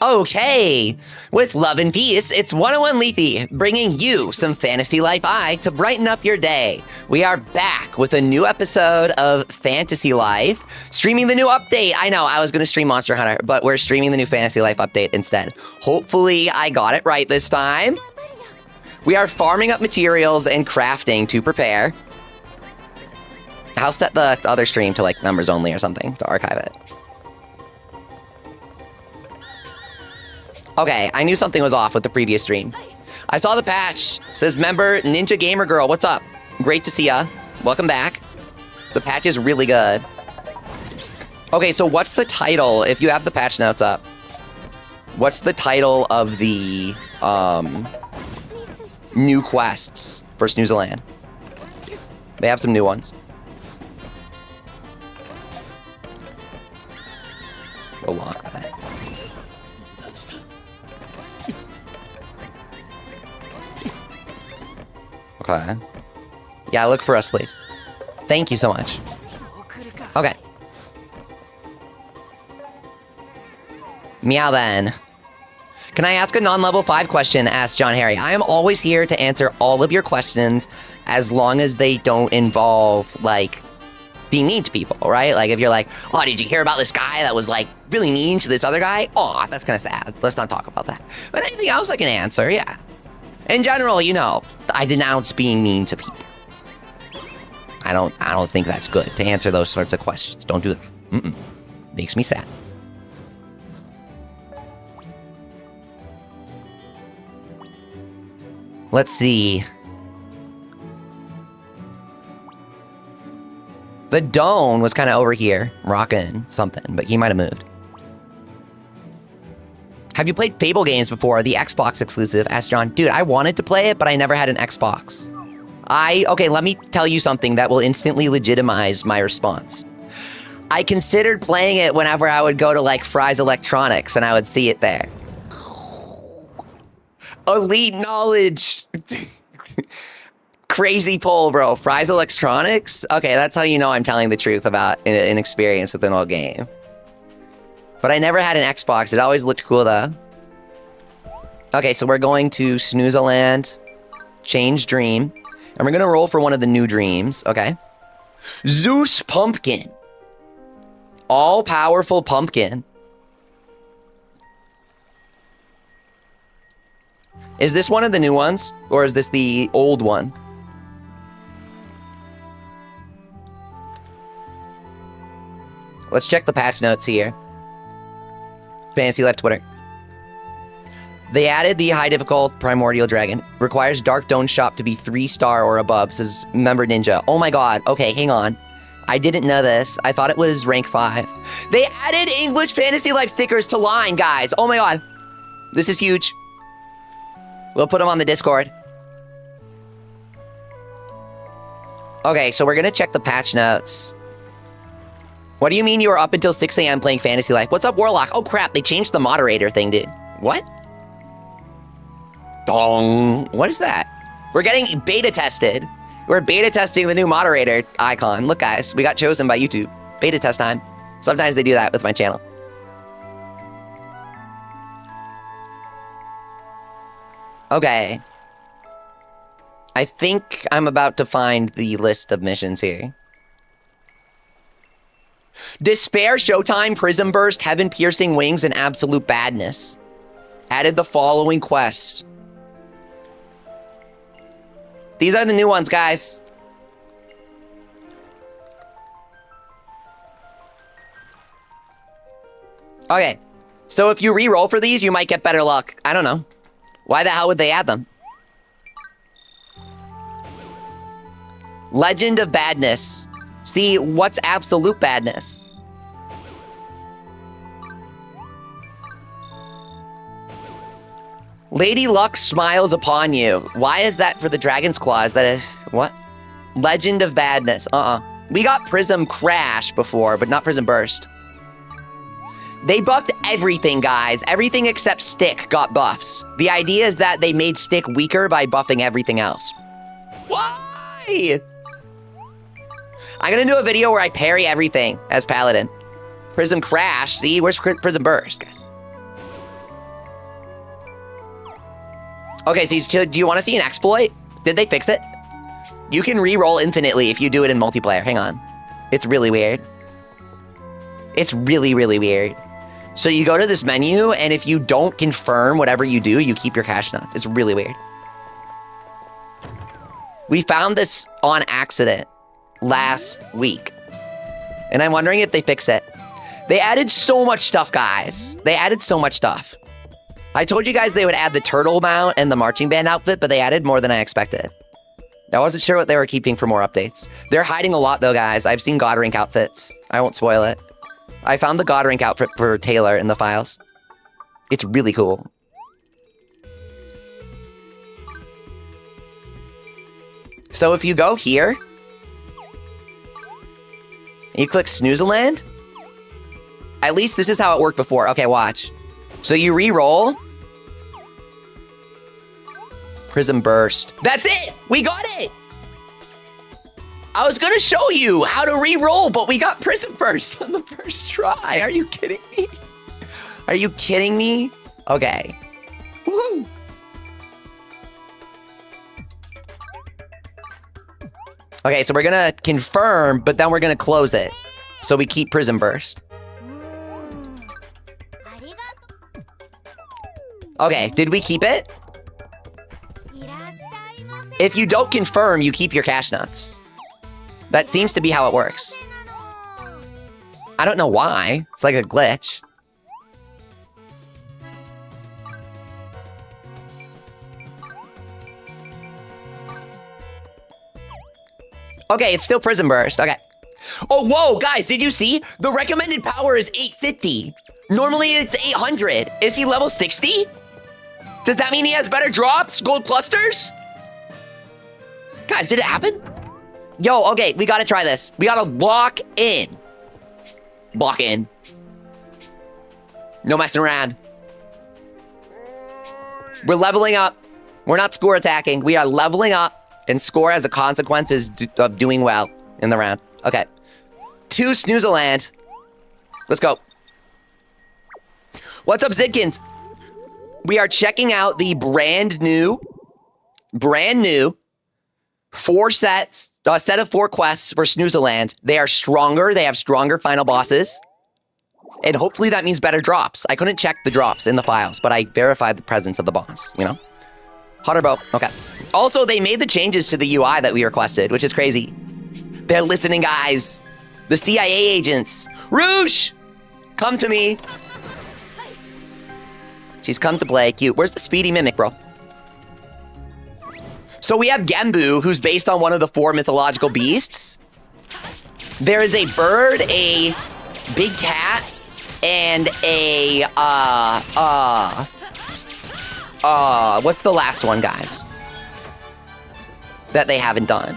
Okay, with love and peace, it's 101 Leafy, bringing you some Fantasy Life I to brighten up your day. We are back with a new episode of Fantasy Life, streaming the new update. I know, I was going to stream Monster Hunter, but we're streaming the new Fantasy Life update instead. Hopefully, I got it right this time. We are farming up materials and crafting to prepare. I'll set the other stream to like numbers only or something to archive it. Okay, I knew something was off with the previous stream. I saw the patch. Says member Ninja Gamer Girl. What's up? Great to see ya. Welcome back. The patch is really good. Okay, so what's the title? If you have the patch notes up, what's the title of the new quests for Snooze Land? They have some new ones. We'll lock that. Okay. Yeah, look for us, please. Thank you so much. Okay. Meow then. Can I ask a non-level 5 question? Asked John Harry. I am always here to answer all of your questions as long as they don't involve, like, being mean to people, right? Like, if you're like, oh, did you hear about this guy that was, like, really mean to this other guy? Oh, that's kind of sad. Let's not talk about that. But anything else I can answer, yeah. In general, you know, I denounce being mean to people. I don't think that's good to answer those sorts of questions. Don't do that. Makes me sad. Let's see. The Doan was kind of over here, rocking something, but he might have moved. Have you played Fable games before? The Xbox exclusive, asked John. Dude, I wanted to play it, but I never had an Xbox. Okay, let me tell you something that will instantly legitimize my response. I considered playing it whenever I would go to, like, Fry's Electronics, and I would see it there. Elite knowledge. Crazy poll, bro. Fry's Electronics? Okay, that's how you know I'm telling the truth about an experience with an old game. But I never had an Xbox. It always looked cool, though. Okay, so we're going to Snooze Land, change dream, and we're going to roll for one of the new dreams, okay? Zeus Pumpkin. All-powerful pumpkin. Is this one of the new ones, or is this the old one? Let's check the patch notes here. Fantasy Life Twitter. They added the high difficult Primordial Dragon. Requires Dark Dome Shop to be 3-star or above, says member Ninja. Oh my god. Okay, hang on. I didn't know this. I thought it was rank 5. They added English Fantasy Life stickers to line, guys. Oh my god. This is huge. We'll put them on the Discord. Okay, so we're gonna check the patch notes. What do you mean you were up until 6 a.m. playing Fantasy Life? What's up, Warlock? Oh, crap. They changed the moderator thing, dude. What? Dong. What is that? We're getting beta tested. We're beta testing the new moderator icon. Look, guys. We got chosen by YouTube. Beta test time. Sometimes they do that with my channel. Okay. I think I'm about to find the list of missions here. Despair, Showtime, Prism Burst, Heaven Piercing Wings, and Absolute Badness. Added the following quests. These are the new ones, guys. Okay. So if you re-roll for these, you might get better luck. I don't know. Why the hell would they add them? Legend of Badness. See, what's Absolute Badness? Lady Luck smiles upon you. Why is that for the Dragon's Claw? Is that a... what? Legend of Badness. We got Prism Crash before, but not Prism Burst. They buffed everything, guys. Everything except Stick got buffs. The idea is that they made Stick weaker by buffing everything else. Why? I'm gonna do a video where I parry everything as Paladin. Prism Crash, see? Where's Prism Burst, guys? Okay, so do you want to see an exploit? Did they fix it? You can re-roll infinitely if you do it in multiplayer. Hang on. It's really weird. It's really, really weird. So you go to this menu, and if you don't confirm whatever you do, you keep your cash nuts. It's really weird. We found this on accident last week. And I'm wondering if they fix it. They added so much stuff, guys. They added so much stuff. I told you guys they would add the turtle mount and the marching band outfit, but they added more than I expected. I wasn't sure what they were keeping for more updates. They're hiding a lot, though, guys. I've seen God Rank outfits. I won't spoil it. I found the God Rank outfit for Taylor in the files. It's really cool. So if you go here, and you click Snooze Land, at least this is how it worked before. Okay, watch. So you re-roll. Prism Burst. That's it! We got it! I was gonna show you how to re-roll, but we got Prism Burst on the first try. Are you kidding me? Are you kidding me? Okay. Woohoo! Okay, so we're gonna confirm, but then we're gonna close it. So we keep Prism Burst. Okay, did we keep it? If you don't confirm, you keep your cash nuts. That seems to be how it works. I don't know why. It's like a glitch. Okay, it's still Prism Burst. Okay. Oh, whoa, guys, did you see? The recommended power is 850. Normally, it's 800. Is he level 60? Does that mean he has better drops? Gold clusters? Guys, did it happen? Yo, okay, we gotta try this. We gotta lock in. Lock in. No messing around. We're leveling up. We're not score attacking. We are leveling up, and score as a consequence of doing well in the round. Okay. 2 Snooze Land. Let's go. What's up, Zidkins? We are checking out the brand new 4 sets, a set of 4 quests for Snooze Land. They are stronger. They have stronger final bosses. And hopefully that means better drops. I couldn't check the drops in the files, but I verified the presence of the boss, you know? Hotter bow. Okay. Also, they made the changes to the UI that we requested, which is crazy. They're listening, guys. The CIA agents. Rouge! Come to me. She's come to play. Cute. Where's the speedy mimic, bro? So we have Gembu, who's based on one of the 4 mythological beasts. There is a bird, a big cat, and a, what's the last one, guys? That they haven't done.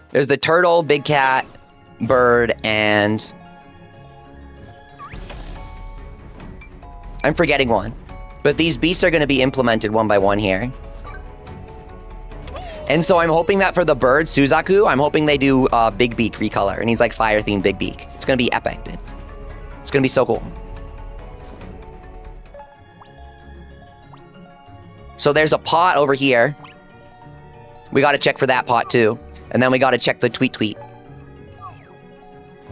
There's the turtle, big cat, bird, and... I'm forgetting one. But these beasts are going to be implemented one by one here. And so I'm hoping that for the bird, Suzaku, I'm hoping they do Big Beak recolor. And he's like fire-themed Big Beak. It's going to be epic, dude. It's going to be so cool. So there's a pot over here. We got to check for that pot, too. And then we got to check the tweet.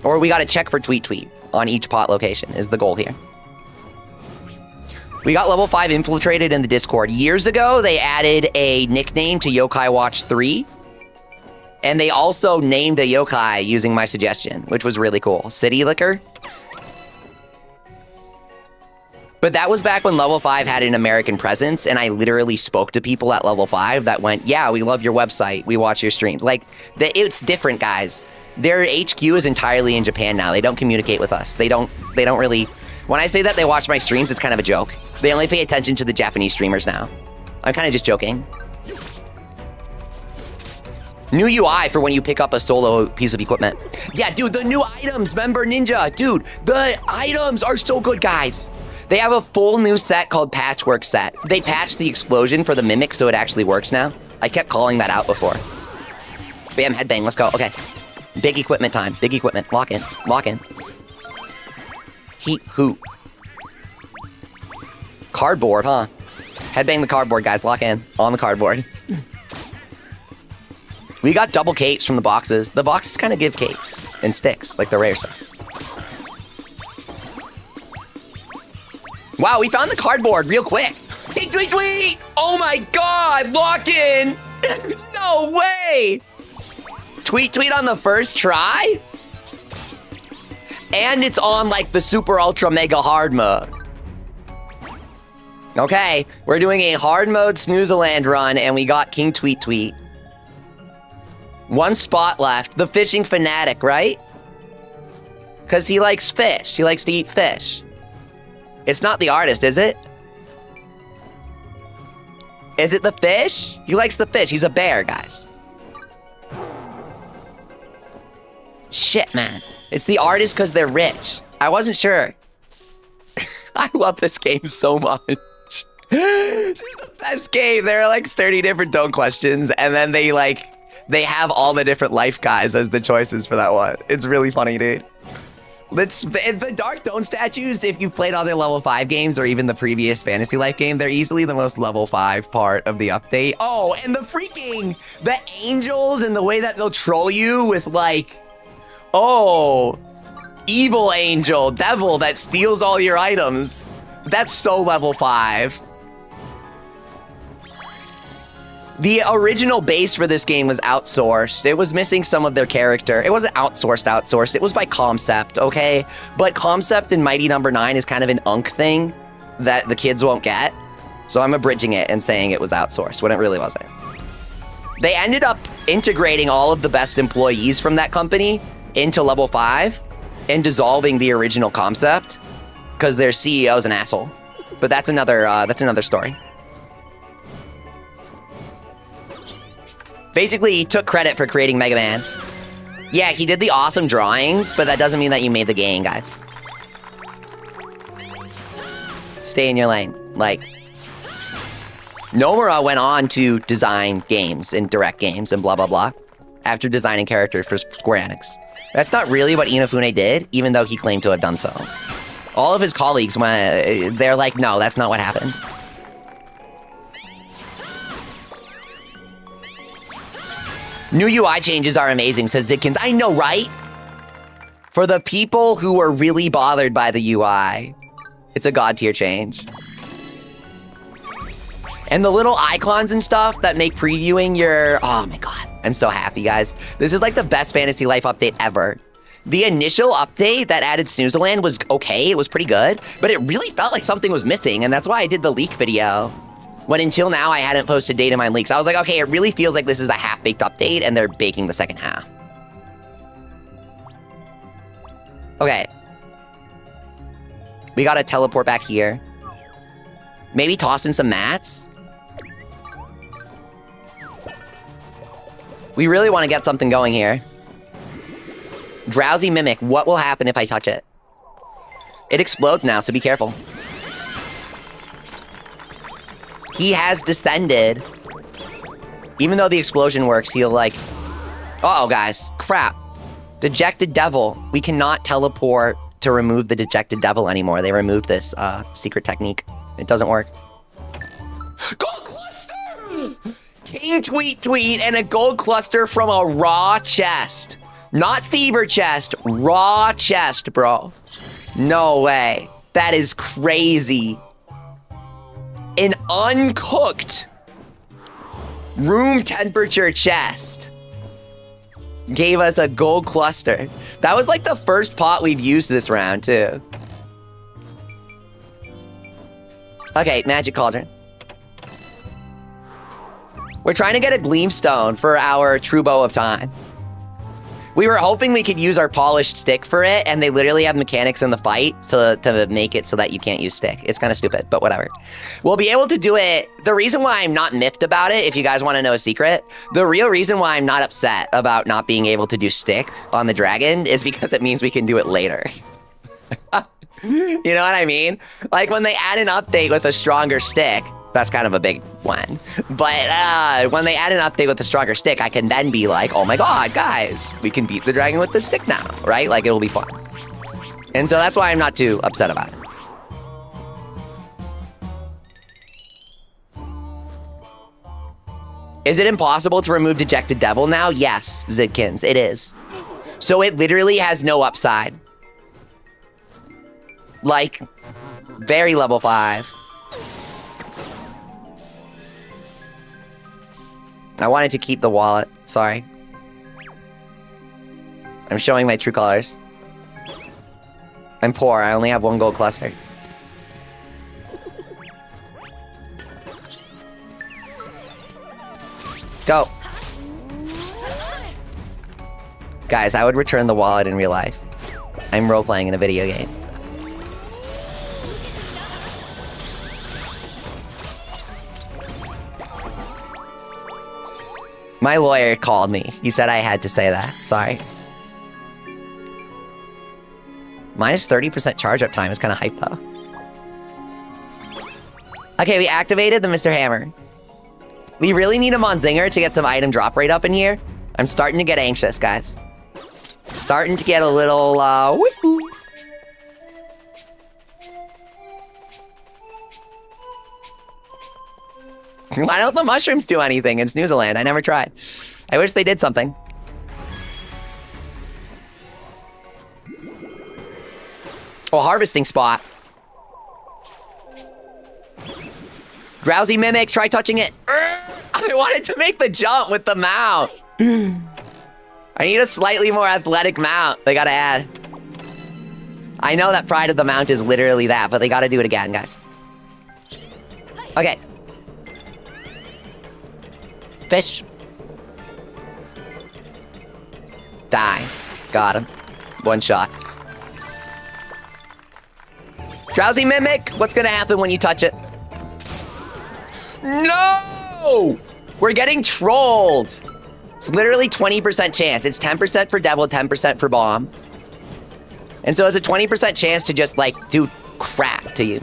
Or we got to check for tweet on each pot location is the goal here. We got level 5 infiltrated in the Discord. Years ago, they added a nickname to Yokai Watch 3. And they also named a yokai using my suggestion, which was really cool. City Liquor. But that was back when level 5 had an American presence, and I literally spoke to people at level 5 that went, yeah, we love your website. We watch your streams. Like, it's different, guys. Their HQ is entirely in Japan now. They don't communicate with us. They don't really... When I say that they watch my streams, it's kind of a joke. They only pay attention to the Japanese streamers now. I'm kind of just joking. New UI for when you pick up a solo piece of equipment. Yeah, dude, the new items, member Ninja. Dude, the items are so good, guys. They have a full new set called Patchwork Set. They patched the explosion for the Mimic so it actually works now. I kept calling that out before. Bam, headbang, let's go. Okay. Big equipment time. Big equipment. Lock in. Lock in. Heat hoop. Cardboard, huh? Headbang the cardboard, guys. Lock in. On the cardboard. We got double capes from the boxes. The boxes kind of give capes and sticks, like the rare stuff. Wow, we found the cardboard real quick. Hey, tweet, tweet! Oh my god, lock in! No way! Tweet, tweet on the first try? And it's on like the super ultra mega hard mode. Okay, we're doing a hard mode Snooze Land run and we got King Tweet Tweet. One spot left. The fishing fanatic, right? Because he likes fish. He likes to eat fish. It's not the artist, is it? Is it the fish? He likes the fish. He's a bear, guys. Shit, man. It's the artist because they're rich. I wasn't sure. I love this game so much. This is the best game. There are like 30 different don't questions, and then they have all the different life guys as the choices for that one. It's really funny, dude. The Dark Don't statues, if you've played other level 5 games or even the previous Fantasy Life game, they're easily the most level 5 part of the update. Oh, and the angels and the way that they'll troll you with like, oh, evil angel, devil that steals all your items. That's so level 5. The original base for this game was outsourced. It was missing some of their character. It wasn't outsourced. It was by Concept, okay? But Concept in Mighty Number 9 is kind of an unk thing that the kids won't get. So I'm abridging it and saying it was outsourced when it really wasn't. They ended up integrating all of the best employees from that company into level 5 and dissolving the original Concept because their CEO's an asshole. But that's another story. Basically, he took credit for creating Mega Man. Yeah, he did the awesome drawings, but that doesn't mean that you made the game, guys. Stay in your lane. Like, Nomura went on to design games and direct games and blah, blah, blah, after designing characters for Square Enix. That's not really what Inafune did, even though he claimed to have done so. All of his colleagues, they're like, no, that's not what happened. New UI changes are amazing, says Zidkins. I know, right? For the people who were really bothered by the UI, it's a god tier change. And the little icons and stuff that make previewing your... Oh my god, I'm so happy, guys. This is like the best Fantasy Life update ever. The initial update that added Snooze Land was okay, it was pretty good, but it really felt like something was missing, and that's why I did the leak video. When until now, I hadn't posted data mine leaks. I was like, okay, it really feels like this is a half-baked update, and they're baking the second half. Okay. We gotta teleport back here. Maybe toss in some mats? We really want to get something going here. Drowsy Mimic, what will happen if I touch it? It explodes now, so be careful. He has descended. Even though the explosion works, he'll like... Uh-oh, guys. Crap. Dejected Devil. We cannot teleport to remove the Dejected Devil anymore. They removed this secret technique. It doesn't work. Gold cluster! King Tweet Tweet and a gold cluster from a raw chest. Not fever chest. Raw chest, bro. No way. That is crazy. An uncooked room temperature chest gave us a gold cluster. That was like the first pot we've used this round, too. Okay, Magic Cauldron. We're trying to get a Gleamstone for our True Bow of Time. We were hoping we could use our polished stick for it, and they literally have mechanics in the fight to make it so that you can't use stick. It's kind of stupid, but whatever. We'll be able to do it. The reason why I'm not miffed about it, if you guys want to know a secret, the real reason why I'm not upset about not being able to do stick on the dragon is because it means we can do it later. You know what I mean? Like when they add an update with a stronger stick, that's kind of a big one. But when they add an update with a stronger stick, I can then be like, oh my god, guys, we can beat the dragon with the stick now, right? Like, it'll be fun. And so that's why I'm not too upset about it. Is it impossible to remove Dejected Devil now? Yes, Zidkins, it is. So it literally has no upside. Like, very level 5. I wanted to keep the wallet, sorry. I'm showing my true colors. I'm poor, I only have 1 gold cluster. Go. Guys, I would return the wallet in real life. I'm role-playing in a video game. My lawyer called me. He said I had to say that. Sorry. Minus 30% charge up time is kind of hype, though. Okay, we activated the Mr. Hammer. We really need a Monzinger to get some item drop rate up in here. I'm starting to get anxious, guys. Starting to get a little, woohoo. Why don't the mushrooms do anything in Snooze Land? I never tried. I wish they did something. Oh, harvesting spot. Drowsy Mimic, try touching it. I wanted to make the jump with the mount. I need a slightly more athletic mount. They gotta add. I know that Pride of the Mount is literally that, but they gotta do it again, guys. Okay. Fish. Die. Got him. 1 shot. Drowsy Mimic, what's gonna happen when you touch it? No! We're getting trolled. It's literally 20% chance. It's 10% for Devil, 10% for Bomb. And so it's a 20% chance to just, like, do crap to you.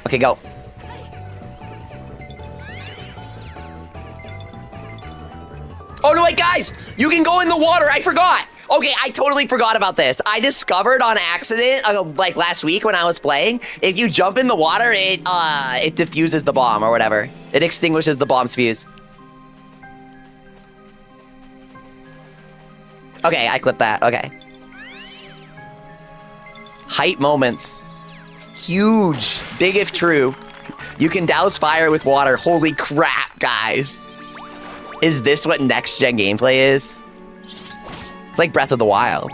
Okay, go. Oh, no, wait, guys! You can go in the water! I forgot! Okay, I totally forgot about this. I discovered on accident, like last week when I was playing, if you jump in the water, it diffuses the bomb or whatever. It extinguishes the bomb's fuse. Okay, I clipped that. Okay. Hype moments. Huge. Big if true. You can douse fire with water. Holy crap, guys. Is this what next-gen gameplay is? It's like Breath of the Wild.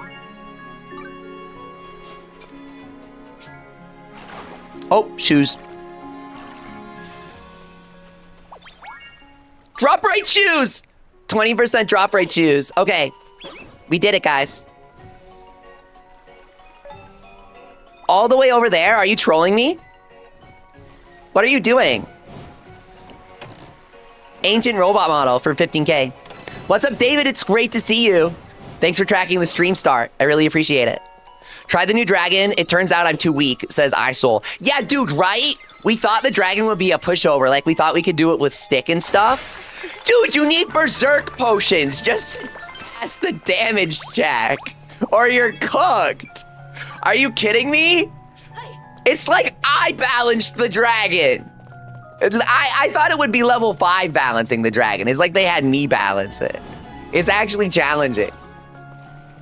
Oh, shoes. Drop rate shoes! 20% drop rate shoes. Okay. We did it, guys. All the way over there? Are you trolling me? What are you doing? Ancient robot model for 15K. What's up, David? It's great to see you. Thanks for tracking the stream start. I really appreciate it. Try the new dragon. It turns out I'm too weak, says iSoul. Yeah, dude, right? We thought the dragon would be a pushover. Like, we thought we could do it with stick and stuff. Dude, you need berserk potions just to pass the damage check. Or you're cooked. Are you kidding me? It's like I balanced the dragon. I thought it would be level 5 balancing the dragon. It's like they had me balance it. It's actually challenging.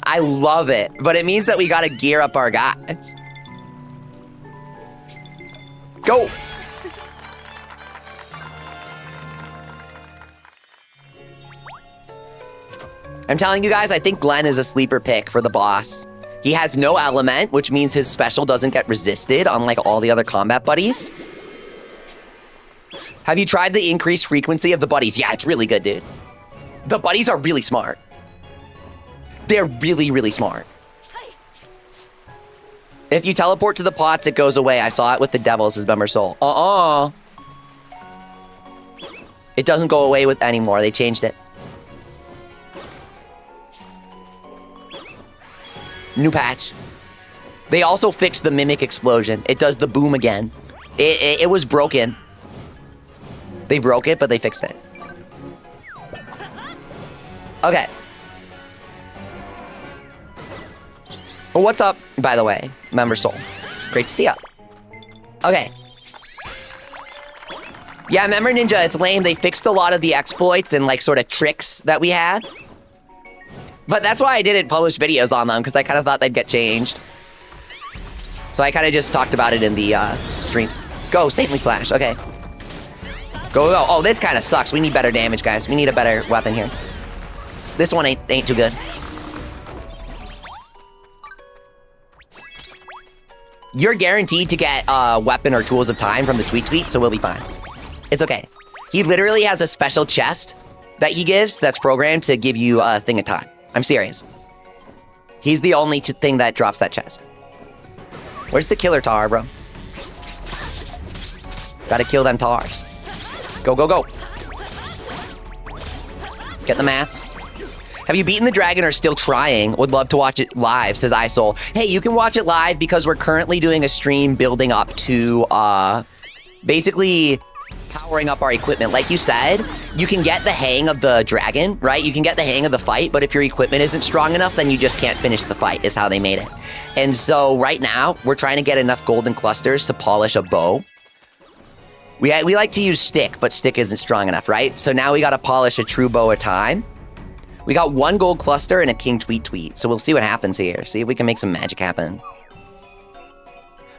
I love it, but it means that we gotta gear up our guys. Go! I'm telling you guys, I think Glenn is a sleeper pick for the boss. He has no element, which means his special doesn't get resisted, unlike all the other combat buddies. Have you tried the increased frequency of the buddies? Yeah, it's really good, dude. The buddies are really smart. They're really, really smart. If you teleport to the pots, it goes away. I saw it with the devils, says Bummer Soul. It doesn't go away with anymore. They changed it. New patch. They also fixed the mimic explosion. It does the boom again. It was broken. They broke it, but they fixed it. Okay. Well, what's up, by the way, Member Soul? Great to see ya. Okay. Yeah, remember Ninja, it's lame. They fixed a lot of the exploits and like sort of tricks that we had. But that's why I didn't publish videos on them, because I kind of thought they'd get changed. So I kind of just talked about it in the streams. Go, Saintly Slash, okay. Go, go. Oh, this kind of sucks. We need better damage, guys. We need a better weapon here. This one ain't too good. You're guaranteed to get weapon or tools of time from the tweet, so we'll be fine. It's okay. He literally has a special chest that he gives that's programmed to give you a thing of time. I'm serious. He's the only thing that drops that chest. Where's the killer tar, bro? Gotta kill them tars. Go, go, go. Get the mats. Have you beaten the dragon or still trying? Would love to watch it live, says iSoul. Hey, you can watch it live because we're currently doing a stream building up to, basically powering up our equipment. Like you said, you can get the hang of the dragon, right? You can get the hang of the fight, but if your equipment isn't strong enough, then you just can't finish the fight, is how they made it. And so right now, we're trying to get enough golden clusters to polish a bow. We like to use stick, but stick isn't strong enough, right? So now we got to polish a true bow at a time. We got 1 gold cluster and a king tweet. So we'll see what happens here. See if we can make some magic happen.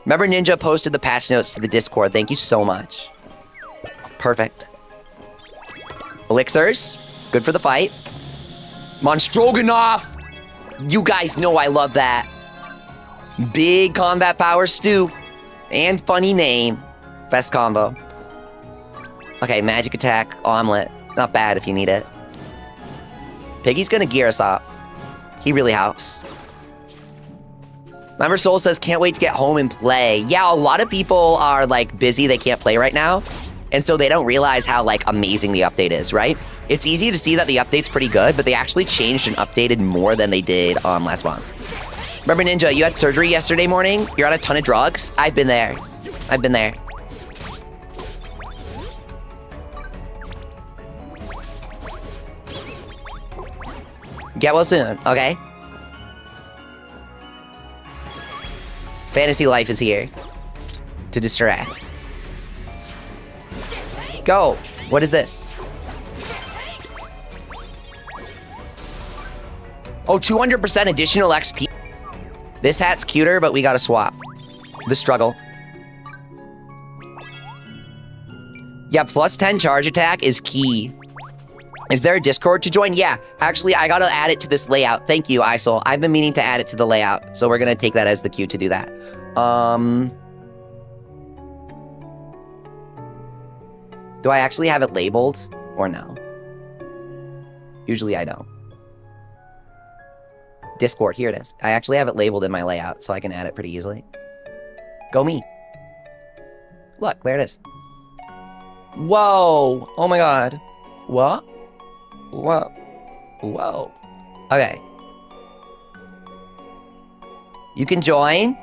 Remember Ninja posted the patch notes to the Discord. Thank you so much. Perfect. Elixirs. Good for the fight. Monstroganoff. You guys know I love that. Big combat power stew. And funny name. Best combo. Okay, magic attack, omelet. Not bad if you need it. Piggy's gonna gear us up. He really helps. Remember Soul says, can't wait to get home and play. Yeah, a lot of people are like busy, they can't play right now. And so they don't realize how like amazing the update is, right? It's easy to see that the update's pretty good, but they actually changed and updated more than they did last month. Remember Ninja, you had surgery yesterday morning? You're on a ton of drugs? I've been there. I've been there. Get well soon, okay? Fantasy Life is here to distract. Go! What is this? Oh, 200% additional XP. This hat's cuter, but we gotta swap. The struggle. Yeah, plus 10 charge attack is key. Is there a Discord to join? Yeah, actually, I gotta add it to this layout. Thank you, iSoul. I've been meaning to add it to the layout, so we're gonna take that as the cue to do that. Do I actually have it labeled or no? Usually I don't. Discord, here it is. I actually have it labeled in my layout, so I can add it pretty easily. Go me. Look, there it is. Whoa! Oh my god. What? Whoa. Whoa. Okay. You can join.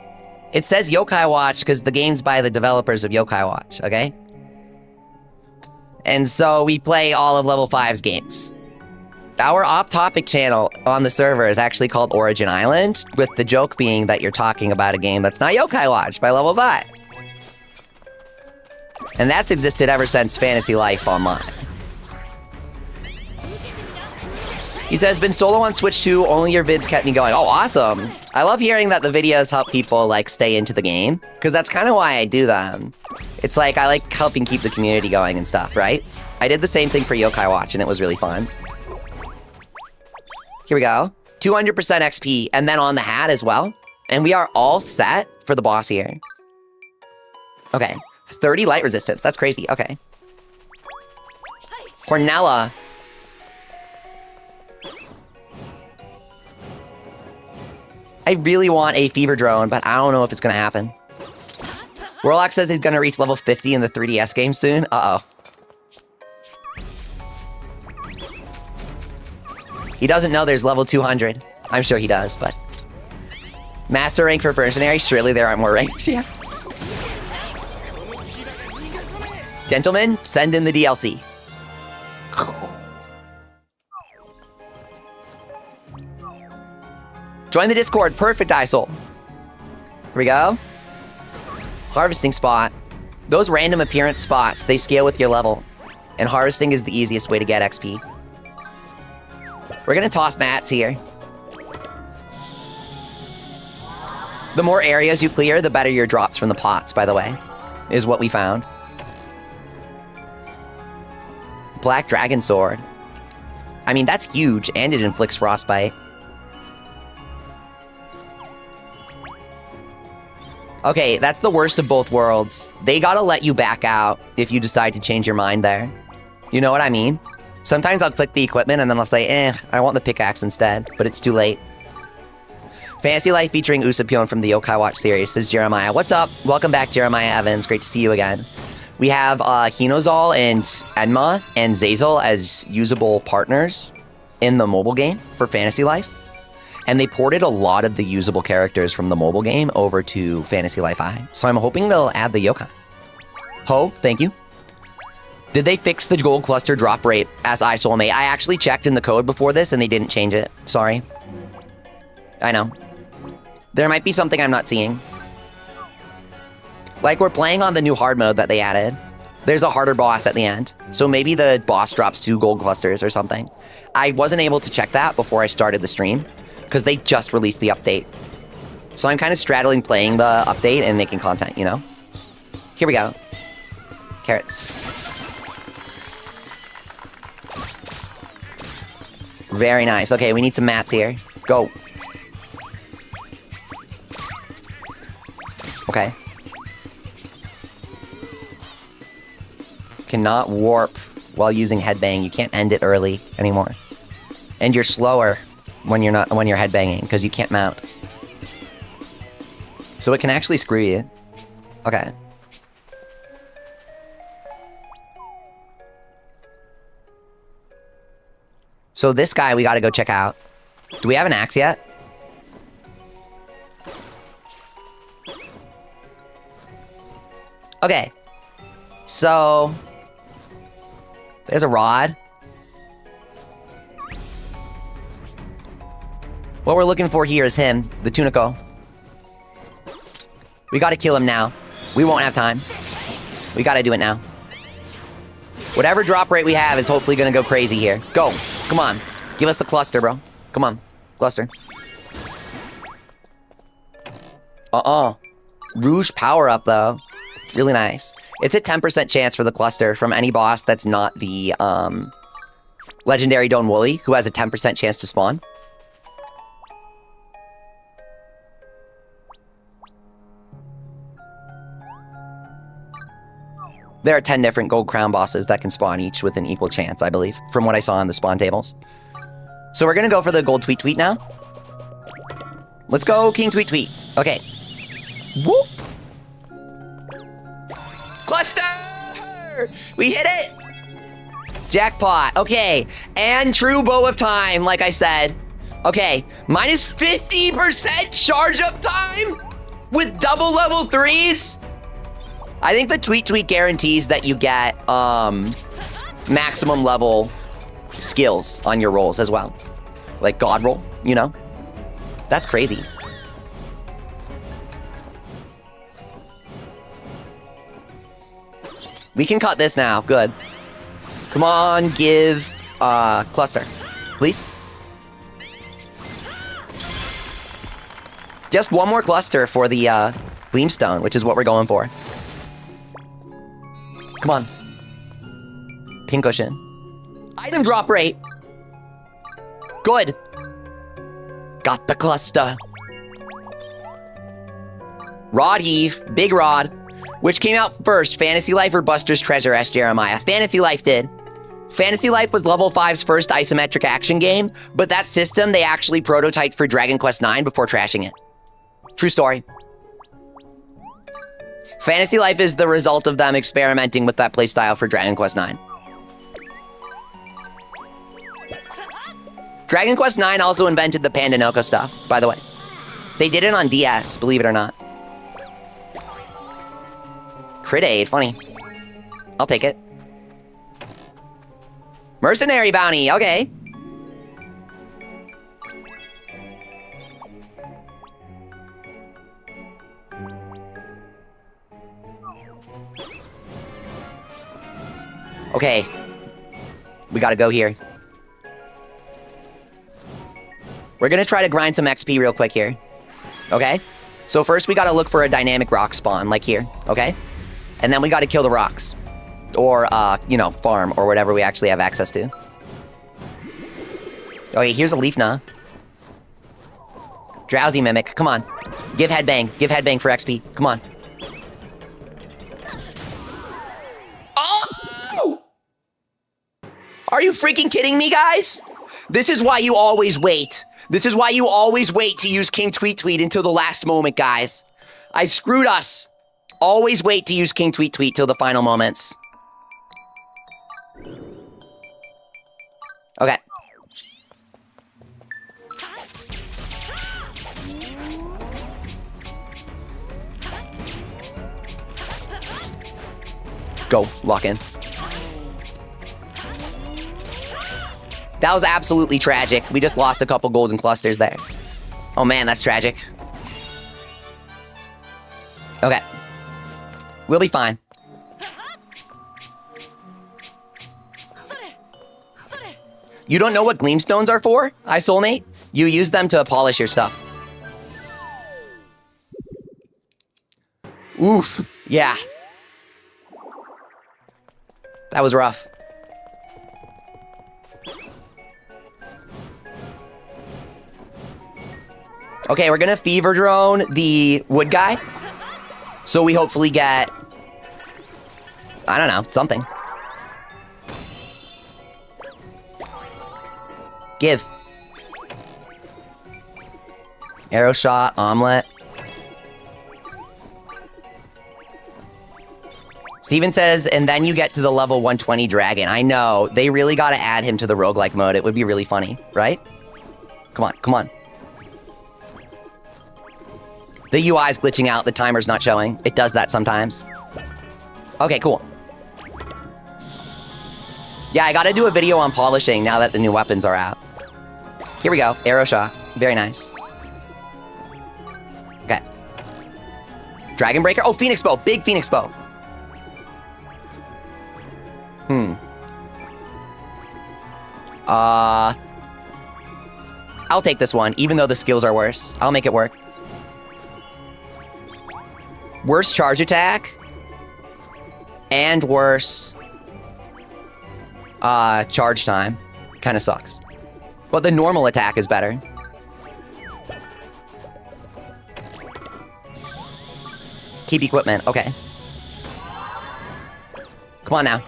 It says Yokai Watch because the game's by the developers of Yokai Watch, okay? And so we play all of level 5's games. Our off-topic channel on the server is actually called Origin Island, with the joke being that you're talking about a game that's not Yokai Watch by level 5. And that's existed ever since Fantasy Life Online. He says, been solo on Switch 2, only your vids kept me going. Oh, awesome. I love hearing that the videos help people, like, stay into the game, because that's kind of why I do them. It's like, I like helping keep the community going and stuff, right? I did the same thing for Yokai Watch, and it was really fun. Here we go. 200% XP, and then on the hat as well. And we are all set for the boss here. Okay. 30 light resistance. That's crazy. Okay. Cornella. I really want a fever drone, but I don't know if it's going to happen. Warlock says he's going to reach level 50 in the 3DS game soon. Uh-oh. He doesn't know there's level 200. I'm sure he does, but... Master rank for mercenary? Surely there aren't more ranks, yeah. Gentlemen, send in the DLC. Join the Discord. Perfect, iSoul. Here we go. Harvesting spot. Those random appearance spots, they scale with your level. And harvesting is the easiest way to get XP. We're gonna toss mats here. The more areas you clear, the better your drops from the pots, by the way, is what we found. Black Dragon Sword. I mean, that's huge, and it inflicts frostbite. Okay, that's the worst of both worlds. They gotta let you back out if you decide to change your mind there. You know what I mean? Sometimes I'll click the equipment and then I'll say, I want the pickaxe instead, but it's too late. Fantasy Life featuring Usapion from the Yokai Watch series, says Jeremiah. What's up? Welcome back, Jeremiah Evans. Great to see you again. We have Hinozal and Enma and Zazel as usable partners in the mobile game for Fantasy Life. And they ported a lot of the usable characters from the mobile game over to Fantasy Life I. So I'm hoping they'll add the yokai. Ho, thank you. Did they fix the gold cluster drop rate as iSoulmate? I actually checked in the code before this and they didn't change it. Sorry. I know. There might be something I'm not seeing. Like, we're playing on the new hard mode that they added. There's a harder boss at the end. So maybe the boss drops 2 gold clusters or something. I wasn't able to check that before I started the stream, because they just released the update. So I'm kind of straddling playing the update and making content, you know? Here we go. Carrots. Very nice. Okay, we need some mats here. Go. Okay. Cannot warp while using headbang. You can't end it early anymore. And you're slower when you're headbanging because you can't mount. So it can actually screw you. Okay. So this guy we gotta go check out. Do we have an axe yet? Okay. So there's a rod. What we're looking for here is him, the Tunico. We gotta kill him now. We won't have time. We gotta do it now. Whatever drop rate we have is hopefully gonna go crazy here. Go. Come on. Give us the cluster, bro. Come on. Cluster. Rouge power up, though. Really nice. It's a 10% chance for the cluster from any boss that's not the legendary Don Wooly, who has a 10% chance to spawn. There are 10 different gold crown bosses that can spawn each with an equal chance, I believe, from what I saw on the spawn tables. So we're gonna go for the gold tweet tweet now. Let's go, King Tweet Tweet. Okay. Whoop! Cluster! We hit it! Jackpot. Okay. And true bow of time, like I said. Okay. Minus 50% charge up time with double level 3s. I think the tweet tweet guarantees that you get maximum level skills on your rolls as well. Like God roll, you know? That's crazy. We can cut this now. Good. Come on, give cluster, please. Just one more cluster for the Gleamstone, which is what we're going for. Come on. Pincushion. Item drop rate. Good. Got the cluster. Rod Heave. Big Rod. Which came out first, Fantasy Life or Buster's Treasure, asked Jeremiah. Fantasy Life did. Fantasy Life was Level 5's first isometric action game, but that system they actually prototyped for Dragon Quest IX before trashing it. True story. Fantasy Life is the result of them experimenting with that playstyle for Dragon Quest IX. Dragon Quest IX also invented the Pandanoka stuff, by the way. They did it on DS, believe it or not. Crit aid, funny. I'll take it. Mercenary bounty, okay. Okay. We gotta go here. We're gonna try to grind some XP real quick here. Okay? So first we gotta look for a dynamic rock spawn, like here. Okay? And then we gotta kill the rocks. Or, you know, farm, or whatever we actually have access to. Okay, here's a leaf nah. Drowsy Mimic, come on. Give headbang for XP, come on. Oh! Are you freaking kidding me, guys? This is why you always wait. This is why you always wait to use King Tweet Tweet until the last moment, guys. I screwed us. Always wait to use King Tweet Tweet till the final moments. Okay. Go, lock in. That was absolutely tragic. We just lost a couple golden clusters there. Oh man, that's tragic. Okay. We'll be fine. You don't know what gleamstones are for, iSoulmate? You use them to polish your stuff. Oof. Yeah. That was rough. Okay, we're gonna fever drone the wood guy. So we hopefully get... I don't know, something. Give. Arrow shot, omelet. Steven says, and then you get to the level 120 dragon. I know, they really gotta add him to the roguelike mode. It would be really funny, right? Come on, come on. The UI's glitching out, the timer's not showing. It does that sometimes. Okay, cool. Yeah, I gotta do a video on polishing now that the new weapons are out. Here we go, arrow shot. Very nice. Okay. Dragon Breaker? Oh, Phoenix Bow, big Phoenix Bow. I'll take this one, even though the skills are worse. I'll make it work. Worse charge attack. And worse charge time. Kind of sucks. But the normal attack is better. Keep equipment, okay. Come on now.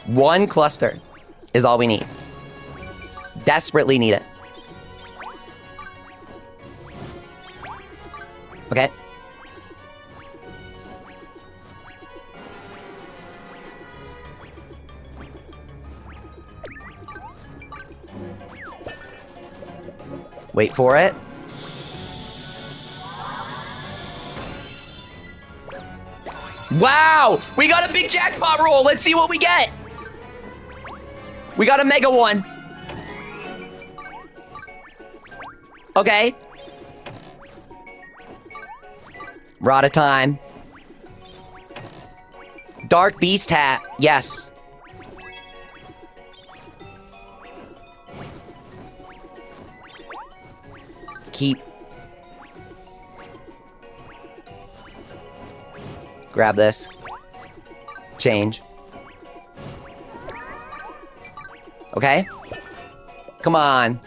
One cluster is all we need. Desperately need it. Okay. Wait for it. Wow! We got a big jackpot roll! Let's see what we get! We got a mega one. Okay. Rod of time. Dark Beast hat. Yes. Keep. Grab this. Change. Okay. Come on.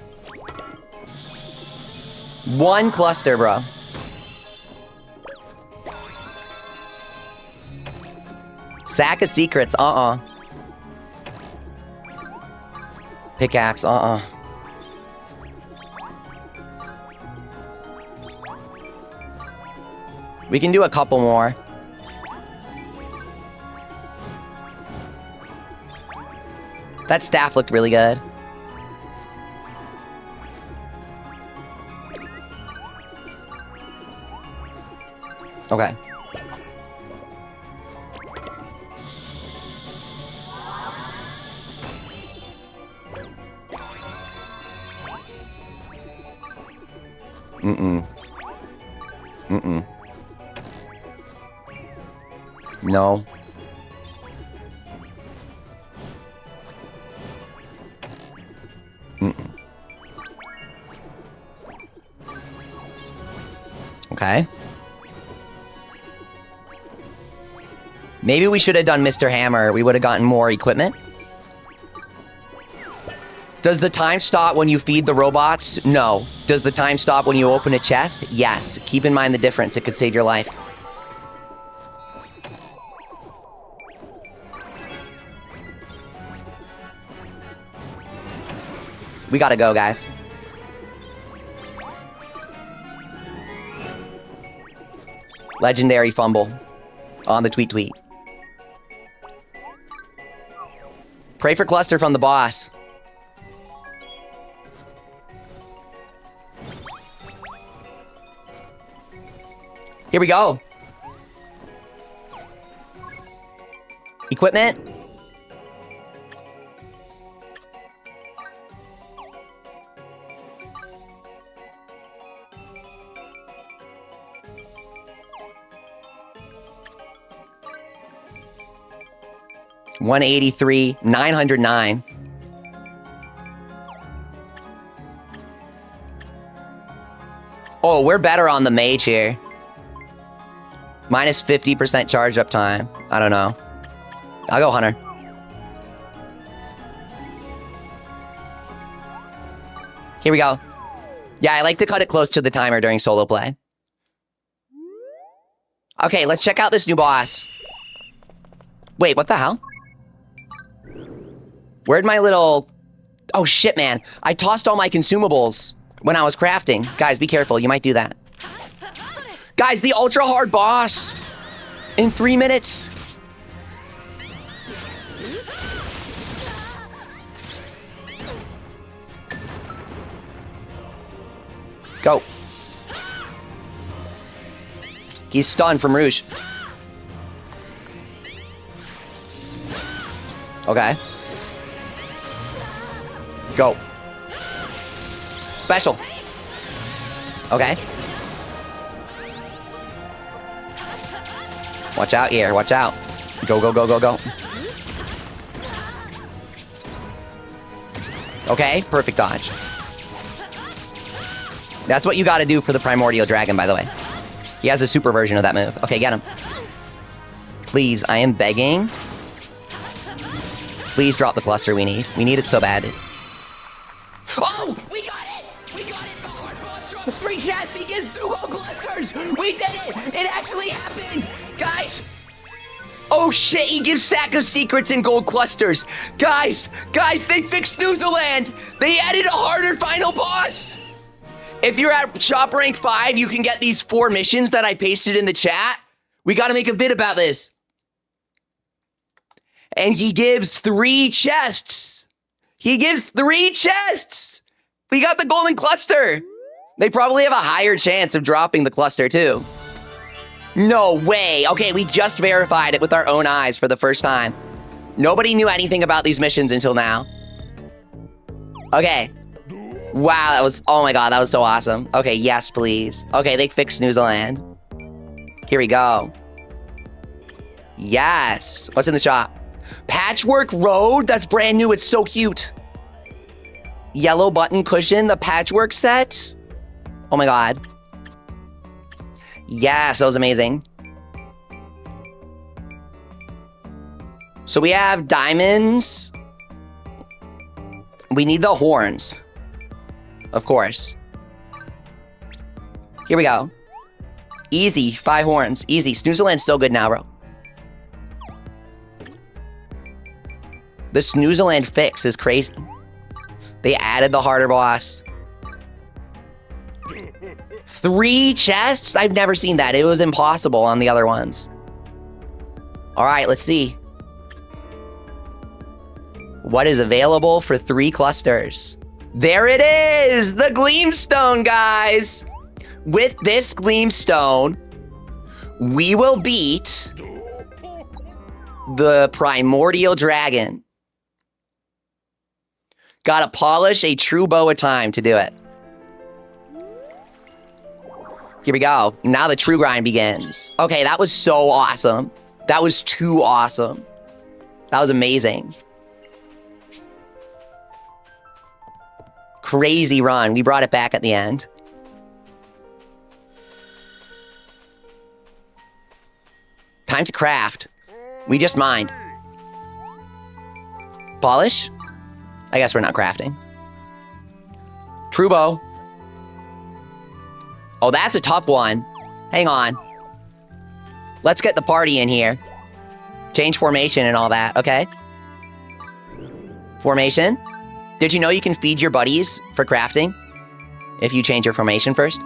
One cluster, bro. Sack of secrets, Pickaxe, We can do a couple more. That staff looked really good. Okay. No. Mm-mm. Okay. Maybe we should have done Mr. Hammer. We would have gotten more equipment. Does the time stop when you feed the robots? No. Does the time stop when you open a chest? Yes. Keep in mind the difference. It could save your life. We gotta go, guys. Legendary fumble on the tweet tweet. Pray for cluster from the boss. Here we go. Equipment. $183, $909. Oh, we're better on the mage here. Minus 50% charge up time. I don't know. I'll go Hunter. Here we go. Yeah, I like to cut it close to the timer during solo play. Okay, let's check out this new boss. Wait, what the hell? Where'd my little... Oh, shit, man. I tossed all my consumables when I was crafting. Guys, be careful. You might do that. Guys, the ultra hard boss in 3 minutes. Go. He's stunned from Rouge. Okay. Go. Special. Okay. Watch out here. Watch out. Go, go, go, go, go. Okay. Perfect dodge. That's what you got to do for the Primordial Dragon, by the way. He has a super version of that move. Okay, get him. Please, I am begging. Please drop the cluster we need. We need it so bad. Oh, we got it! We got it! The hard boss drops 3 chests. He gives 2 gold clusters. We did it! It actually happened! Guys! Oh shit, he gives Sack of Secrets and gold clusters. Guys, they fixed Snooze Land. They added a harder final boss. If you're at shop rank 5, you can get these 4 missions that I pasted in the chat. We gotta make a vid about this. And he gives 3 chests. He gives 3 chests. We got the golden cluster. They probably have a higher chance of dropping the cluster too. No way. Okay, we just verified it with our own eyes for the first time. Nobody knew anything about these missions until now. Okay. Wow, that was, oh my god, that was so awesome. Okay, yes, please. Okay, they fixed Snooze Land. Here we go. Yes. What's in the shop? Patchwork Road? That's brand new. It's so cute. Yellow button cushion, the patchwork set. Oh my god. Yes, that was amazing. So we have diamonds. We need the horns. Of course. Here we go. Easy, 5 horns. Easy. Snooze Land's so good now, bro. The Snooze Land fix is crazy. They added the harder boss. 3 chests? I've never seen that. It was impossible on the other ones. All right, let's see. What is available for 3 clusters? There it is! The Gleamstone, guys! With this Gleamstone, we will beat the Primordial Dragon. Gotta polish a true bow at a time to do it. Here we go. Now the true grind begins. Okay, that was so awesome. That was too awesome. That was amazing. Crazy run. We brought it back at the end. Time to craft. We just mined. Polish? I guess we're not crafting. Trubo. Oh, that's a tough one. Hang on. Let's get the party in here. Change formation and all that, okay? Formation. Did you know you can feed your buddies for crafting if you change your formation first?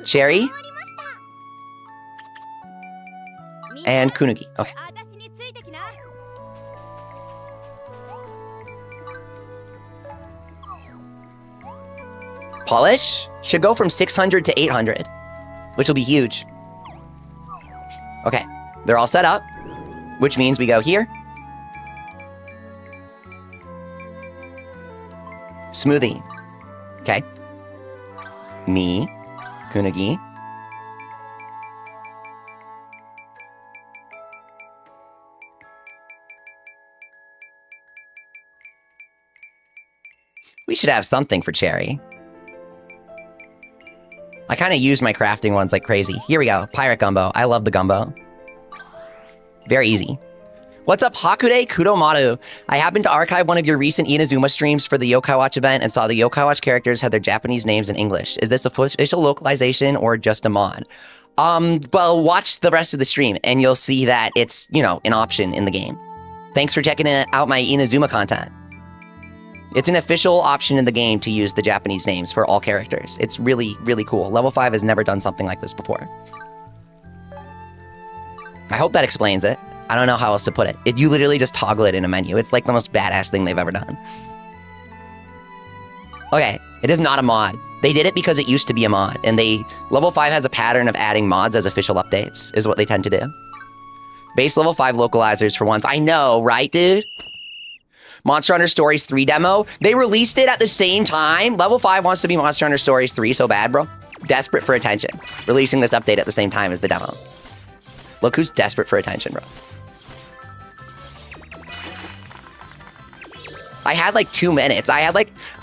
Cherry. And Kunugi. Okay. Polish should go from 600 to 800, which will be huge. Okay, they're all set up, which means we go here. Smoothie. Okay. Me. Kunugi. We should have something for Cherry. I kind of use my crafting ones like crazy. Here we go. Pirate Gumbo. I love the gumbo. Very easy. What's up, Hakude Kudomaru? I happened to archive one of your recent Inazuma streams for the Yokai Watch event and saw the Yokai Watch characters had their Japanese names in English. Is this official localization or just a mod? Well, watch the rest of the stream and you'll see that it's, you know, an option in the game. Thanks for checking out my Inazuma content. It's an official option in the game to use the Japanese names for all characters. It's really, really cool. Level 5 has never done something like this before. I hope that explains it. I don't know how else to put it. You literally just toggle it in a menu. It's like the most badass thing they've ever done. Okay, it is not a mod. They did it because it used to be a mod, and Level 5 has a pattern of adding mods as official updates, is what they tend to do. Base Level 5 localizers for once. I know, right, dude? Monster Hunter Stories 3 demo. They released it at the same time. Level 5 wants to be Monster Hunter Stories 3 so bad, bro. Desperate for attention. Releasing this update at the same time as the demo. Look who's desperate for attention, bro. I had like 2 minutes. I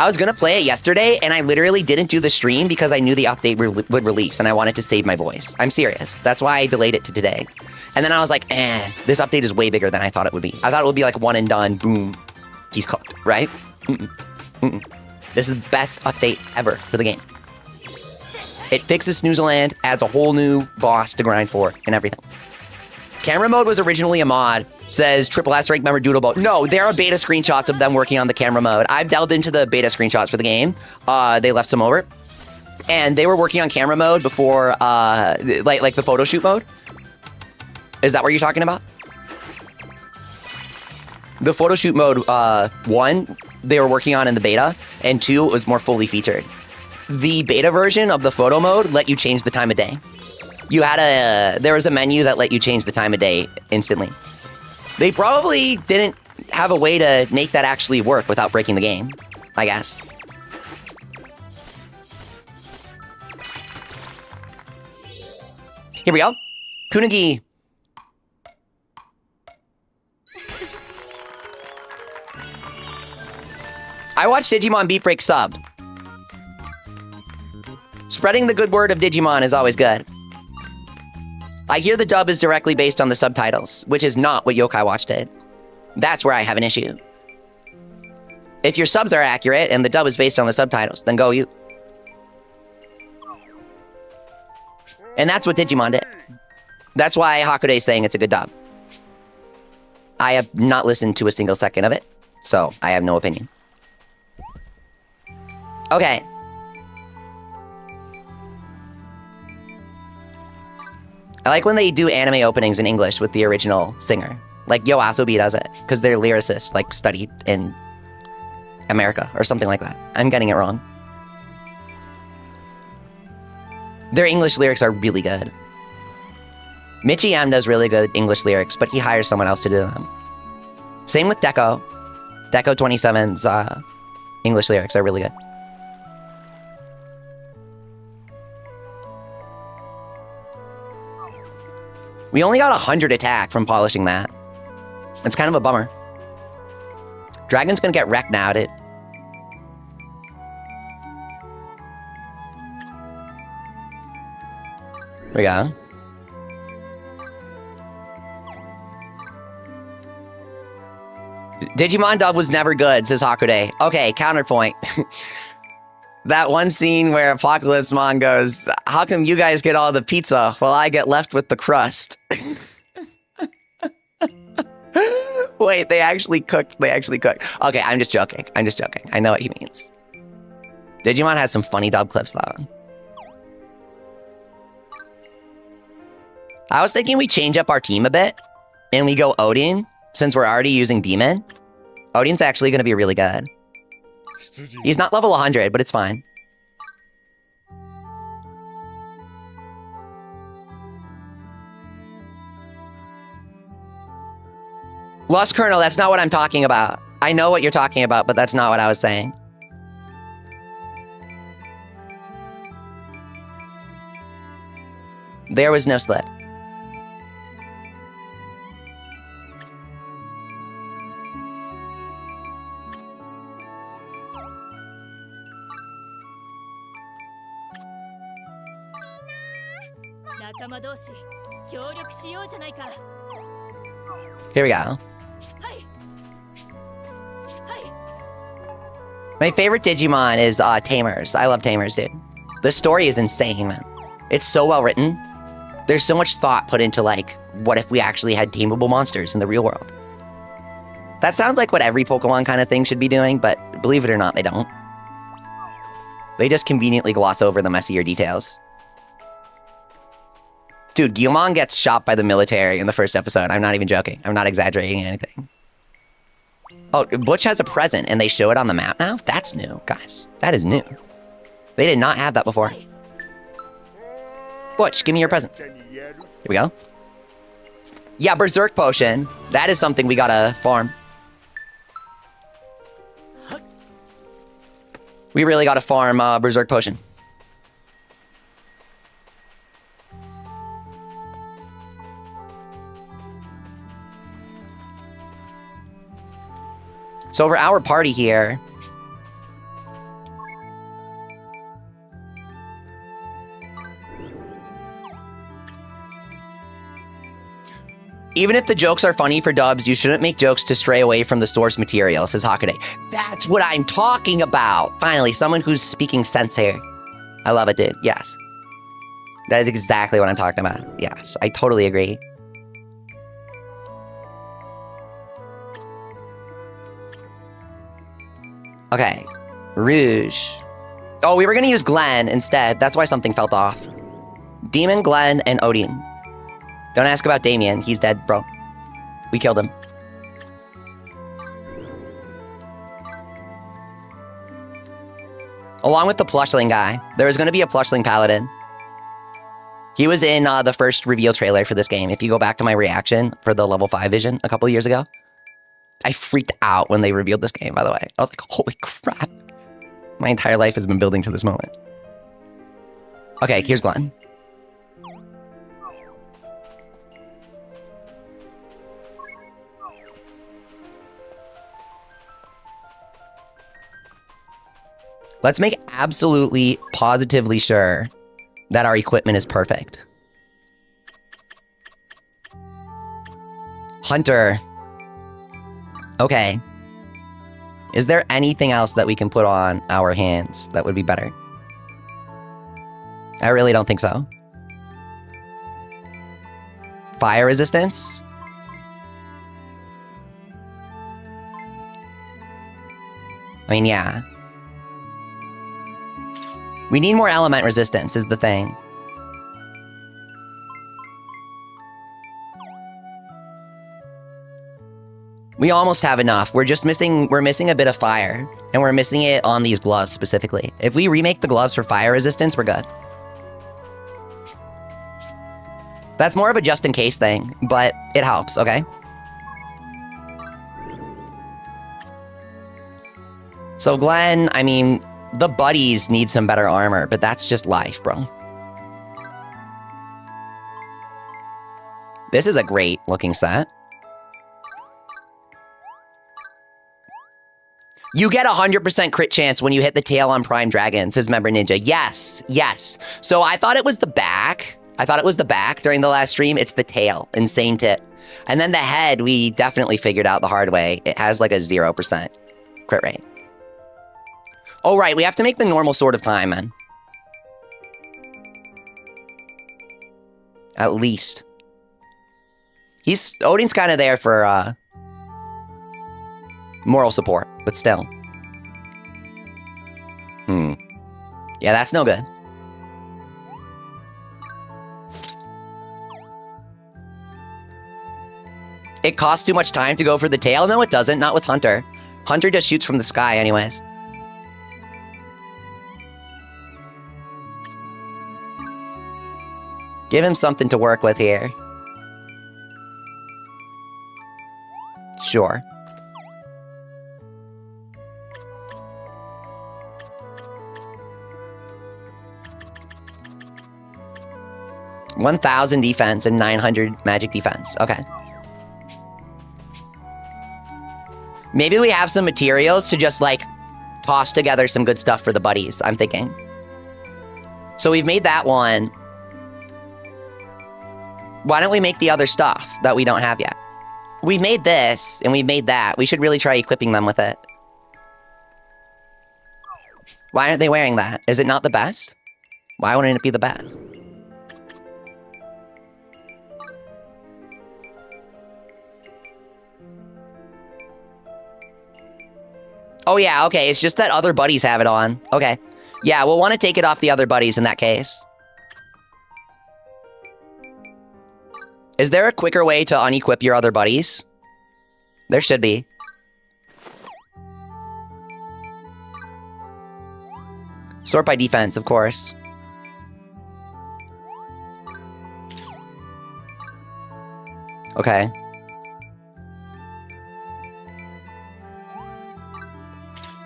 was gonna play it yesterday and I literally didn't do the stream because I knew the update would release and I wanted to save my voice. I'm serious. That's why I delayed it to today. And then I was like, this update is way bigger than I thought it would be. I thought it would be like one and done, boom. He's cooked, right? This is the best update ever for the game. It fixes Snooze Land, adds a whole new boss to grind for, and everything. Camera mode was originally a mod, says Triple S rank member Doodleboat. No, there are beta screenshots of them working on the camera mode. I've delved into the beta screenshots for the game. They left some over. And they were working on camera mode before, like the photo shoot mode. Is that what you're talking about? The photo shoot mode, 1, they were working on in the beta, and 2, it was more fully featured. The beta version of the photo mode let you change the time of day. There was a menu that let you change the time of day instantly. They probably didn't have a way to make that actually work without breaking the game, I guess. Here we go. Kunugi. I watched Digimon Beat Break subbed. Spreading the good word of Digimon is always good. I hear the dub is directly based on the subtitles, which is not what Yokai Watch did. That's where I have an issue. If your subs are accurate and the dub is based on the subtitles, then go you. And that's what Digimon did. That's why Hakude is saying it's a good dub. I have not listened to a single second of it, so I have no opinion. Okay. I like when they do anime openings in English with the original singer. Like YoAsobi does it, because they're lyricists, like studied in America or something like that. I'm getting it wrong. Their English lyrics are really good. Michi M does really good English lyrics, but he hires someone else to do them. Same with Deco. Deco 27's English lyrics are really good. We only got 100 attack from polishing that. It's kind of a bummer. Dragon's gonna get wrecked now, dude. Here we go. Digimon dub was never good, says Hakude. Okay, counterpoint. That one scene where Apocalypse Mon goes, how come you guys get all the pizza while I get left with the crust? Wait, they actually cooked. They actually cooked. Okay, I'm just joking. I'm just joking. I know what he means. Digimon has some funny dub clips, though. I was thinking we change up our team a bit, and we go Odin, since we're already using Demon. Odin's actually going to be really good. He's not level 100, but it's fine. Lost Colonel, that's not what I'm talking about. I know what you're talking about, but that's not what I was saying. There was no slip. Here we go. My favorite Digimon is Tamers. I love Tamers, dude. The story is insane, man. It's so well written. There's so much thought put into, like, what if we actually had tameable monsters in the real world? That sounds like what every Pokemon kind of thing should be doing, but believe it or not, they don't. They just conveniently gloss over the messier details. Dude, Guilmon gets shot by the military in the first episode. I'm not even joking. I'm not exaggerating anything. Oh, Butch has a present, and they show it on the map now? That's new, guys. That is new. They did not have that before. Butch, give me your present. Here we go. Yeah, Berserk Potion. That is something we gotta farm. We really gotta farm Berserk Potion. So for our party here, even if the jokes are funny for dubs, you shouldn't make jokes to stray away from the source material, says Hakude. That's what I'm talking about. Finally, someone who's speaking sense here. I love it, dude. Yes. That is exactly what I'm talking about. Yes, I totally agree. Okay, Rouge. Oh, we were gonna use Glenn instead. That's why something felt off. Demon, Glenn, and Odin. Don't ask about Damien. He's dead, bro. We killed him. Along with the Plushling guy. There was gonna be a Plushling Paladin. He was in the first reveal trailer for this game. If you go back to my reaction for the level 5 vision a couple of years ago. I freaked out when they revealed this game, by the way. I was like, holy crap. My entire life has been building to this moment. Okay, here's Glenn. Let's make absolutely, positively sure that our equipment is perfect. Hunter. Okay. Is there anything else that we can put on our hands that would be better? I really don't think so. Fire resistance? I mean, yeah. We need more element resistance is the thing. We almost have enough. We're missing a bit of fire, and we're missing it on these gloves specifically. If we remake the gloves for fire resistance, we're good. That's more of a just in case thing, but it helps, okay? So Glenn, I mean, the buddies need some better armor, but that's just life, bro. This is a great looking set. You get 100% crit chance when you hit the tail on Prime Dragon, says Member Ninja. Yes, yes. So I thought it was the back. I thought it was the back during the last stream. It's the tail. Insane tip. And then the head, we definitely figured out the hard way. It has like a 0% crit rate. Oh, right. We have to make the normal sort of time, man. At least. Odin's kind of there for moral support, but still. Yeah, that's no good. It costs too much time to go for the tail? No, it doesn't. Not with Hunter. Hunter just shoots from the sky anyways. Give him something to work with here. Sure. $1,000 defense and 900 magic defense. Okay. Maybe we have some materials to just, like, toss together some good stuff for the buddies, I'm thinking. So we've made that one. Why don't we make the other stuff that we don't have yet? We made this, and we made that. We should really try equipping them with it. Why aren't they wearing that? Is it not the best? Why wouldn't it be the best? Oh, yeah, okay. It's just that other buddies have it on. Okay. Yeah, we'll want to take it off the other buddies in that case. Is there a quicker way to unequip your other buddies? There should be. Sort by defense, of course. Okay.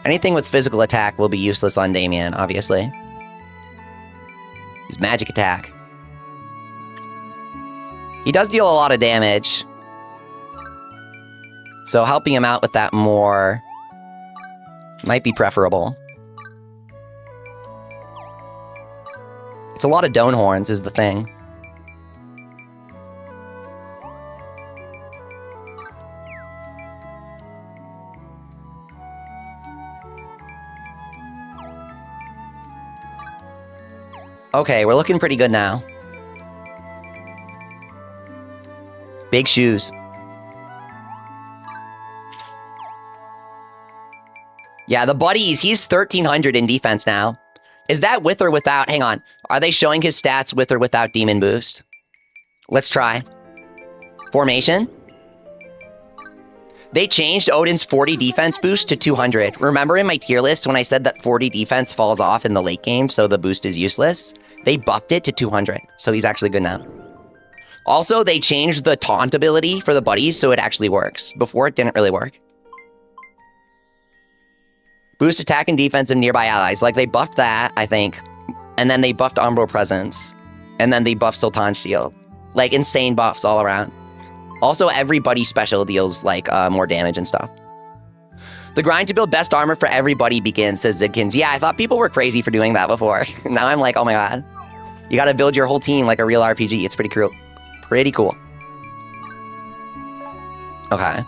Anything with physical attack will be useless on Damien, obviously. He's magic attack. He does deal a lot of damage. So helping him out with that more might be preferable. It's a lot of Dome Horns is the thing. Okay, we're looking pretty good now. Big shoes. Yeah, the buddies, he's 1,300 in defense now. Is that with or without? Hang on. Are they showing his stats with or without Demon Boost? Let's try. Formation. They changed Odin's 40 defense boost to 200. Remember in my tier list when I said that 40 defense falls off in the late game, so the boost is useless? They buffed it to 200, so he's actually good now. Also, they changed the taunt ability for the buddies, so it actually works. Before, it didn't really work. Boost attack and defense of nearby allies. Like, they buffed that, I think. And then they buffed Umbral Presence. And then they buffed Sultan's Shield. Like, insane buffs all around. Also, every buddy special deals, like, more damage and stuff. The grind to build best armor for everybody begins, says Zidkins. Yeah, I thought people were crazy for doing that before. Now I'm like, oh my god. You gotta build your whole team like a real RPG. It's pretty cool. Pretty cool. Okay.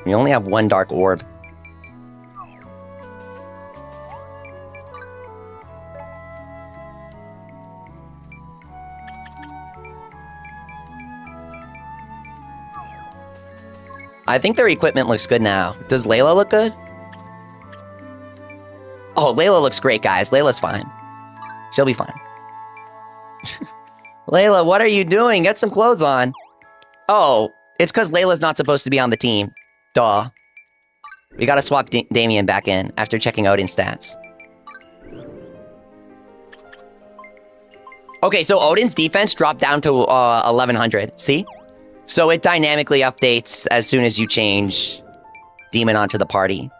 We only have one dark orb. I think their equipment looks good now. Does Layla look good? Oh, Layla looks great, guys. Layla's fine. She'll be fine. Layla, what are you doing? Get some clothes on. Oh, it's because Layla's not supposed to be on the team. Duh. We gotta swap Damien back in after checking Odin's stats. Okay, so Odin's defense dropped down to 1,100. See? So it dynamically updates as soon as you change demon onto the party.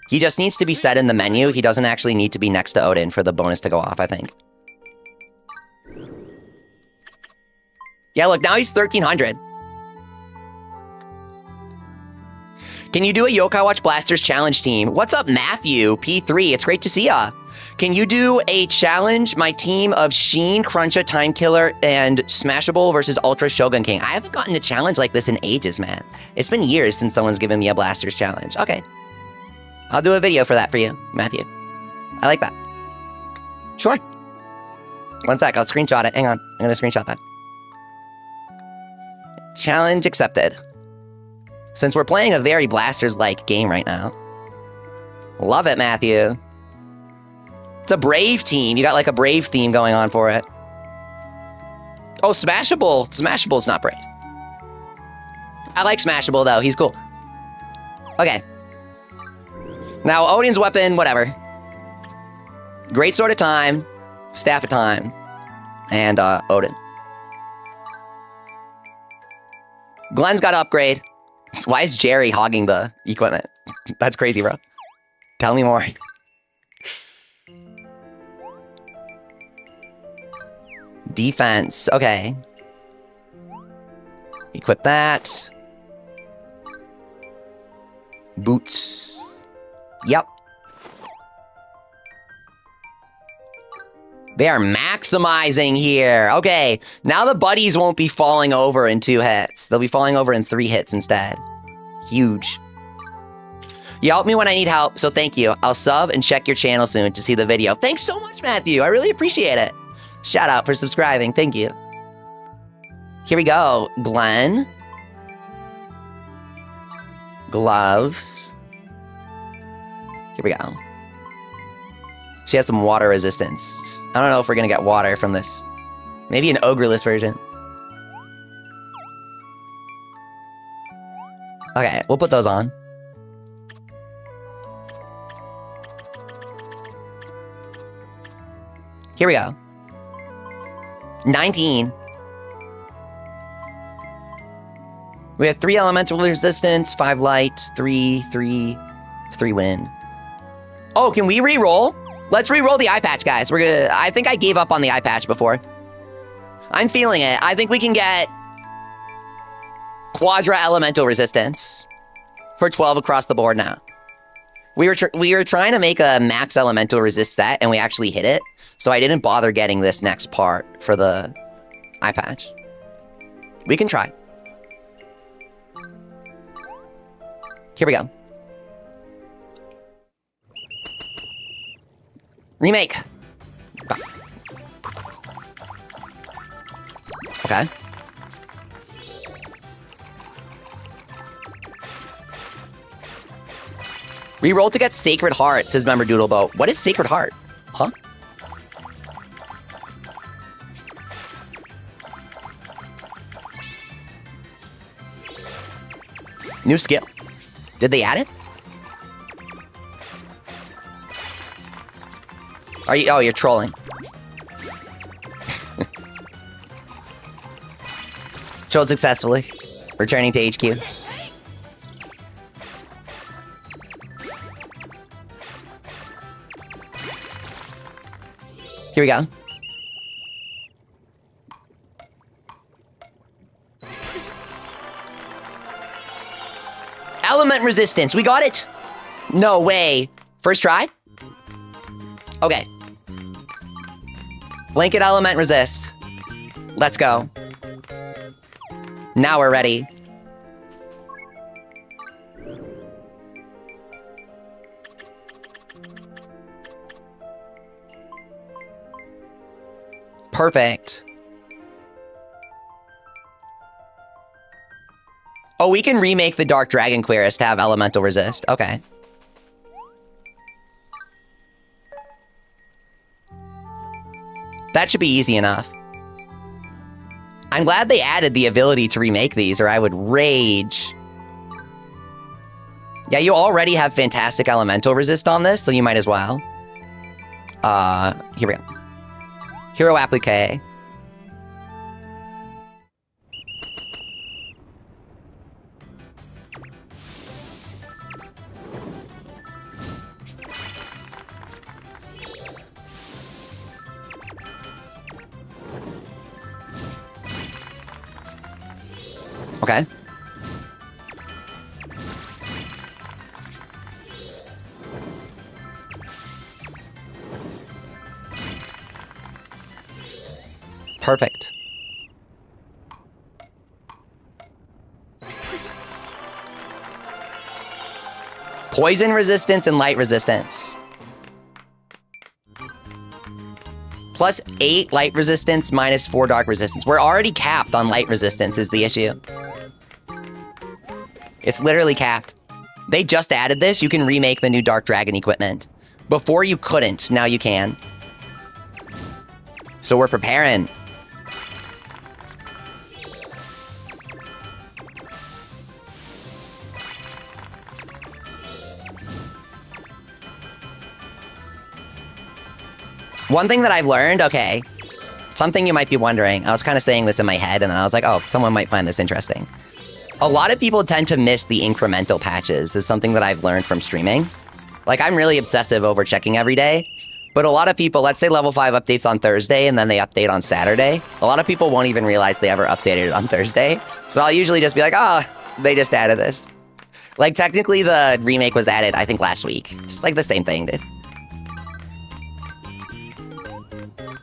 He just needs to be set in the menu. He doesn't actually need to be next to Odin for the bonus to go off, I think. Yeah, look, now he's 1,300. Can you do a Yokai Watch Blasters challenge team? What's up, Matthew? P3, it's great to see ya. Can you do a challenge, my team of Sheen, Cruncha, Time Killer, and Smashable versus Ultra Shogun King? I haven't gotten a challenge like this in ages, man. It's been years since someone's given me a Blasters challenge. Okay. I'll do a video for that for you, Matthew. I like that. Sure. One sec, I'll screenshot it. Hang on, I'm gonna screenshot that. Challenge accepted. Since we're playing a very Blasters-like game right now. Love it, Matthew. It's a Brave team. You got like a Brave theme going on for it. Oh, Smashable. Smashable's not Brave. I like Smashable, though. He's cool. Okay. Now, Odin's weapon, whatever. Great Sword of Time. Staff of Time. And Odin. Glenn's got to upgrade. Why is Jerry hogging the equipment? That's crazy, bro. Tell me more. Defense. Okay. Equip that. Boots. Yep. They are maximizing here. Okay. Now the buddies won't be falling over in 2 hits. They'll be falling over in 3 hits instead. Huge. You help me when I need help, so thank you. I'll sub and check your channel soon to see the video. Thanks so much, Matthew. I really appreciate it. Shout out for subscribing. Thank you. Here we go. Glenn. Gloves. Here we go. She has some water resistance. I don't know if we're going to get water from this. Maybe an ogreless version. Okay, we'll put those on. Here we go. 19. We have 3 elemental resistance, 5 light, 3 wind. Oh, can we re-roll? Let's re-roll the eye patch, guys. I think I gave up on the eye patch before. I'm feeling it. I think we can get Quadra elemental resistance for 12 across the board now. We were trying to make a max elemental resist set, and we actually hit it. So I didn't bother getting this next part for the eye patch. We can try. Here we go. Remake. Okay. Reroll to get Sacred Heart, says Member Doodleboat. What is Sacred Heart? Huh? New skill. Did they add it? Are you? Oh, you're trolling. Trolled successfully. Returning to HQ. Here we go. Element resistance. We got it. No way. First try? Okay. Blanket element resist. Let's go. Now we're ready. Perfect. Oh, we can remake the Dark Dragon Querist to have elemental resist. Okay. That should be easy enough. I'm glad they added the ability to remake these, or I would rage. Yeah, you already have fantastic elemental resist on this, so you might as well. Here we go. Hero applique. Okay. Perfect. Poison resistance and light resistance. Plus 8 light resistance, minus 4 dark resistance. We're already capped on light resistance is the issue. It's literally capped. They just added this. You can remake the new Dark Dragon equipment. Before you couldn't, now you can. So we're preparing. One thing that I've learned, okay, something you might be wondering. I was kind of saying this in my head, and then I was like, oh, someone might find this interesting. A lot of people tend to miss the incremental patches is something that I've learned from streaming. Like, I'm really obsessive over checking every day, but a lot of people, let's say level 5 updates on Thursday, and then they update on Saturday. A lot of people won't even realize they ever updated it on Thursday. So I'll usually just be like, oh, they just added this. Like, technically, the remake was added, I think, last week. It's like the same thing, dude.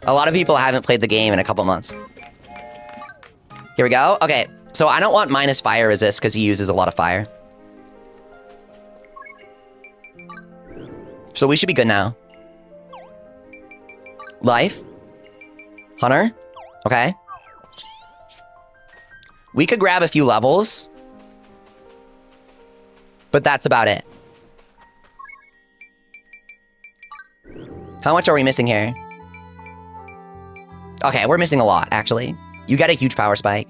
A lot of people haven't played the game in a couple months. Here we go. Okay, so I don't want minus fire resist because he uses a lot of fire. So we should be good now. Life. Hunter. Okay. We could grab a few levels. But that's about it. How much are we missing here? Okay, we're missing a lot, actually. You got a huge power spike.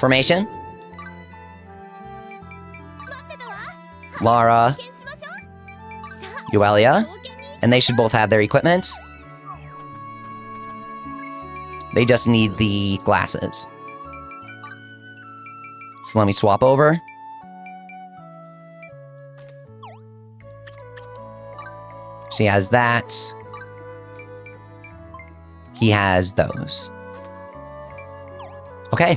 Formation. Lara. Euelia. And they should both have their equipment. They just need the glasses. So let me swap over. She has that. He has those. Okay.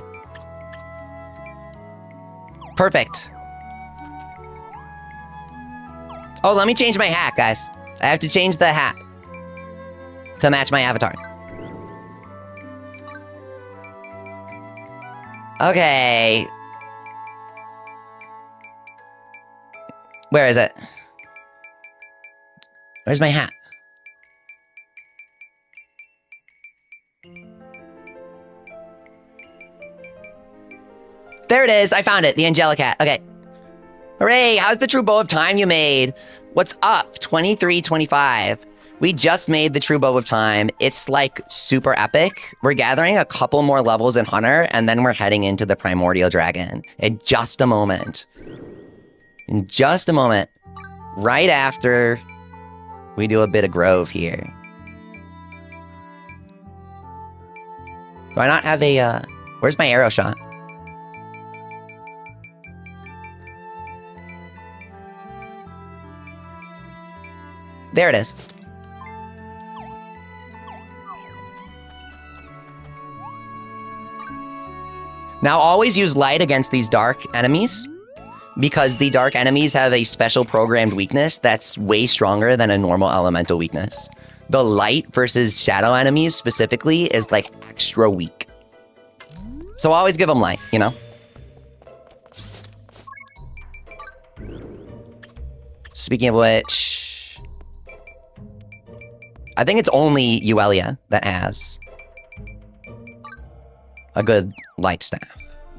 Perfect. Oh, let me change my hat, guys. I have to change the hat to match my avatar. Okay. Where is it? Where's my hat? There it is. I found it. The angelic hat. Okay. Hooray. How's the true bow of time you made? What's up? 2325. We just made the true bow of time. It's like super epic. We're gathering a couple more levels in Hunter, and then we're heading into the Primordial Dragon in just a moment. In just a moment. Right after we do a bit of Grove here. Do I not have a, where's my arrow shot? There it is. Now always use light against these dark enemies, because the dark enemies have a special programmed weakness that's way stronger than a normal elemental weakness. The light versus shadow enemies specifically is like extra weak. So always give them light, you know? Speaking of which, I think it's only Euelia that has a good light staff,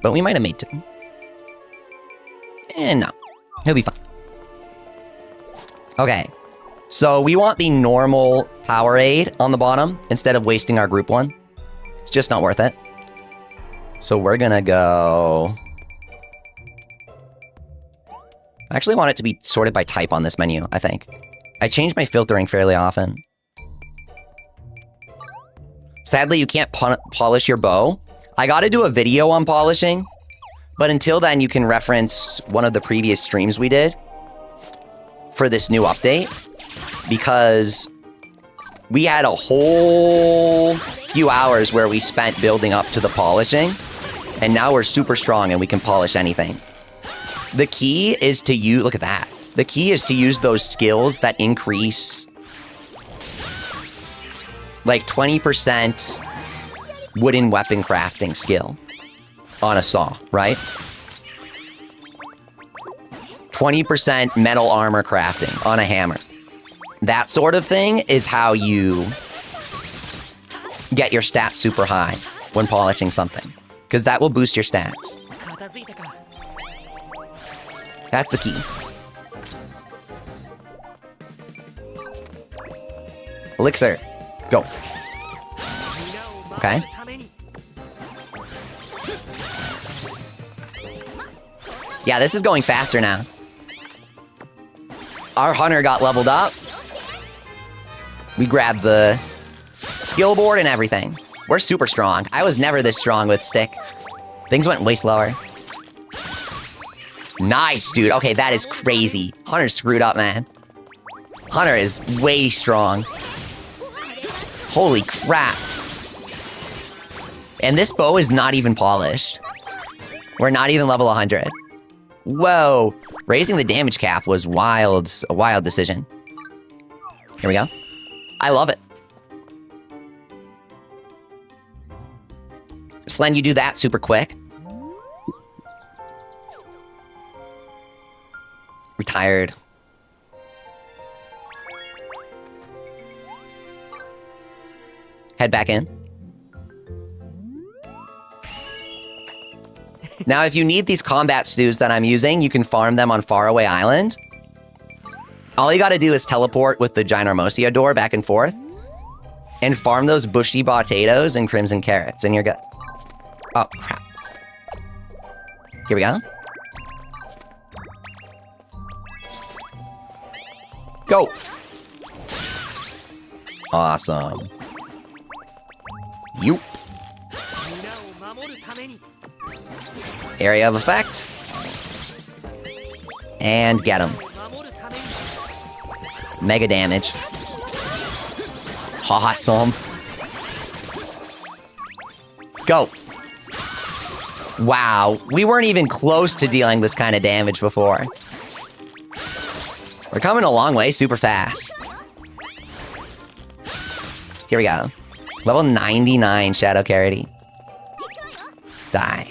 but we might have made two. And no, he'll be fine. Okay, so we want the normal Powerade on the bottom instead of wasting our group one. It's just not worth it. So we're gonna go... I actually want it to be sorted by type on this menu, I think. I change my filtering fairly often. Sadly, you can't polish your bow. I gotta do a video on polishing, but until then, you can reference one of the previous streams we did for this new update, because We had a whole few hours where we spent building up to the polishing, and now we're super strong and we can polish anything. The key is to use, look at that. The key is to use those skills that increase like 20% wooden weapon crafting skill on a saw, right? 20% metal armor crafting on a hammer. That sort of thing is how you get your stats super high when polishing something, because that will boost your stats. That's the key. Elixir, go. Okay. Yeah, this is going faster now. Our hunter got leveled up. We grabbed the skill board and everything. We're super strong. I was never this strong with stick. Things went way slower. Nice, dude. Okay, that is crazy. Hunter's screwed up, man. Hunter is way strong. Holy crap. And this bow is not even polished. We're not even level 100. Whoa. Raising the damage cap was wild. A wild decision. Here we go. I love it. Slen, you do that super quick. Retired. Head back in. Now, if you need these combat stews that I'm using, you can farm them on Faraway Island. All you gotta do is teleport with the Ginormosia door back and forth and farm those bushy potatoes and crimson carrots, and you're good. Oh, crap. Here we go. Go! Awesome. Yoop. Area of effect. And get him. Mega damage. Awesome. Go. Wow, we weren't even close to dealing this kind of damage before. We're coming a long way super fast. Here we go. Level 99 Shadow Carity. Die.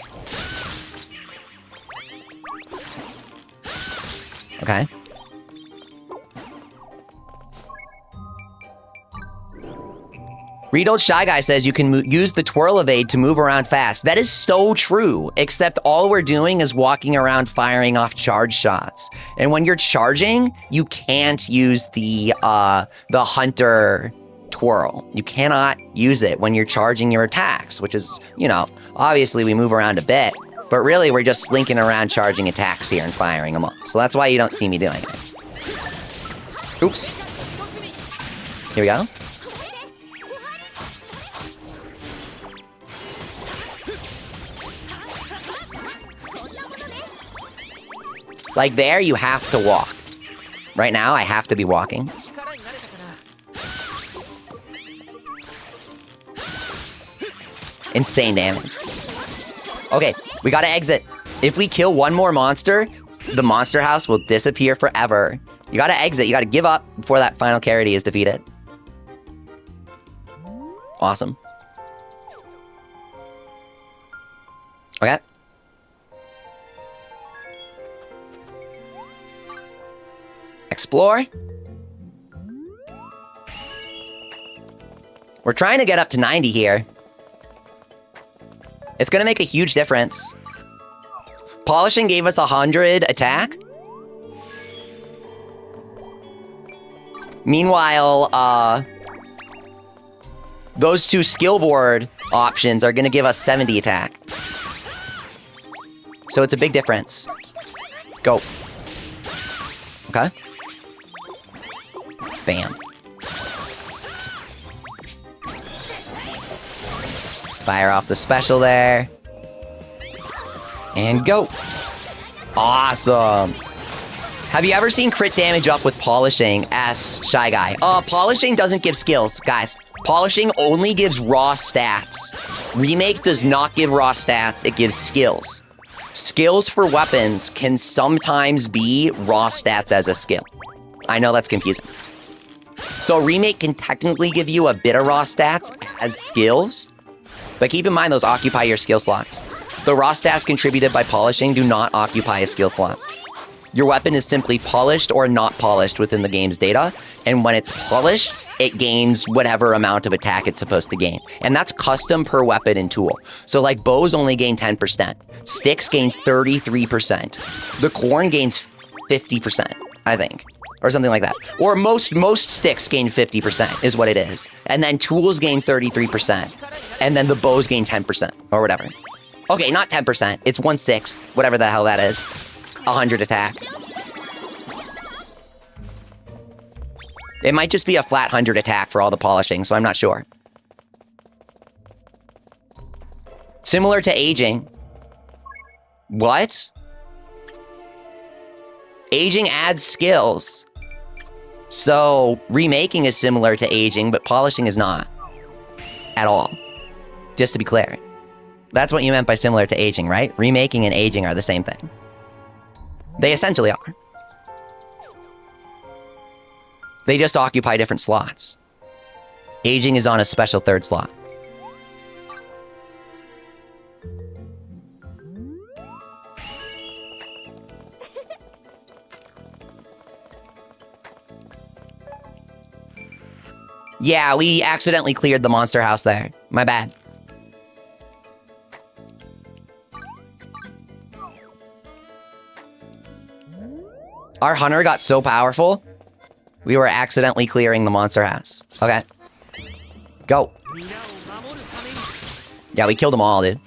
Okay. Reed Old Shy Guy says you can use the twirl evade to move around fast. That is so true, except all we're doing is walking around firing off charge shots. And when you're charging, you can't use the hunter twirl. You cannot use it when you're charging your attacks, which is, you know, obviously we move around a bit, but really we're just slinking around charging attacks here and firing them off. So that's why you don't see me doing it. Oops. Here we go. Like there, you have to walk. Right now, I have to be walking. Insane damage. Okay, we gotta exit. If we kill one more monster, the monster house will disappear forever. You gotta exit, you gotta give up before that final Carity is defeated. Awesome. Okay. Explore. We're trying to get up to 90 here. It's gonna make a huge difference. Polishing gave us 100 attack. Meanwhile, those two skill board options are gonna give us 70 attack. So it's a big difference. Go. Okay. Bam. Fire off the special there. And go. Awesome. Have you ever seen crit damage up with polishing? Asks Shy Guy. Polishing doesn't give skills, guys. Polishing only gives raw stats. Remake does not give raw stats, it gives skills. Skills for weapons can sometimes be raw stats as a skill. I know that's confusing. So Remake can technically give you a bit of raw stats as skills, but keep in mind those occupy your skill slots. The raw stats contributed by polishing do not occupy a skill slot. Your weapon is simply polished or not polished within the game's data, and when it's polished, it gains whatever amount of attack it's supposed to gain. And that's custom per weapon and tool. So like bows only gain 10%. Sticks gain 33%. The corn gains 50%, I think. Or something like that. Or most sticks gain 50% is what it is. And then tools gain 33%. And then the bows gain 10% or whatever. Okay, not 10%. It's 1/6, whatever the hell that is. 100 attack. It might just be a flat 100 attack for all the polishing, so I'm not sure. Similar to aging. What? Aging adds skills. So, remaking is similar to aging, but polishing is not. At all. Just to be clear. That's what you meant by similar to aging, right? Remaking and aging are the same thing. They essentially are. They just occupy different slots. Aging is on a special third slot. Yeah, we accidentally cleared the monster house there. My bad. Our hunter got so powerful, we were accidentally clearing the monster house. Okay. Go. Yeah, we killed them all, dude.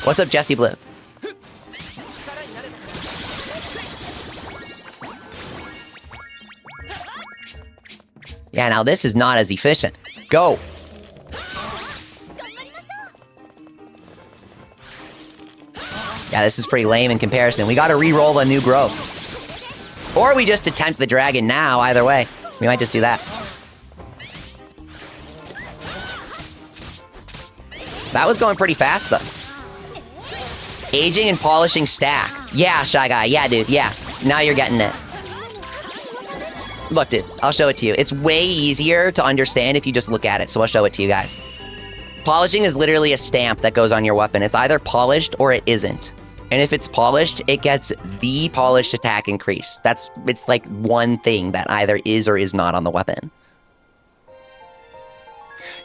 What's up, Jesse Blue? Yeah, now this is not as efficient. Go. Yeah, this is pretty lame in comparison. We gotta re-roll a new growth. Or we just attempt the dragon now, either way. We might just do that. That was going pretty fast, though. Aging and polishing stack. Yeah, Shy Guy. Yeah, dude. Yeah. Now you're getting it. Look, dude. I'll show it to you. It's way easier to understand if you just look at it, so I'll show it to you guys. Polishing is literally a stamp that goes on your weapon. It's either polished or it isn't. And if it's polished, it gets the polished attack increase. It's like one thing that either is or is not on the weapon.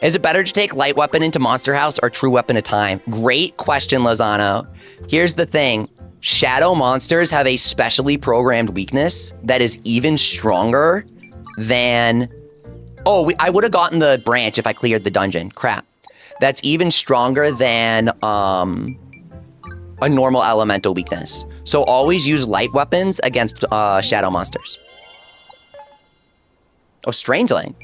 Is it better to take light weapon into Monster House or true weapon to time? Great question, Lozano. Here's the thing. Shadow monsters have a specially programmed weakness that is even stronger than... Oh, I would have gotten the branch if I cleared the dungeon. Crap. That's even stronger than... a normal elemental weakness. So always use light weapons against shadow monsters. Oh, Strangeling.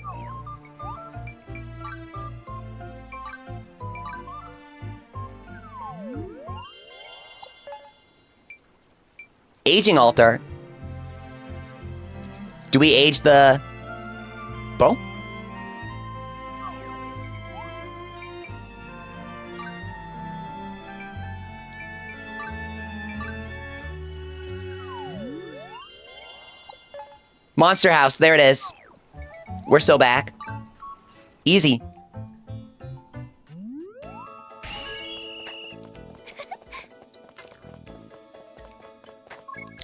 Aging altar. Do we age the bow? Monster House, there it is. We're so back. Easy.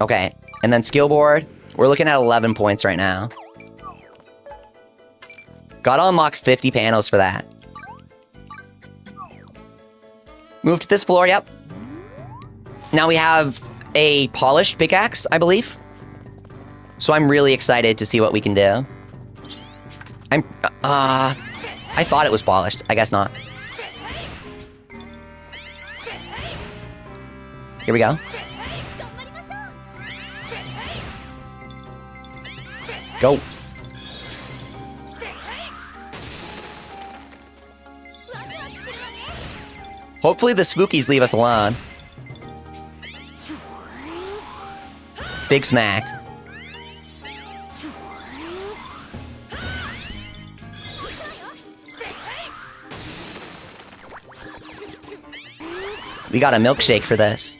Okay, and then skill board. We're looking at 11 points right now. Gotta unlock 50 panels for that. Move to this floor, yep. Now we have a polished pickaxe, I believe. So I'm really excited to see what we can do. I thought it was polished. I guess not. Here we go. Go. Hopefully the spookies leave us alone. Big smack. We got a milkshake for this.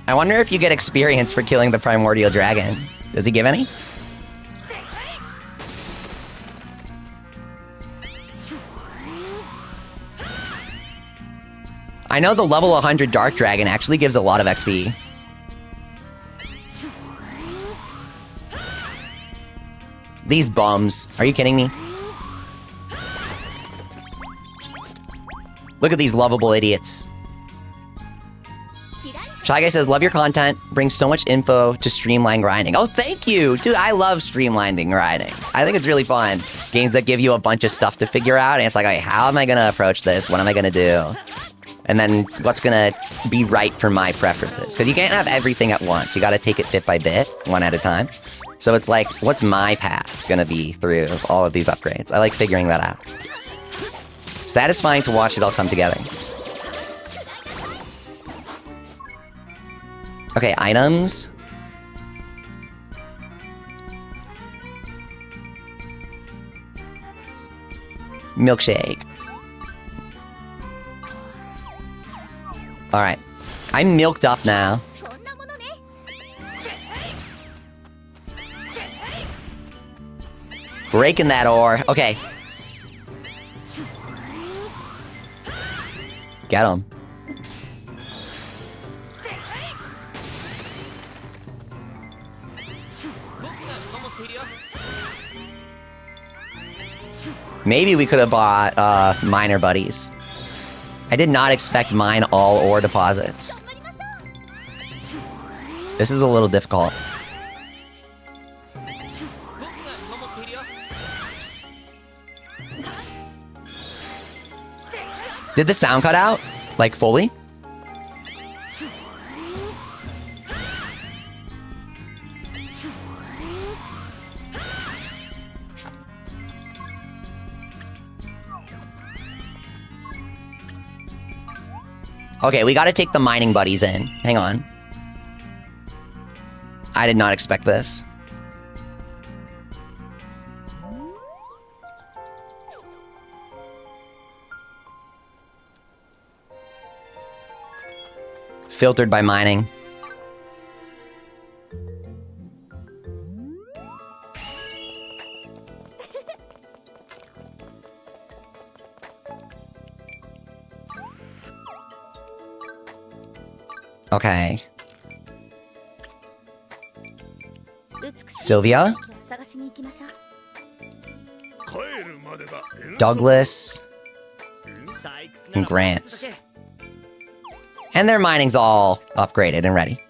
I wonder if you get experience for killing the Primordial Dragon. Does he give any? I know the level 100 Dark Dragon actually gives a lot of XP. These bums. Are you kidding me? Look at these lovable idiots. Shy Guy says, love your content. Brings so much info to streamline grinding. Oh, thank you. Dude, I love streamlining grinding. I think it's really fun. Games that give you a bunch of stuff to figure out. And it's like, okay, how am I going to approach this? What am I going to do? And then what's going to be right for my preferences? Because you can't have everything at once. You got to take it bit by bit, one at a time. So it's like, what's my path going to be through all of these upgrades? I like figuring that out. Satisfying to watch it all come together. Okay, items. Milkshake. Alright. I'm milked up now. Breaking that ore. Okay. Get him. Maybe we could have bought miner buddies. I did not expect mine all ore deposits. This is a little difficult. Did the sound cut out? Like fully? Okay, we gotta take the mining buddies in. Hang on. I did not expect this. Filtered by mining. Okay. Sylvia? Douglas? And Grants. And their mining's all upgraded and ready.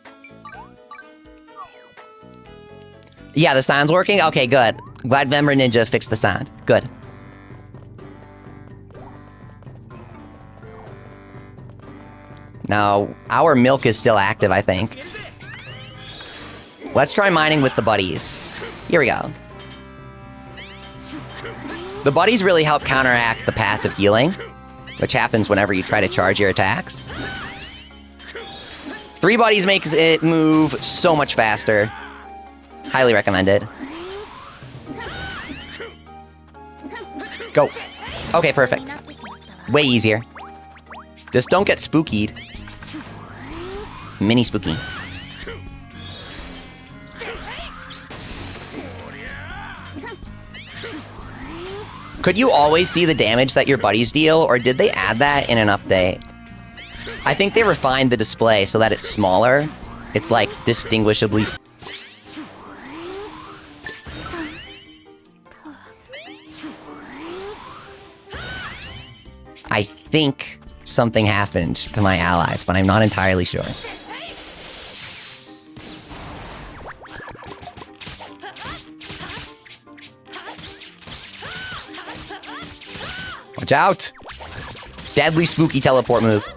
Yeah, the sound's working? Okay, good. Glad Member Ninja fixed the sound. Good. Now, our milk is still active, I think. Let's try mining with the buddies. Here we go. The buddies really help counteract the passive healing, which happens whenever you try to charge your attacks. 3 buddies makes it move so much faster. Highly recommended. Go. Okay, perfect. Way easier. Just don't get spookied. Mini spooky. Could you always see the damage that your buddies deal, or did they add that in an update? I think they refined the display so that it's smaller. It's like distinguishably. I think something happened to my allies, but I'm not entirely sure. Watch out! Deadly spooky teleport move.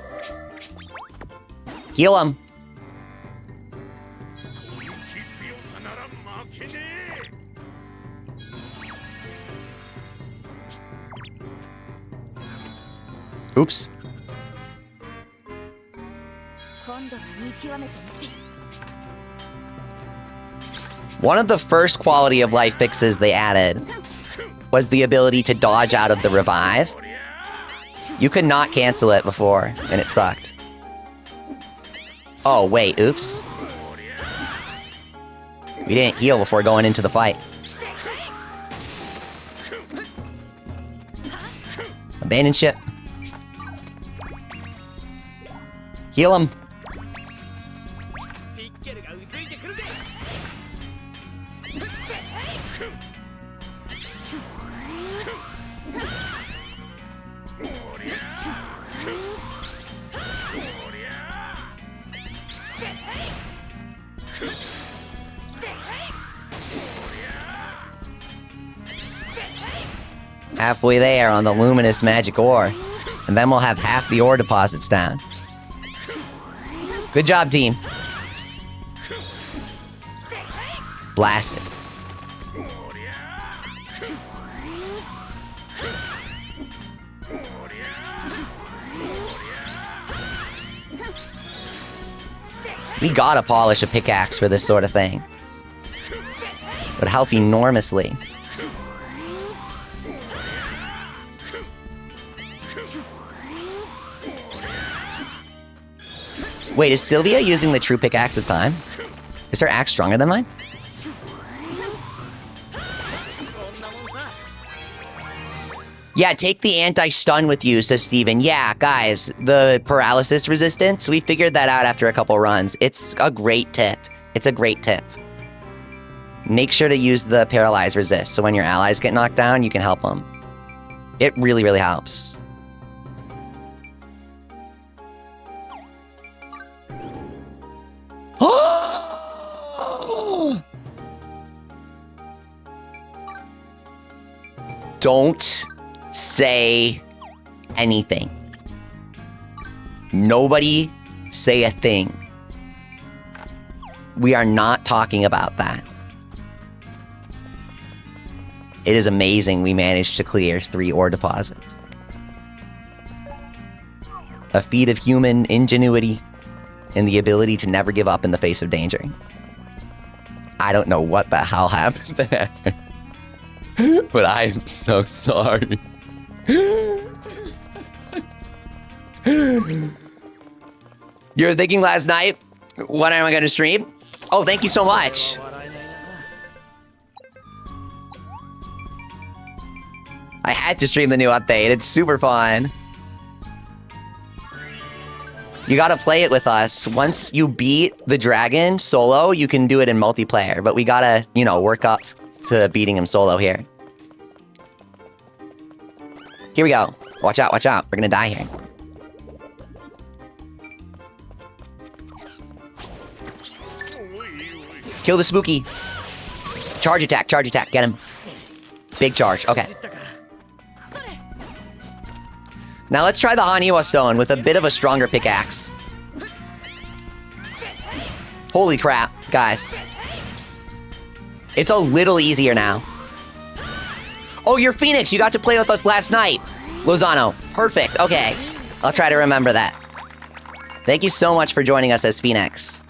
Heal him. Oops. One of the first quality of life fixes they added was the ability to dodge out of the revive. You could not cancel it before, and it sucked. Oh, wait, oops. We didn't heal before going into the fight. Abandon ship. Heal him. Halfway there on the luminous magic ore. And then we'll have half the ore deposits down. Good job, team. Blast it. We gotta polish a pickaxe for this sort of thing. Would help enormously. Wait, is Sylvia using the true pickaxe of time? Is her axe stronger than mine? Yeah, take the anti-stun with you, says Steven. Yeah, guys, the paralysis resistance, we figured that out after a couple runs. It's a great tip. It's a great tip. Make sure to use the paralyze resist, so when your allies get knocked down, you can help them. It really, really helps. Don't say anything. Nobody say a thing. We are not talking about that. It is amazing we managed to clear 3 ore deposits. A feat of human ingenuity and the ability to never give up in the face of danger. I don't know what the hell happened there. But I am so sorry. You were thinking last night, when am I going to stream? Oh, thank you so much. I had to stream the new update. It's super fun. You gotta play it with us. Once you beat the dragon solo, you can do it in multiplayer. But we gotta, you know, work up to beating him solo here. Here we go. Watch out, watch out. We're gonna die here. Kill the spooky. Charge attack, get him. Big charge, okay. Now let's try the Haniwa Stone with a bit of a stronger pickaxe. Holy crap, guys. It's a little easier now. Oh, you're Phoenix, you got to play with us last night. Lozano, perfect, okay. I'll try to remember that. Thank you so much for joining us as Phoenix.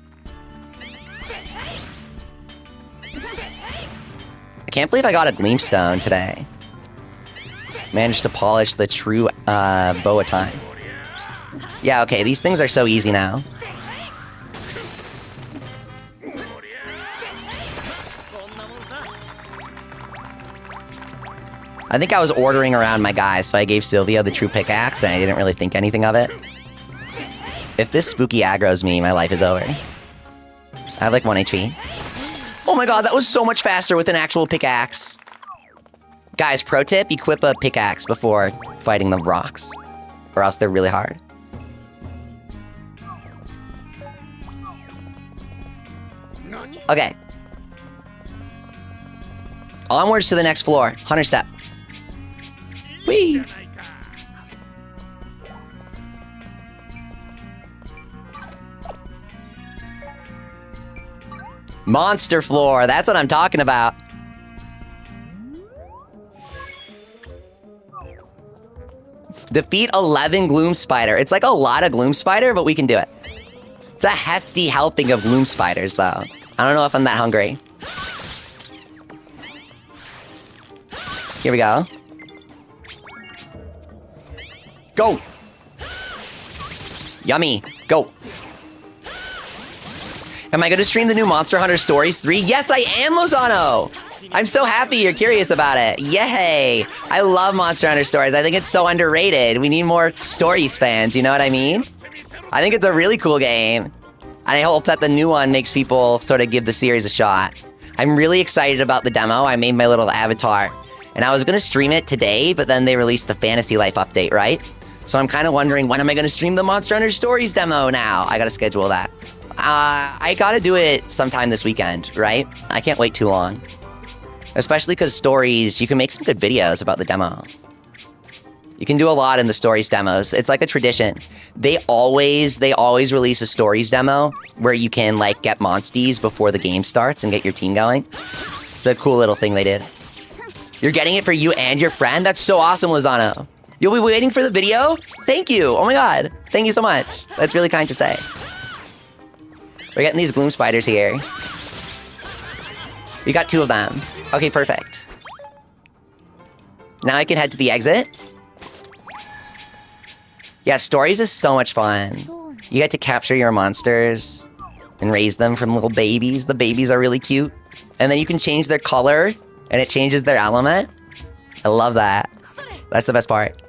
I can't believe I got a Gleamstone today. Managed to polish the true bow of time. Yeah, okay, these things are so easy now. I think I was ordering around my guys, so I gave Sylvia the true pickaxe, and I didn't really think anything of it. If this spooky aggroes me, my life is over. I have like 1 HP. Oh my god, that was so much faster with an actual pickaxe. Guys, pro tip, equip a pickaxe before fighting the rocks, or else they're really hard. Okay. Onwards to the next floor. Hunter step. Whee! Monster floor, that's what I'm talking about. Defeat 11 Gloom Spider. It's like a lot of Gloom Spider, but we can do it. It's a hefty helping of Gloom Spiders, though. I don't know if I'm that hungry. Here we go. Go! Yummy. Go. Am I going to stream the new Monster Hunter Stories 3? Yes, I am, Lozano! I'm so happy you're curious about it. Yay! I love Monster Hunter Stories. I think it's so underrated. We need more Stories fans, you know what I mean? I think it's a really cool game. And I hope that the new one makes people sort of give the series a shot. I'm really excited about the demo. I made my little avatar. And I was going to stream it today, but then they released the Fantasy Life update, right? So I'm kind of wondering, when am I going to stream the Monster Hunter Stories demo now? I got to schedule that. I got to do it sometime this weekend, right? I can't wait too long. Especially because Stories, you can make some good videos about the demo. You can do a lot in the Stories demos. It's like a tradition. They always release a Stories demo where you can like get monsties before the game starts and get your team going. It's a cool little thing they did. You're getting it for you and your friend? That's so awesome, Lozano. You'll be waiting for the video? Thank you. Oh my god. Thank you so much. That's really kind to say. We're getting these Gloom Spiders here. We got 2 of them. Okay, perfect. Now I can head to the exit. Yeah, Stories is so much fun. You get to capture your monsters and raise them from little babies. The babies are really cute. And then you can change their color and it changes their element. I love that. That's the best part.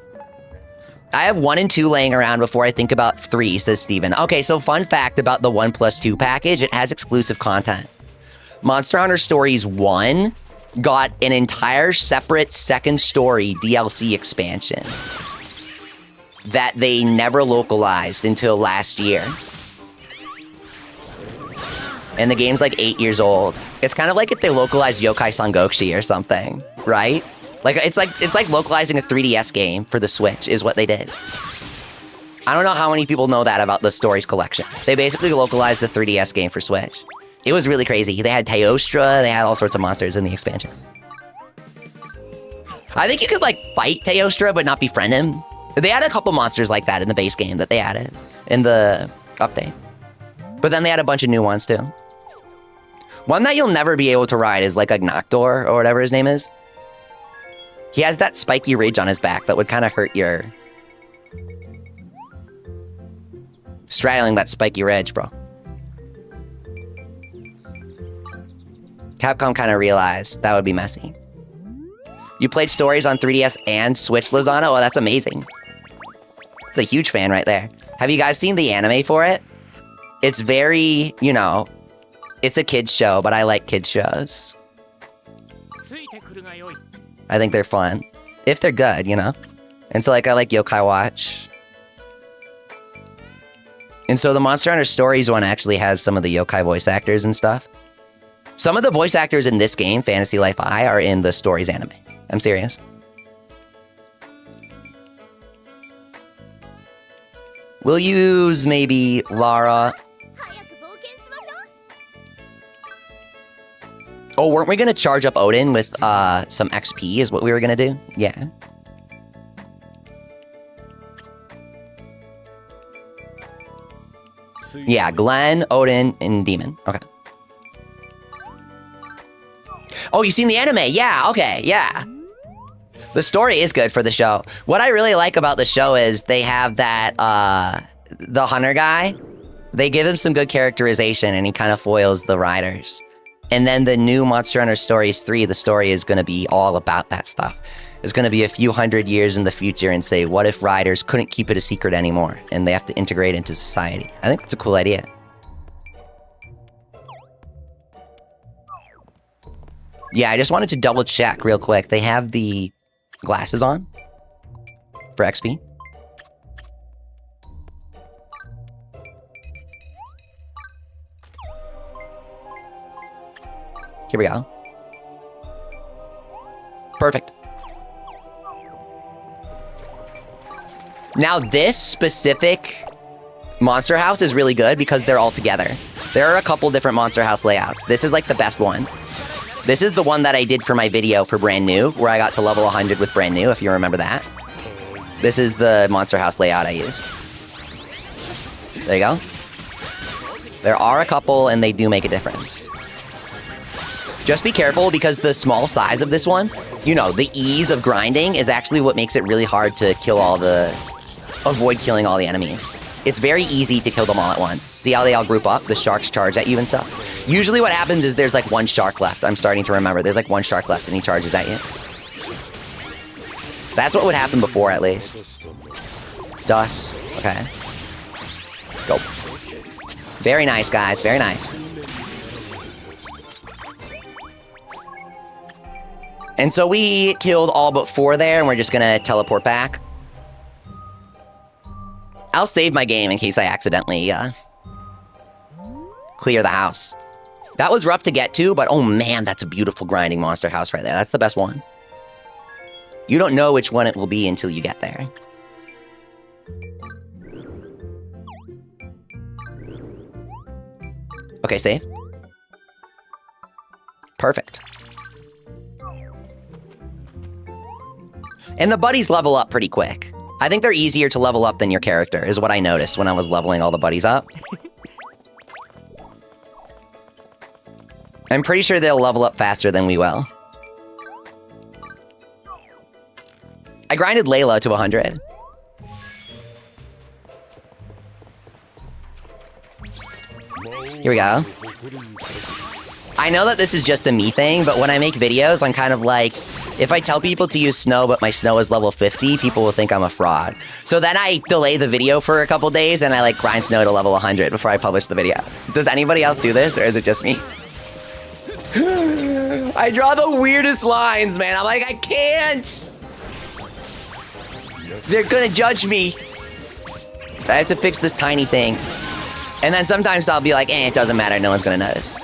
I have 1 and 2 laying around before I think about 3, says Steven. Okay, so fun fact about the 1+2 package, it has exclusive content. Monster Hunter Stories 1 got an entire separate second story DLC expansion that they never localized until last year. And the game's like 8 years old. It's kind of like if they localized Yokai Sangokshi or something, right? Like it's like localizing a 3DS game for the Switch is what they did. I don't know how many people know that about the Stories collection. They basically localized a 3DS game for Switch. It was really crazy. They had Teostra, they had all sorts of monsters in the expansion. I think you could like fight Teostra but not befriend him. They had a couple monsters like that in the base game that they added in the update. But then they had a bunch of new ones too. One that you'll never be able to ride is like a Noctor or whatever his name is. He has that spiky ridge on his back that would kind of hurt your... straddling that spiky ridge, bro. Capcom kind of realized that would be messy. You played Stories on 3DS and Switch, Lozano? Oh, that's amazing. It's a huge fan right there. Have you guys seen the anime for it? It's very, you know, it's a kid's show, but I like kids shows. I think they're fun. If they're good, you know? And so, like, I like Yokai Watch. And so the Monster Hunter Stories one actually has some of the Yokai voice actors and stuff. Some of the voice actors in this game, Fantasy Life I, are in the Stories anime. I'm serious. We'll use maybe Lara. Oh, weren't we going to charge up Odin with some XP is what we were going to do? Yeah. Yeah, Glenn, Odin, and Demon. Okay. Oh, you've seen the anime? Yeah, okay, yeah. The story is good for the show. What I really like about the show is they have that, the hunter guy. They give him some good characterization and he kind of foils the riders. And then the new Monster Hunter Stories 3, the story is going to be all about that stuff. It's going to be a few hundred years in the future and say, what if riders couldn't keep it a secret anymore and they have to integrate into society? I think that's a cool idea. Yeah, I just wanted to double check real quick. They have the glasses on for XP. Here we go. Perfect. Now this specific monster house is really good because they're all together. There are a couple different monster house layouts. This is like the best one. This is the one that I did for my video for Brand New, where I got to level 100 with Brand New, if you remember that. This is the monster house layout I use. There you go. There are a couple, and they do make a difference. Just be careful, because the small size of this one, you know, the ease of grinding is actually what makes it really hard to kill avoid killing all the enemies. It's very easy to kill them all at once. See how they all group up? The sharks charge at you and stuff. Usually what happens is there's like one shark left. I'm starting to remember. There's like one shark left and he charges at you. That's what would happen before, at least. Dust. Okay. Go. Very nice, guys. Very nice. And so we killed all but 4 there, and we're just gonna teleport back. I'll save my game in case I accidentally clear the house. That was rough to get to, but oh man, that's a beautiful grinding monster house right there. That's the best one. You don't know which one it will be until you get there. Okay, save. Perfect. And the buddies level up pretty quick. I think they're easier to level up than your character, is what I noticed when I was leveling all the buddies up. I'm pretty sure they'll level up faster than we will. I grinded Layla to 100. Here we go. I know that this is just a me thing, but when I make videos, I'm kind of like, if I tell people to use snow, but my snow is level 50, people will think I'm a fraud. So then I delay the video for a couple days, and I like grind snow to level 100 before I publish the video. Does anybody else do this, or is it just me? I draw the weirdest lines, man. I'm like, I can't. They're gonna judge me. I have to fix this tiny thing. And then sometimes I'll be like, it doesn't matter. No one's gonna notice.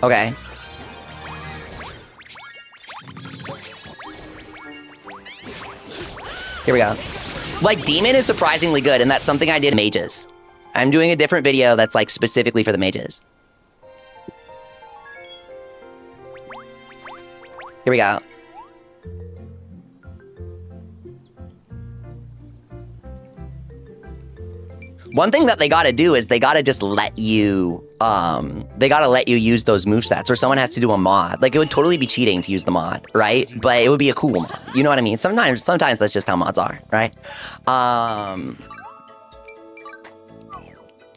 Okay. Here we go. Like, Demon is surprisingly good, and that's something I did in mages. I'm doing a different video that's, like, specifically for the mages. Here we go. One thing that they gotta do is they gotta just let you, they gotta let you use those movesets, or someone has to do a mod. Like, it would totally be cheating to use the mod, right? But it would be a cool mod. You know what I mean? Sometimes that's just how mods are, right?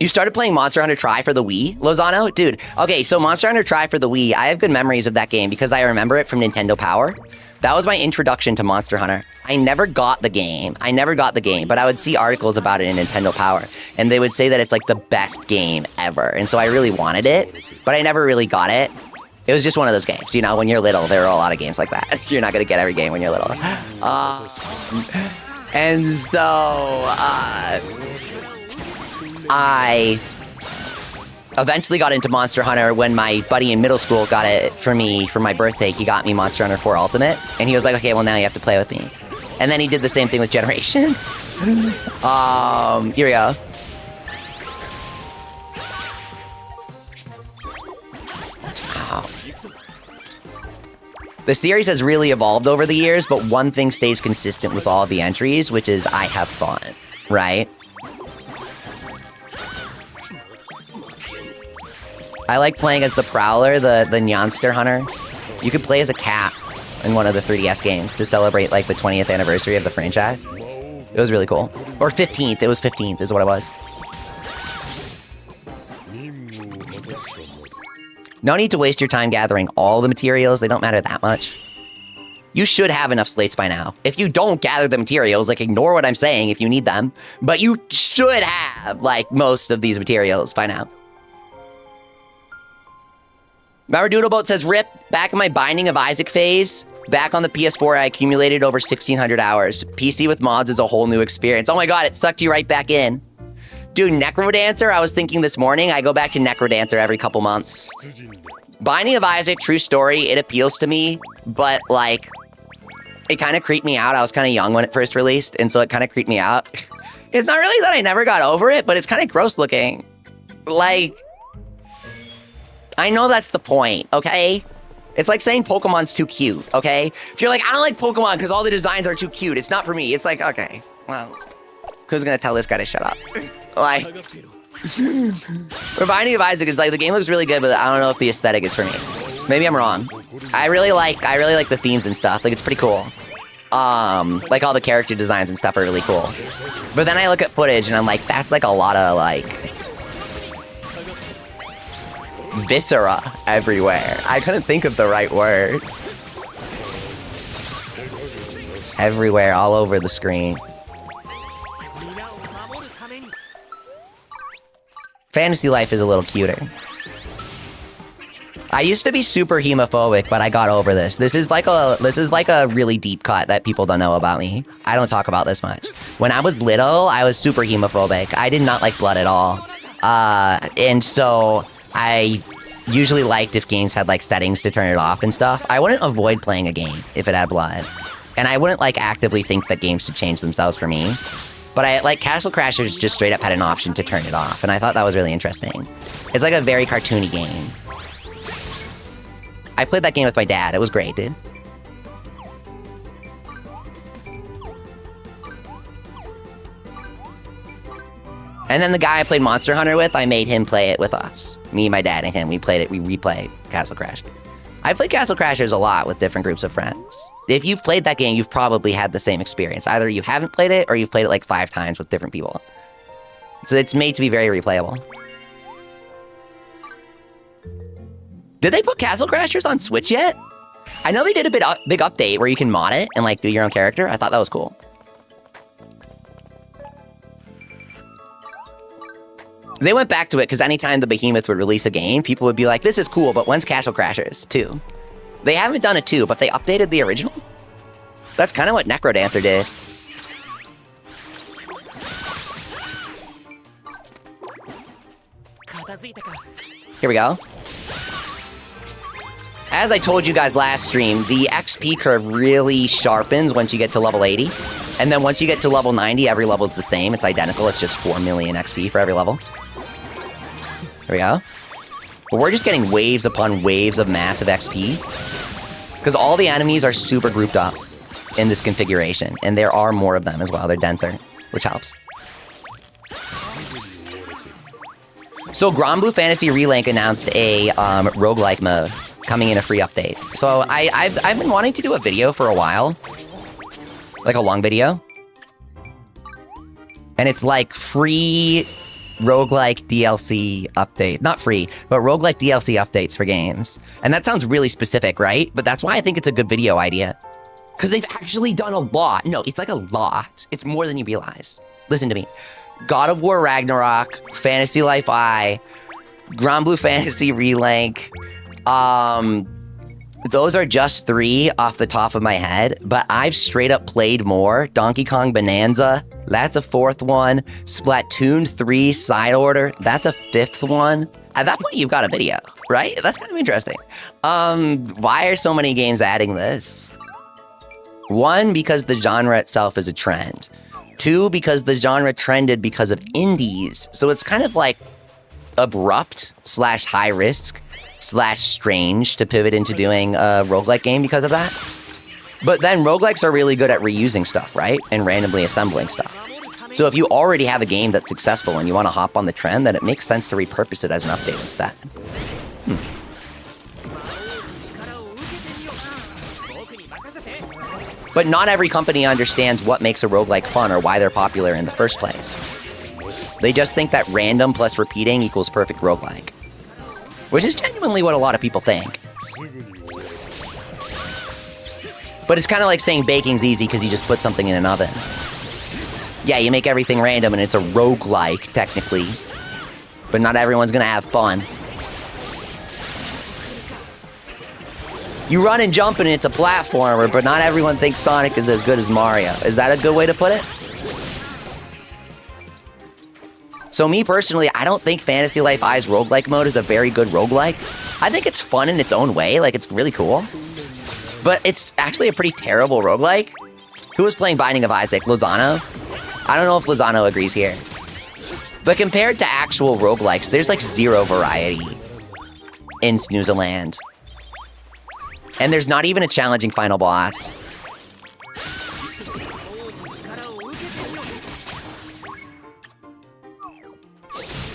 You started playing Monster Hunter Tri for the Wii, Lozano? Dude, okay, so Monster Hunter Tri for the Wii, I have good memories of that game because I remember it from Nintendo Power. That was my introduction to Monster Hunter. I never got the game, but I would see articles about it in Nintendo Power, and they would say that it's like the best game ever, and so I really wanted it, but I never really got it. It was just one of those games, you know, when you're little, there are a lot of games like that. You're not gonna get every game when you're little. And so, I eventually got into Monster Hunter when my buddy in middle school got it for me for my birthday. He got me Monster Hunter 4 Ultimate, and he was like, okay, well, now you have to play with me. And then he did the same thing with Generations. Here we go. Wow. The series has really evolved over the years, but one thing stays consistent with all of the entries, which is I have fun, right? I like playing as the Prowler, the Nyanster Hunter. You could play as a cat in one of the 3DS games to celebrate like the 20th anniversary of the franchise. It was really cool. Or 15th, it was 15th is what it was. No need to waste your time gathering all the materials, they don't matter that much. You should have enough slates by now. If you don't gather the materials, like ignore what I'm saying if you need them, but you should have like most of these materials by now. Remember Doodleboat says, RIP, back in my Binding of Isaac phase, back on the PS4, I accumulated over 1,600 hours. PC with mods is a whole new experience. Oh my god, it sucked you right back in. Dude, Necrodancer, I was thinking this morning, I go back to Necrodancer every couple months. Binding of Isaac, true story, it appeals to me, but like, it kind of creeped me out. I was kind of young when it first released, and so it kind of creeped me out. It's not really that I never got over it, but it's kind of gross looking. Like, I know that's the point, okay? It's like saying Pokemon's too cute, okay? If you're like, I don't like Pokemon because all the designs are too cute, it's not for me. It's like, okay, well, who's gonna tell this guy to shut up? Like, Binding of Isaac is like, the game looks really good, but I don't know if the aesthetic is for me. Maybe I'm wrong. I really like the themes and stuff. Like, it's pretty cool. Like all the character designs and stuff are really cool. But then I look at footage and I'm like, that's like a lot of like viscera everywhere. I couldn't think of the right word. Everywhere, all over the screen. Fantasy Life is a little cuter. I used to be super hemophobic, but I got over this. This is like a really deep cut that people don't know about me. I don't talk about this much. When I was little, I was super hemophobic. I did not like blood at all. And so I usually liked if games had like settings to turn it off and stuff. I wouldn't avoid playing a game if it had blood. And I wouldn't like actively think that games should change themselves for me. But I like Castle Crashers just straight up had an option to turn it off. And I thought that was really interesting. It's like a very cartoony game. I played that game with my dad. It was great, dude. And then the guy I played Monster Hunter with, I made him play it with us. Me, my dad, and him. We played it. We replayed Castle Crash. I played Castle Crashers a lot with different groups of friends. If you've played that game, you've probably had the same experience. Either you haven't played it, or you've played it like 5 times with different people. So it's made to be very replayable. Did they put Castle Crashers on Switch yet? I know they did a big update where you can mod it and like do your own character. I thought that was cool. They went back to it because anytime the Behemoth would release a game, people would be like, this is cool, but when's Castle Crashers 2? They haven't done a 2, but they updated the original? That's kind of what Necrodancer did. Here we go. As I told you guys last stream, the XP curve really sharpens once you get to level 80. And then once you get to level 90, every level is the same. It's identical. It's just 4 million XP for every level. Here we go. But we're just getting waves upon waves of massive XP. Because all the enemies are super grouped up in this configuration. And there are more of them as well. They're denser, which helps. So Granblue Fantasy Relink announced a roguelike mode coming in a free update. So I've been wanting to do a video for a while. Like a long video. And it's like free roguelike DLC update. Not free, but roguelike DLC updates for games. And that sounds really specific, right? But that's why I think it's a good video idea. Because they've actually done a lot. No, it's like a lot. It's more than you realize. Listen to me. God of War Ragnarok, Fantasy Life I, Granblue Fantasy Relink. Those are just 3 off the top of my head, but I've straight up played more. Donkey Kong Bonanza, that's a 4th one. Splatoon 3 Side Order, that's a 5th one. At that point, you've got a video, right? That's kind of interesting. Why are so many games adding this? 1, because the genre itself is a trend. 2, because the genre trended because of indies. So it's kind of like abrupt / high risk / strange to pivot into doing a roguelike game because of that. But then roguelikes are really good at reusing stuff, right? And randomly assembling stuff. So if you already have a game that's successful and you want to hop on the trend, then it makes sense to repurpose it as an update instead. But not every company understands what makes a roguelike fun or why they're popular in the first place. They just think that random plus repeating equals perfect roguelike. Which is genuinely what a lot of people think. But it's kind of like saying baking's easy because you just put something in an oven. Yeah, you make everything random and it's a roguelike, technically. But not everyone's gonna have fun. You run and jump and it's a platformer, but not everyone thinks Sonic is as good as Mario. Is that a good way to put it? So me personally, I don't think Fantasy Life I's roguelike mode is a very good roguelike. I think it's fun in its own way, like it's really cool. But it's actually a pretty terrible roguelike. Who was playing Binding of Isaac? Lozano? I don't know if Lozano agrees here. But compared to actual roguelikes, there's like 0 variety in Snooze Land. And there's not even a challenging final boss.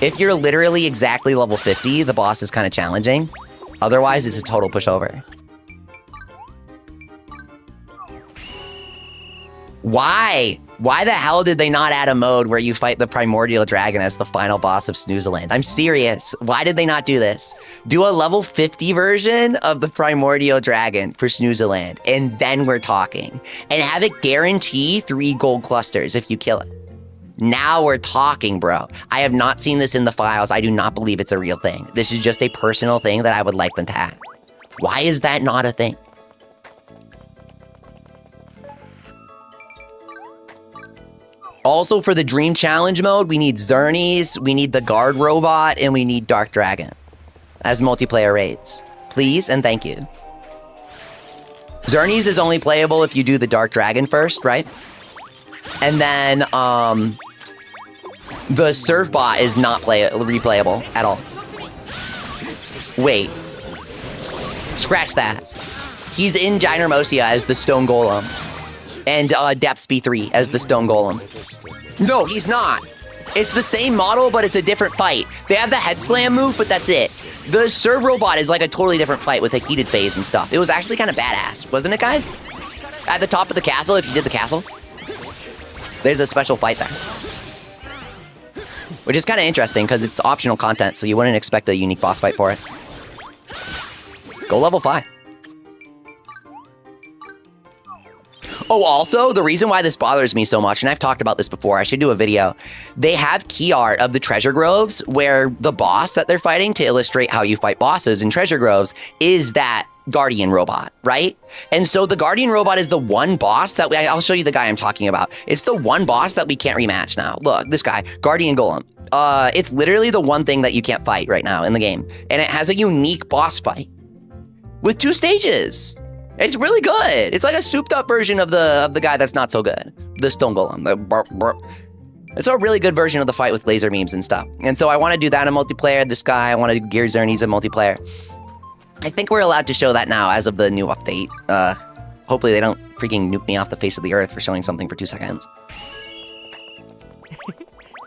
If you're literally exactly level 50, the boss is kind of challenging. Otherwise, it's a total pushover. Why? Why the hell did they not add a mode where you fight the Primordial Dragon as the final boss of Snooze Land? I'm serious. Why did they not do this? Do a level 50 version of the Primordial Dragon for Snooze Land, and then we're talking. And have it guarantee 3 gold clusters if you kill it. Now we're talking, bro. I have not seen this in the files. I do not believe it's a real thing. This is just a personal thing that I would like them to add. Why is that not a thing? Also, for the Dream Challenge mode, we need Xerneas, we need the Guard Robot, and we need Dark Dragon as multiplayer raids. Please and thank you. Xerneas is only playable if you do the Dark Dragon first, right? And then, the Surf Bot is not replayable at all. Wait. Scratch that. He's in Ginormosia as the Stone Golem. And Depths B3 as the Stone Golem. No, he's not. It's the same model, but it's a different fight. They have the Head Slam move, but that's it. The Serve Robot is like a totally different fight with a heated phase and stuff. It was actually kind of badass, wasn't it, guys? At the top of the castle, if you did the castle, there's a special fight there. Which is kind of interesting, because it's optional content, so you wouldn't expect a unique boss fight for it. Go level 5. Oh, also, the reason why this bothers me so much, and I've talked about this before, I should do a video. They have key art of the treasure groves where the boss that they're fighting, to illustrate how you fight bosses in treasure groves, is that Guardian Robot, right? And so the Guardian Robot is the one boss that I'll show you the guy I'm talking about. It's the one boss that we can't rematch now. Look, this guy, Guardian Golem. It's literally the one thing that you can't fight right now in the game. And it has a unique boss fight with 2 stages. It's really good. It's like a souped up version of the guy that's not so good. The Stone Golem. It's a really good version of the fight with laser beams and stuff. And so I want to do that in multiplayer. This guy, I want to do Gear Xerneas in multiplayer. I think we're allowed to show that now as of the new update. Hopefully they don't freaking nuke me off the face of the earth for showing something for 2 seconds.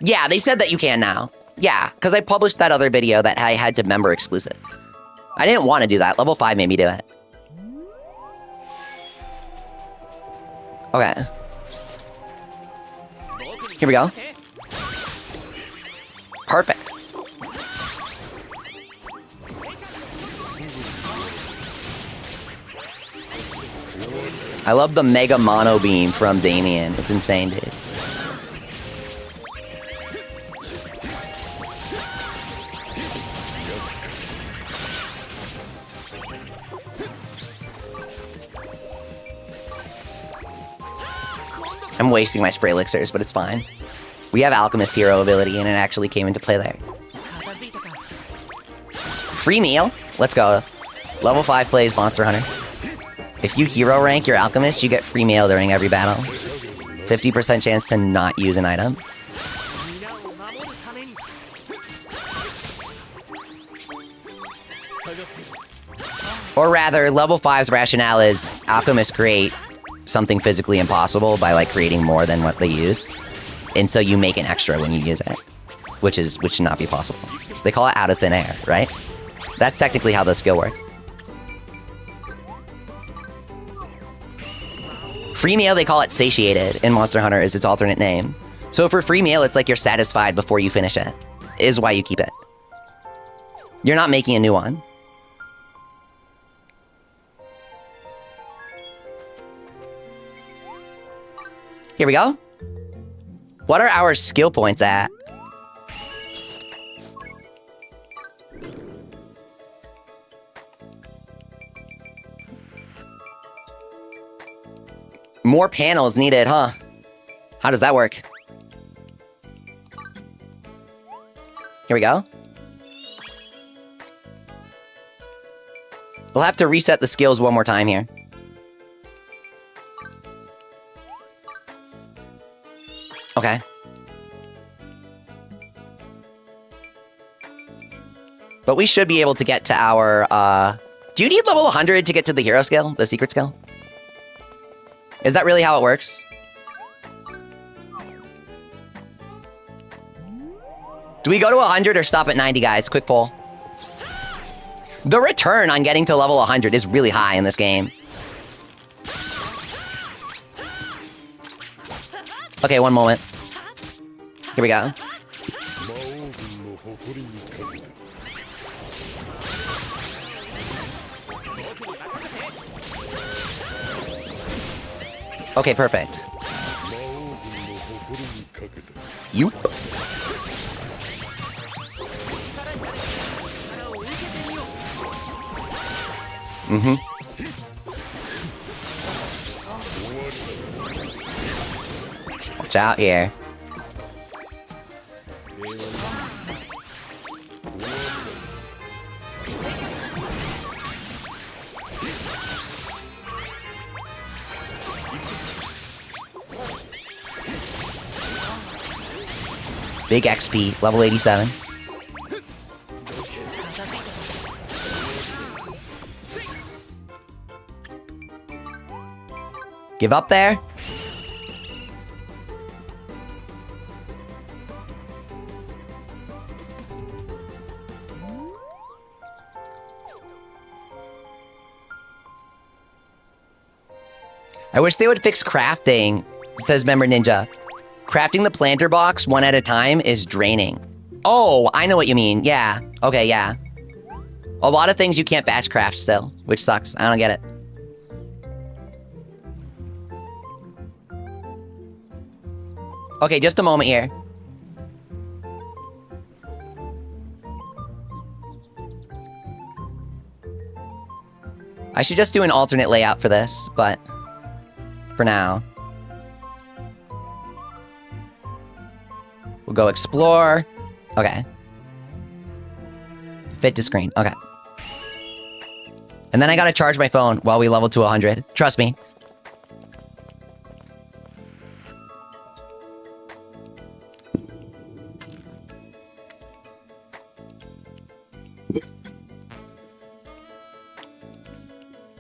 Yeah, they said that you can now. Yeah, because I published that other video that I had to member exclusive. I didn't want to do that. Level 5 made me do it. Okay. Here we go. Perfect. I love the Mega Mono Beam from Damien. It's insane, dude. I'm wasting my spray elixirs, but it's fine. We have Alchemist Hero ability, and it actually came into play there. Free meal. Let's go. Level 5 plays Monster Hunter. If you hero rank your Alchemist, you get free meal during every battle. 50% chance to not use an item. Or rather, level 5's rationale is Alchemists create something physically impossible by like creating more than what they use. And so you make an extra when you use it, which should not be possible. They call it out of thin air, right? That's technically how the skill works. Free meal, they call it satiated in Monster Hunter, is its alternate name. So for free meal, it's like you're satisfied before you finish it, is why you keep it. You're not making a new one. Here we go. What are our skill points at? More panels needed, huh? How does that work? Here we go. We'll have to reset the skills one more time here. Okay. But we should be able to get to our Do you need level 100 to get to the hero skill, the secret skill? Is that really how it works? Do we go to 100 or stop at 90, guys? Quick poll. The return on getting to level 100 is really high in this game. Okay, one moment. Here we go. Okay, perfect. You. Mm-hmm. Watch out here. Big XP, level 87. Give up there. I wish they would fix crafting, says Member Ninja. Crafting the planter box one at a time is draining. Oh, I know what you mean. Yeah. Okay, yeah. A lot of things you can't batch craft still, which sucks. I don't get it. Okay, just a moment here. I should just do an alternate layout for this, but for now. We'll go explore. Okay. Fit to screen. Okay. And then I gotta charge my phone while we level to 100. Trust me.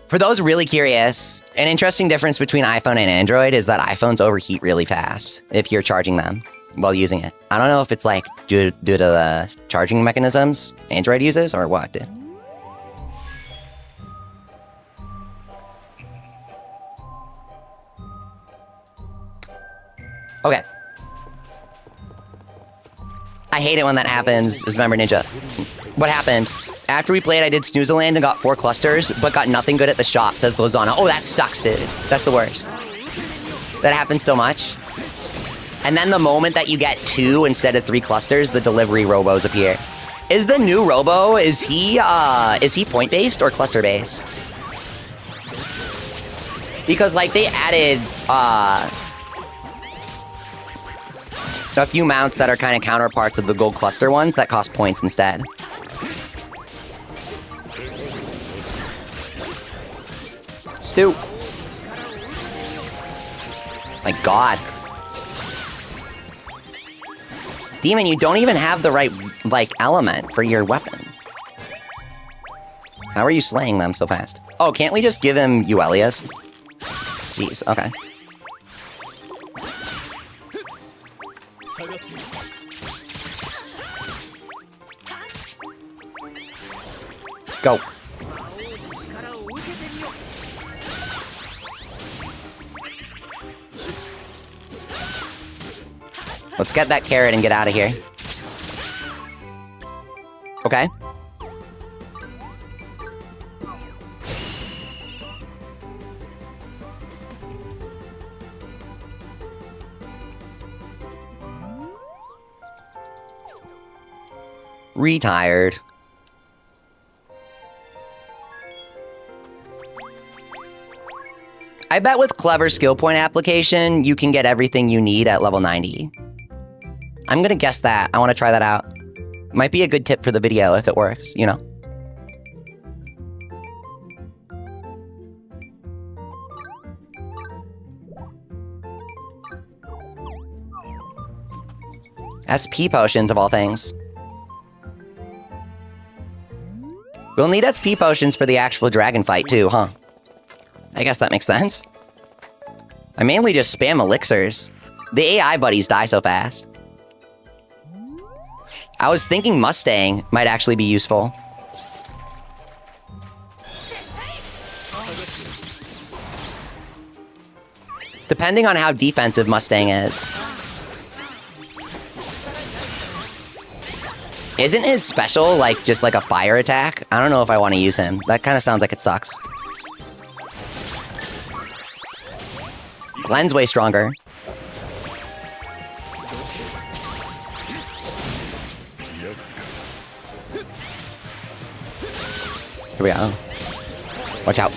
For those really curious, an interesting difference between iPhone and Android is that iPhones overheat really fast if you're charging them while using it. I don't know if it's like due to the charging mechanisms Android uses or what. Okay. I hate it when that happens, is Member Ninja. What happened? After we played, I did Snooze Land and got 4 clusters, but got nothing good at the shop, says Lozana. Oh, that sucks, dude. That's the worst. That happens so much. And then the moment that you get 2 instead of 3 clusters, the delivery robos appear. Is the new robo, is he point-based or cluster-based? Because, like, they added, a few mounts that are kind of counterparts of the gold cluster ones that cost points instead. Stu. My god. Demon, you don't even have the right, like, element for your weapon. How are you slaying them so fast? Oh, can't we just give him Euelius? Jeez, okay. Go. Let's get that carrot and get out of here. Okay. Retired. I bet with clever skill point application, you can get everything you need at level 90. I'm gonna guess that. I want to try that out. Might be a good tip for the video if it works, you know. SP potions of all things. We'll need SP potions for the actual dragon fight too, huh? I guess that makes sense. I mainly just spam elixirs. The AI buddies die so fast. I was thinking Mustang might actually be useful. Depending on how defensive Mustang is. Isn't his special like just like a fire attack? I don't know if I want to use him. That kind of sounds like it sucks. Glenn's way stronger. Here we go. Watch out.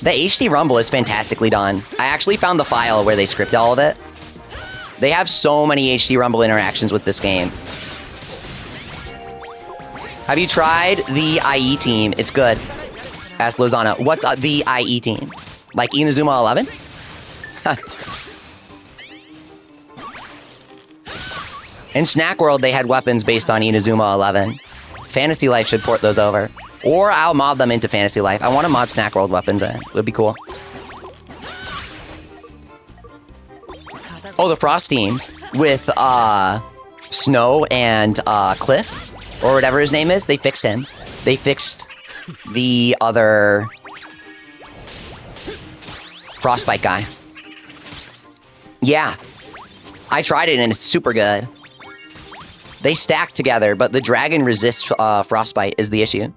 The HD Rumble is fantastically done. I actually found the file where they script all of it. They have so many HD Rumble interactions with this game. Have you tried the IE team? It's good. Ask Lozana. What's the IE team? Like Inazuma 11? In Snack World, they had weapons based on Inazuma 11. Fantasy Life should port those over. Or I'll mod them into Fantasy Life. I want to mod Snack World weapons in. It would be cool. Oh, the Frost team with Snow and Cliff, or whatever his name is. They fixed him. They fixed the other Frostbite guy. Yeah. I tried it and it's super good. They stack together, but the dragon resists Frostbite is the issue.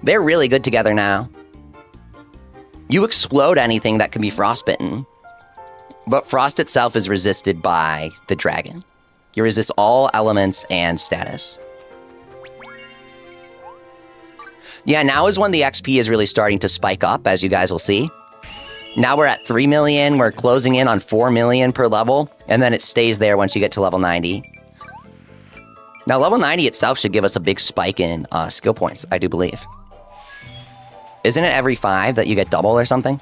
They're really good together now. You explode anything that can be frostbitten, but frost itself is resisted by the dragon. You resist all elements and status. Yeah, now is when the XP is really starting to spike up, as you guys will see. Now we're at 3 million, we're closing in on 4 million per level, and then it stays there once you get to level 90. Now, level 90 itself should give us a big spike in skill points, I do believe. Isn't it every 5 that you get double or something?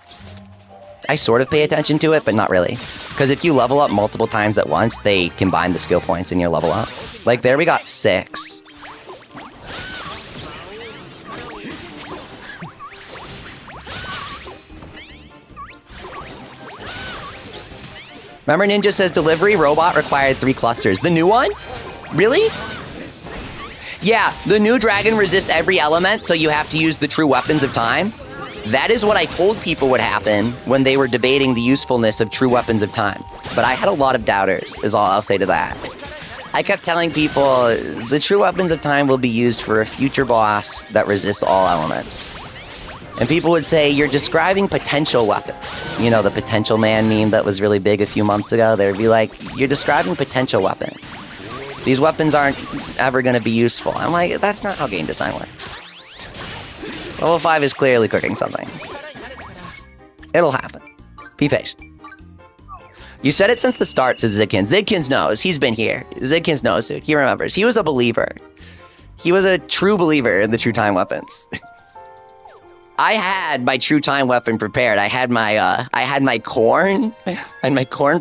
I sort of pay attention to it, but not really. Because if you level up multiple times at once, they combine the skill points in your level up. Like, there we got 6. Remember Ninja says delivery robot required 3 clusters. The new one? Really? Yeah, the new dragon resists every element, so you have to use the true weapons of time. That is what I told people would happen when they were debating the usefulness of true weapons of time. But I had a lot of doubters, is all I'll say to that. I kept telling people, the true weapons of time will be used for a future boss that resists all elements. And people would say, you're describing potential weapons. You know, the potential man meme that was really big a few months ago? They would be like, you're describing potential weapon. These weapons aren't ever going to be useful. I'm like, that's not how game design works. Level 5 is clearly cooking something. It'll happen. Be patient. You said it since the start, says Zidkins. Zidkins knows. He's been here. Zidkins knows, dude. He remembers. He was a believer. He was a true believer in the true time weapons. I had my true time weapon prepared. I had my corn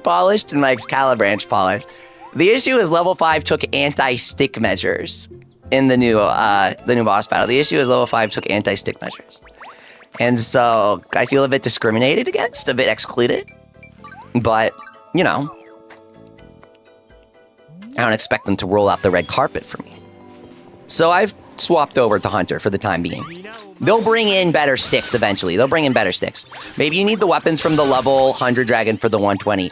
polished and my Excalibranch polished. The issue is level 5 took anti-stick measures in the new boss battle. The issue is level 5 took anti-stick measures. And so I feel a bit discriminated against, a bit excluded. But, you know, I don't expect them to roll out the red carpet for me. So I've swapped over to Hunter for the time being. They'll bring in better sticks eventually. They'll bring in better sticks. Maybe you need the weapons from the level 100 dragon for the 120.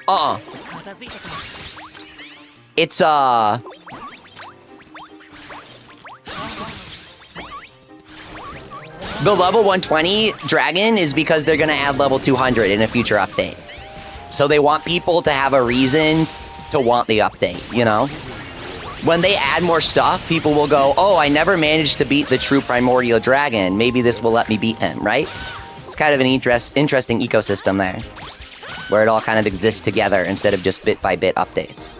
It's, the level 120 dragon is because they're going to add level 200 in a future update. So they want people to have a reason to want the update, you know? When they add more stuff, people will go, oh, I never managed to beat the true Primordial dragon. Maybe this will let me beat him, right? It's kind of an interesting ecosystem there, where it all kind of exists together instead of just bit-by-bit updates.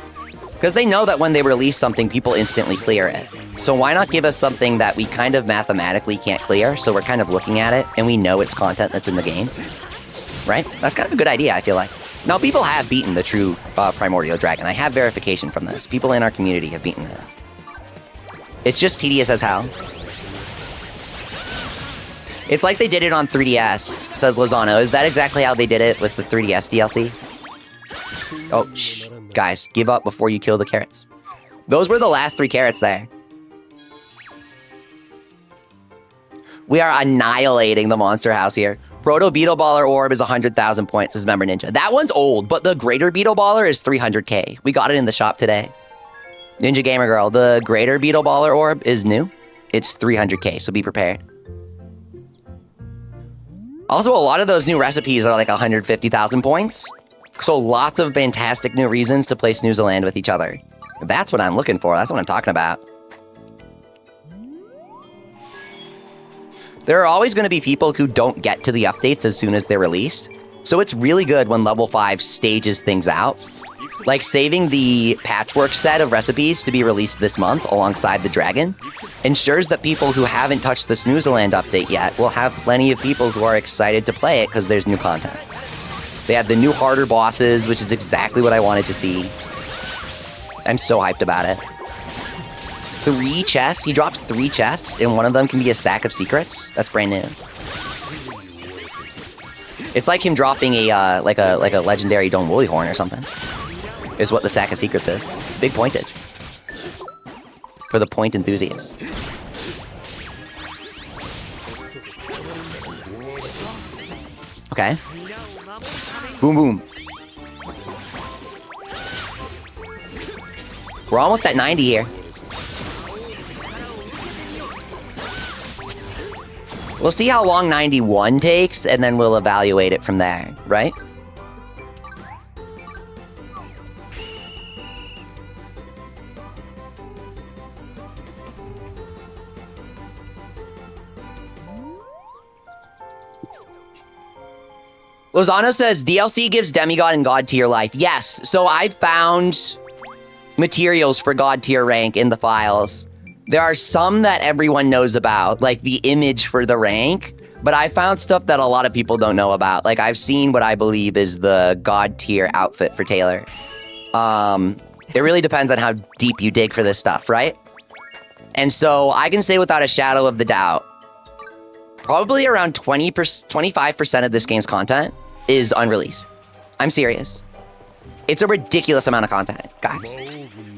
Because they know that when they release something, people instantly clear it. So why not give us something that we kind of mathematically can't clear, so we're kind of looking at it, and we know it's content that's in the game? Right? That's kind of a good idea, I feel like. Now, people have beaten the true Primordial Dragon. I have verification from this. People in our community have beaten it. It's just tedious as hell. It's like they did it on 3DS, says Lozano. Is that exactly how they did it with the 3DS DLC? Oh, shh. Guys, give up before you kill the carrots. Those were the last 3 carrots there. We are annihilating the monster house here. Proto Beetle Baller Orb is 100,000 points, says Member Ninja. That one's old, but the Greater Beetle Baller is 300k. We got it in the shop today. Ninja Gamer Girl, the Greater Beetle Baller Orb is new. It's 300k, so be prepared. Also, a lot of those new recipes are like 150,000 points. So lots of fantastic new reasons to play Snooze Land with each other. That's what I'm looking for. That's what I'm talking about. There are always going to be people who don't get to the updates as soon as they're released. So it's really good when level 5 stages things out. Like saving the patchwork set of recipes to be released this month alongside the dragon ensures that people who haven't touched the Snooze Land update yet will have plenty of people who are excited to play it because there's new content. They have the new harder bosses, which is exactly what I wanted to see. I'm so hyped about it. 3 chests. He drops 3 chests, and one of them can be a sack of secrets. That's brand new. It's like him dropping a like a legendary Don Woolly Horn or something. Is what the sack of secrets is. It's big pointage for the point enthusiasts. Okay. Boom boom. We're almost at 90 here. We'll see how long 91 takes, and then we'll evaluate it from there, right? Lozano says, DLC gives Demigod and God tier life. Yes, so I found materials for God tier rank in the files. There are some that everyone knows about, like the image for the rank, but I found stuff that a lot of people don't know about. Like, I've seen what I believe is the God tier outfit for Taylor. It really depends on how deep you dig for this stuff, right? And so I can say without a shadow of the doubt, probably around 25% of this game's content is unreleased. I'm serious. It's a ridiculous amount of content, guys.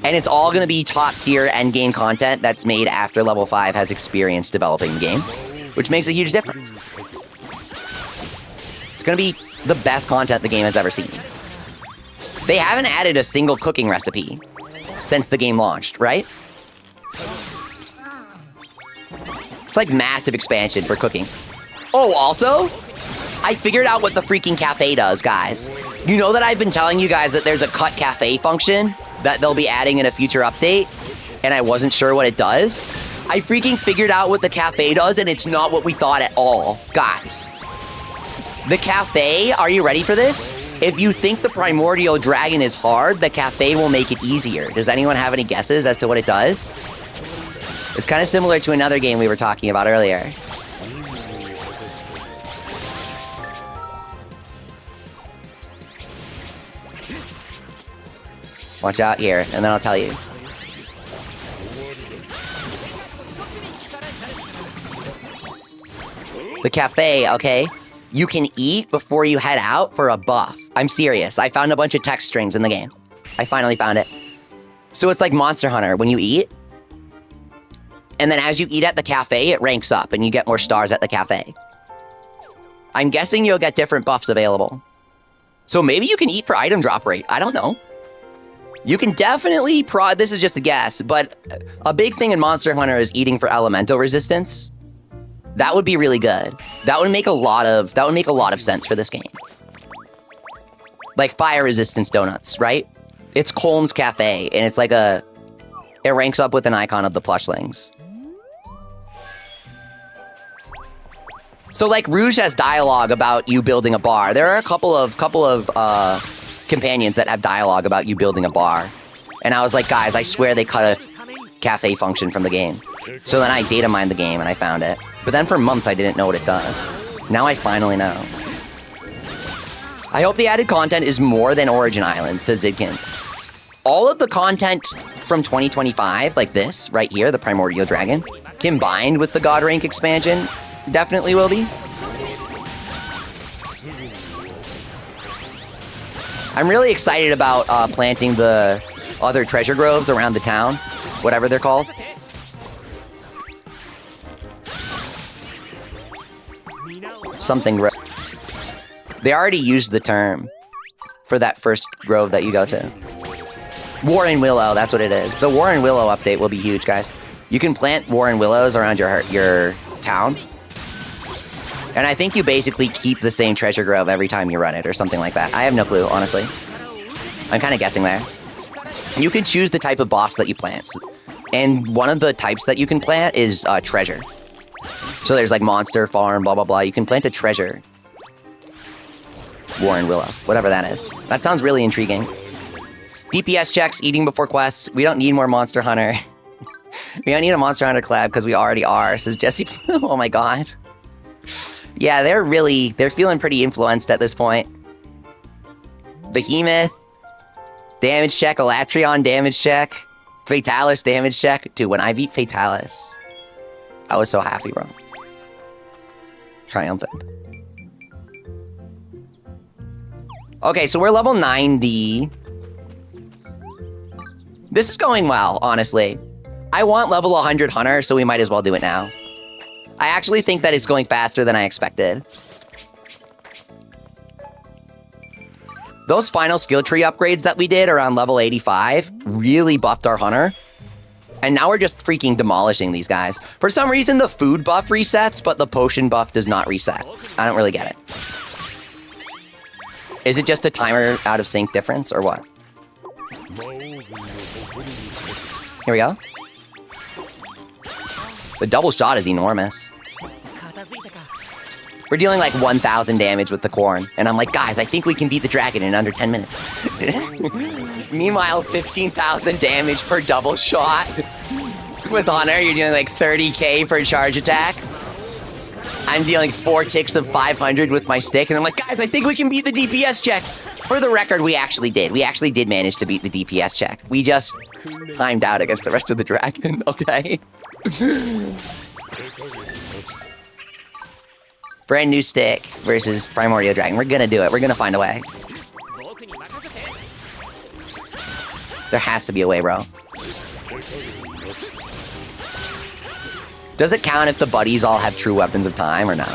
And it's all going to be top-tier endgame content that's made after Level 5 has experience developing the game, which makes a huge difference. It's going to be the best content the game has ever seen. They haven't added a single cooking recipe since the game launched, right? It's like massive expansion for cooking. Oh, also, I figured out what the freaking cafe does, guys. You know that I've been telling you guys that there's a cut cafe function that they'll be adding in a future update, and I wasn't sure what it does? I freaking figured out what the cafe does, and it's not what we thought at all. Guys, the cafe, are you ready for this? If you think the Primordial Dragon is hard, the cafe will make it easier. Does anyone have any guesses as to what it does? It's kind of similar to another game we were talking about earlier. Watch out here, and then I'll tell you. The cafe, okay? You can eat before you head out for a buff. I'm serious. I found a bunch of text strings in the game. I finally found it. So it's like Monster Hunter. When you eat, and then as you eat at the cafe, it ranks up, and you get more stars at the cafe. I'm guessing you'll get different buffs available. So maybe you can eat for item drop rate. I don't know. You can definitely this is just a guess, but a big thing in Monster Hunter is eating for elemental resistance. That would be really good. That would make a lot of sense for this game. Like fire resistance donuts, right? It's Colm's Cafe, and it's like it ranks up with an icon of the plushlings. So like Rouge has dialogue about you building a bar. There are a couple of companions that have dialogue about you building a bar. And I was like, guys, I swear they cut a cafe function from the game. So then I data mined the game and I found it. But then for months I didn't know what it does. Now I finally know. I hope the added content is more than Origin Island, says Zidkin. All of the content from 2025, like this, right here, the Primordial Dragon, combined with the God Rank expansion, definitely will be. I'm really excited about planting the other treasure groves around the town, whatever they're called. Something. They already used the term for that first grove that you go to. War and Willow, that's what it is. The War and Willow update will be huge, guys. You can plant War and Willows around your town. And I think you basically keep the same treasure grove every time you run it or something like that. I have no clue, honestly. I'm kind of guessing there. You can choose the type of boss that you plant. And one of the types that you can plant is treasure. So there's like monster, farm, blah, blah, blah. You can plant a treasure. War and Willow, whatever that is. That sounds really intriguing. DPS checks, eating before quests. We don't need more Monster Hunter. We don't need a Monster Hunter collab because we already are, says Jesse. Oh my god. Yeah, they're feeling pretty influenced at this point. Behemoth, damage check, Elatrion, damage check, Fatalis, damage check. Dude, when I beat Fatalis, I was so happy, bro. Triumphant. Okay, so we're level 90. This is going well, honestly. I want level 100 Hunter, so we might as well do it now. I actually think that it's going faster than I expected. Those final skill tree upgrades that we did around level 85 really buffed our Hunter. And now we're just freaking demolishing these guys. For some reason, the food buff resets, but the potion buff does not reset. I don't really get it. Is it just a timer out of sync difference, or what? Here we go. The double shot is enormous. We're dealing like 1,000 damage with the corn. And I'm like, guys, I think we can beat the dragon in under 10 minutes. Meanwhile, 15,000 damage per double shot. With Hunter, you're dealing like 30k per charge attack. I'm dealing 4 ticks of 500 with my stick. And I'm like, guys, I think we can beat the DPS check. For the record, we actually did. We actually did manage to beat the DPS check. We just timed out against the rest of the dragon, okay? Brand new stick versus Primordial Dragon. We're gonna do it. We're gonna find a way. There has to be a way, bro. Does it count if the buddies all have true weapons of time or no?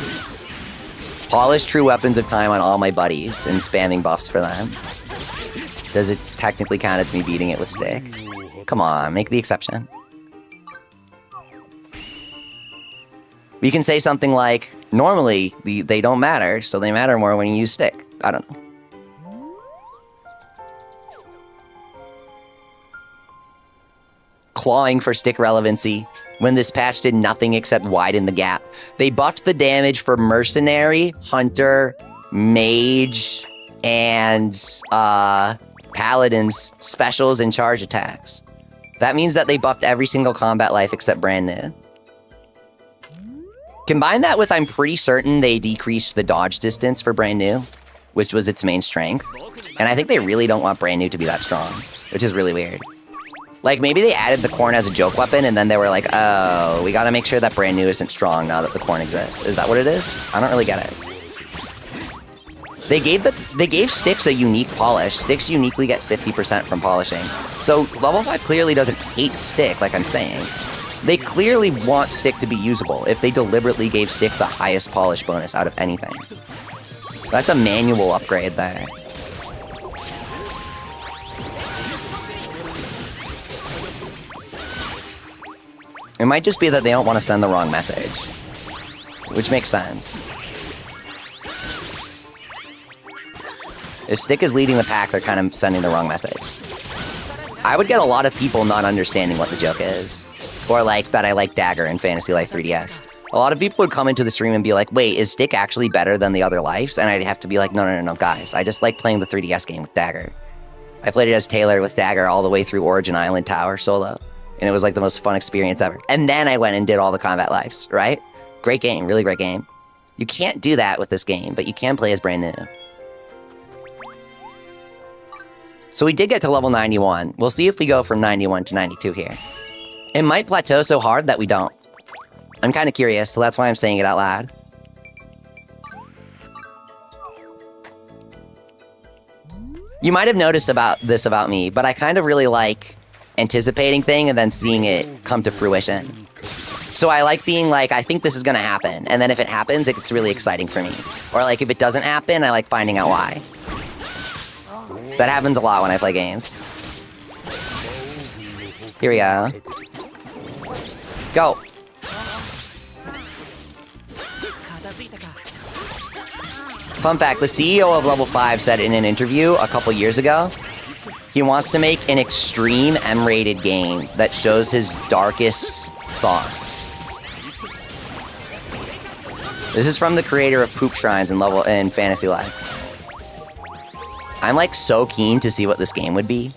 Polish true weapons of time on all my buddies and spamming buffs for them. Does it technically count as me beating it with stick? Come on, make the exception. We can say something like, normally they don't matter, so they matter more when you use stick. I don't know. Clawing for stick relevancy. When this patch did nothing except widen the gap. They buffed the damage for Mercenary, Hunter, Mage, and Paladin's specials and charge attacks. That means that they buffed every single combat life except brand new. Combine that with, I'm pretty certain they decreased the dodge distance for brand new, which was its main strength. And I think they really don't want brand new to be that strong, which is really weird. Like, maybe they added the corn as a joke weapon, and then they were like, oh, we gotta make sure that brand new isn't strong now that the corn exists. Is that what it is? I don't really get it. They gave sticks a unique polish. Sticks uniquely get 50% from polishing. So level 5 clearly doesn't hate stick, like I'm saying. They clearly want stick to be usable if they deliberately gave stick the highest polish bonus out of anything. That's a manual upgrade there. It might just be that they don't want to send the wrong message, which makes sense. If stick is leading the pack, they're kind of sending the wrong message. I would get a lot of people not understanding what the joke is. Or like that I like Dagger in Fantasy Life 3DS. A lot of people would come into the stream and be like, wait, is Stick actually better than the other lives? And I'd have to be like, no, guys. I just like playing the 3DS game with Dagger. I played it as Taylor with Dagger all the way through Origin Island Tower solo. And it was like the most fun experience ever. And then I went and did all the combat lives, right? Great game, really great game. You can't do that with this game, but you can play as brand new. So we did get to level 91. We'll see if we go from 91 to 92 here. It might plateau so hard that we don't. I'm kind of curious, so that's why I'm saying it out loud. You might have noticed about me, but I kind of really like anticipating thing and then seeing it come to fruition. So I like being like, I think this is gonna happen, and then if it happens, it's really exciting for me. Or like if it doesn't happen, I like finding out why. That happens a lot when I play games. Here we go. Go. Fun fact, the CEO of Level 5 said in an interview a couple years ago, he wants to make an extreme M-rated game that shows his darkest thoughts. This is from the creator of Poop Shrines in Fantasy Life. I'm like so keen to see what this game would be.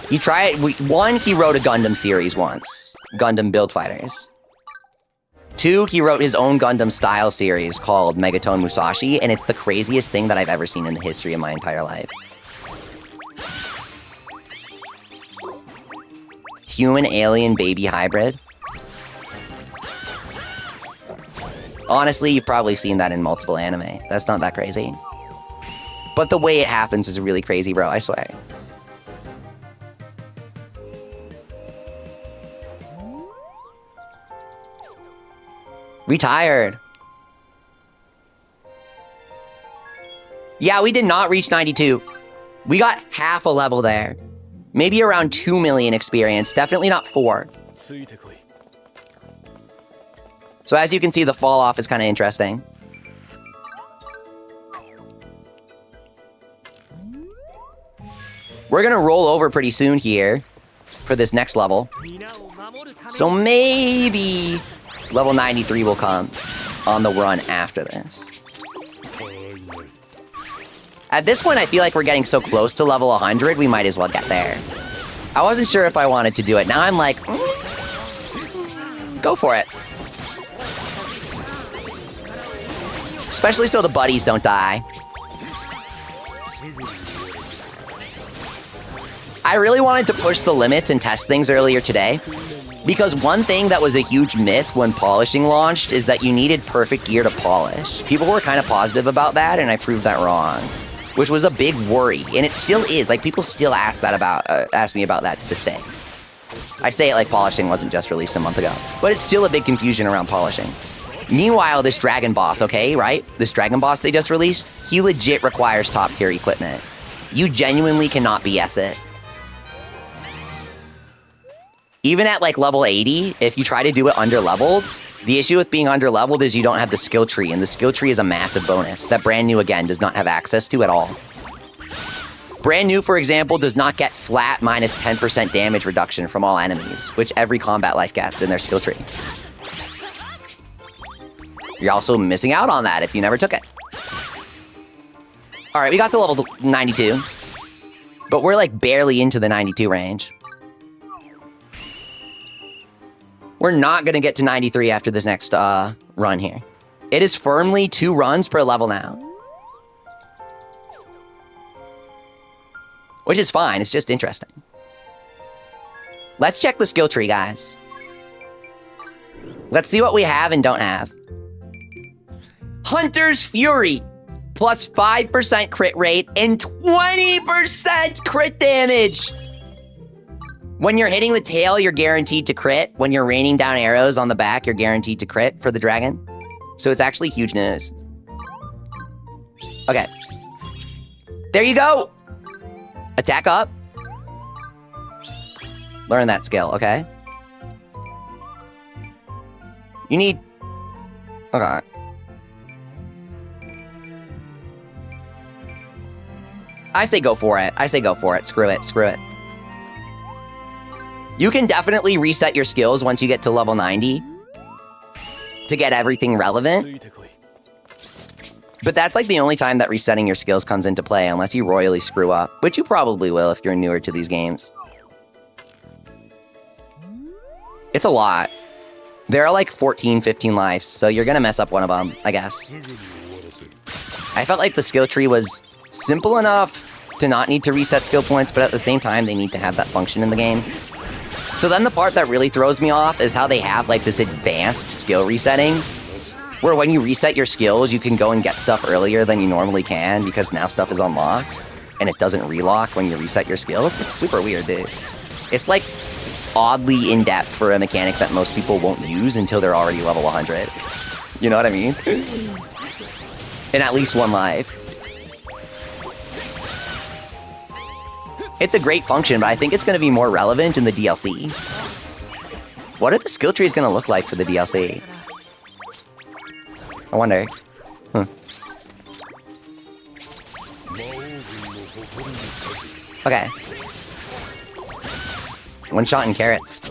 He wrote a Gundam series once, Gundam Build Fighters. 2, he wrote his own Gundam style series called Megatone Musashi, and it's the craziest thing that I've ever seen in the history of my entire life. Human-alien baby hybrid. Honestly, you've probably seen that in multiple anime. That's not that crazy. But the way it happens is really crazy, bro, I swear. Retired. Yeah, we did not reach 92. We got half a level there. Maybe around 2 million experience. Definitely not 4. So as you can see, the fall off is kind of interesting. We're gonna roll over pretty soon here for this next level. So maybe level 93 will come on the run after this. At this point, I feel like we're getting so close to level 100, we might as well get there. I wasn't sure if I wanted to do it. Now I'm like, go for it. Especially so the buddies don't die. I really wanted to push the limits and test things earlier today, because one thing that was a huge myth when polishing launched is that you needed perfect gear to polish. People were kind of positive about that, and I proved that wrong, which was a big worry, and it still is. Like, people still ask me about that to this day. I say it like polishing wasn't just released a month ago, but it's still a big confusion around polishing. Meanwhile, this dragon boss, okay, right? This dragon boss they just released, he legit requires top-tier equipment. You genuinely cannot BS it. Even at like level 80, if you try to do it under-leveled, the issue with being under-leveled is you don't have the skill tree, and the skill tree is a massive bonus that Brand New, again, does not have access to at all. Brand New, for example, does not get flat minus 10% damage reduction from all enemies, which every combat life gets in their skill tree. You're also missing out on that if you never took it. Alright, we got to level 92, but we're like barely into the 92 range. We're not going to get to 93 after this next run here. It is firmly 2 runs per level now. Which is fine, it's just interesting. Let's check the skill tree, guys. Let's see what we have and don't have. Hunter's Fury, plus 5% crit rate and 20% crit damage. When you're hitting the tail, you're guaranteed to crit. When you're raining down arrows on the back, you're guaranteed to crit for the dragon. So it's actually huge news. Okay. There you go. Attack up. Learn that skill, okay? You need... Okay. I say go for it. I say go for it. Screw it. Screw it. You can definitely reset your skills once you get to level 90 to get everything relevant. But that's like the only time that resetting your skills comes into play, unless you royally screw up, which you probably will if you're newer to these games. It's a lot. There are like 14, 15 lives, so you're gonna mess up one of them, I guess. I felt like the skill tree was simple enough to not need to reset skill points, but at the same time, they need to have that function in the game. So then the part that really throws me off is how they have like this advanced skill resetting, where when you reset your skills, you can go and get stuff earlier than you normally can because now stuff is unlocked, and it doesn't relock when you reset your skills. It's super weird, dude. It's like oddly in-depth for a mechanic that most people won't use until they're already level 100. You know what I mean? In at least one life. It's a great function, but I think it's going to be more relevant in the DLC. What are the skill trees going to look like for the DLC? I wonder. Okay. One shot and carrots.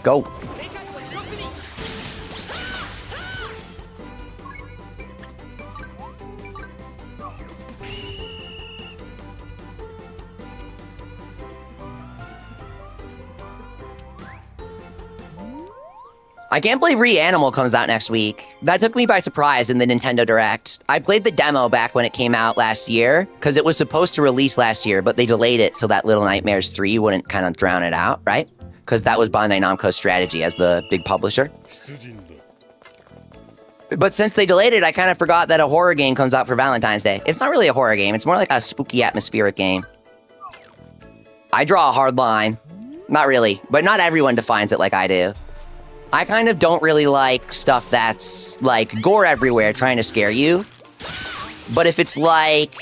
Go. I can't believe Reanimal comes out next week. That took me by surprise in the Nintendo Direct. I played the demo back when it came out last year, because it was supposed to release last year, but they delayed it so that Little Nightmares 3 wouldn't kind of drown it out, right? Because that was Bandai Namco's strategy as the big publisher. But since they delayed it, I kind of forgot that a horror game comes out for Valentine's Day. It's not really a horror game, it's more like a spooky atmospheric game. I draw a hard line. Not really, but not everyone defines it like I do. I kind of don't really like stuff that's, like, gore everywhere trying to scare you. But if it's, like...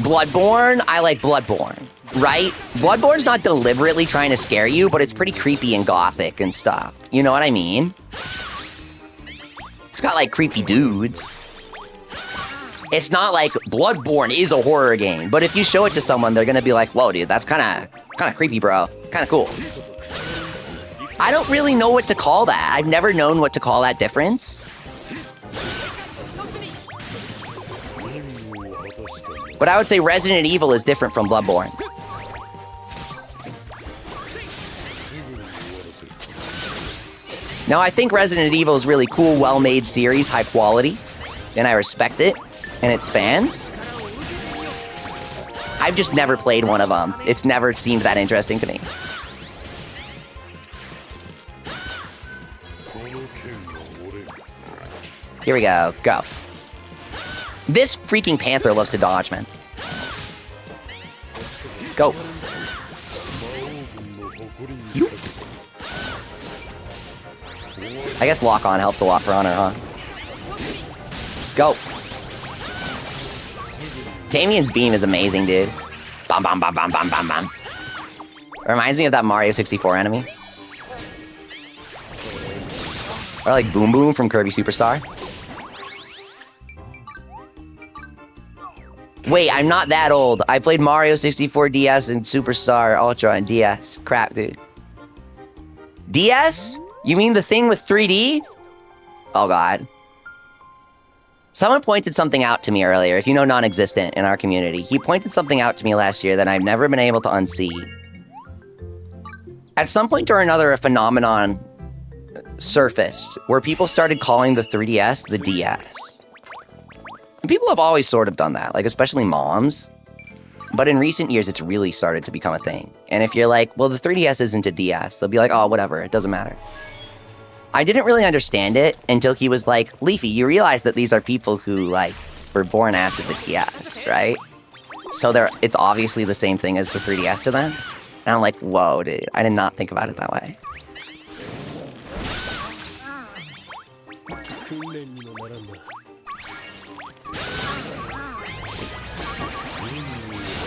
Bloodborne, I like Bloodborne, right? Bloodborne's not deliberately trying to scare you, but it's pretty creepy and gothic and stuff. You know what I mean? It's got, like, creepy dudes. It's not like Bloodborne is a horror game, but if you show it to someone, they're gonna be like, whoa, dude, that's kind of creepy, bro. Kind of cool. I don't really know what to call that. I've never known what to call that difference. But I would say Resident Evil is different from Bloodborne. Now, I think Resident Evil is really cool, well-made series, high quality, and I respect it and its fans. I've just never played one of them. It's never seemed that interesting to me. Here we go. Go. This freaking panther loves to dodge, man. Go. You. I guess lock on helps a lot for Honor, huh? Go. Damien's beam is amazing, dude. Bam, bam, bam, bam, bam, bam, bam. Reminds me of that Mario 64 enemy. Or like Boom Boom from Kirby Superstar. Wait, I'm not that old. I played Mario 64 DS and Superstar Ultra and DS. Crap, dude. DS? You mean the thing with 3D? Oh, God. Someone pointed something out to me earlier, if you know non-existent in our community. He pointed something out to me last year that I've never been able to unsee. At some point or another, a phenomenon surfaced where people started calling the 3DS the DS. And people have always sort of done that, like especially moms. But in recent years, it's really started to become a thing. And if you're like, well, the 3DS isn't a DS, they'll be like, oh, whatever, it doesn't matter. I didn't really understand it until he was like, Leafy, you realize that these are people who, like, were born after the DS, right? So it's obviously the same thing as the 3DS to them. And I'm like, whoa, dude, I did not think about it that way.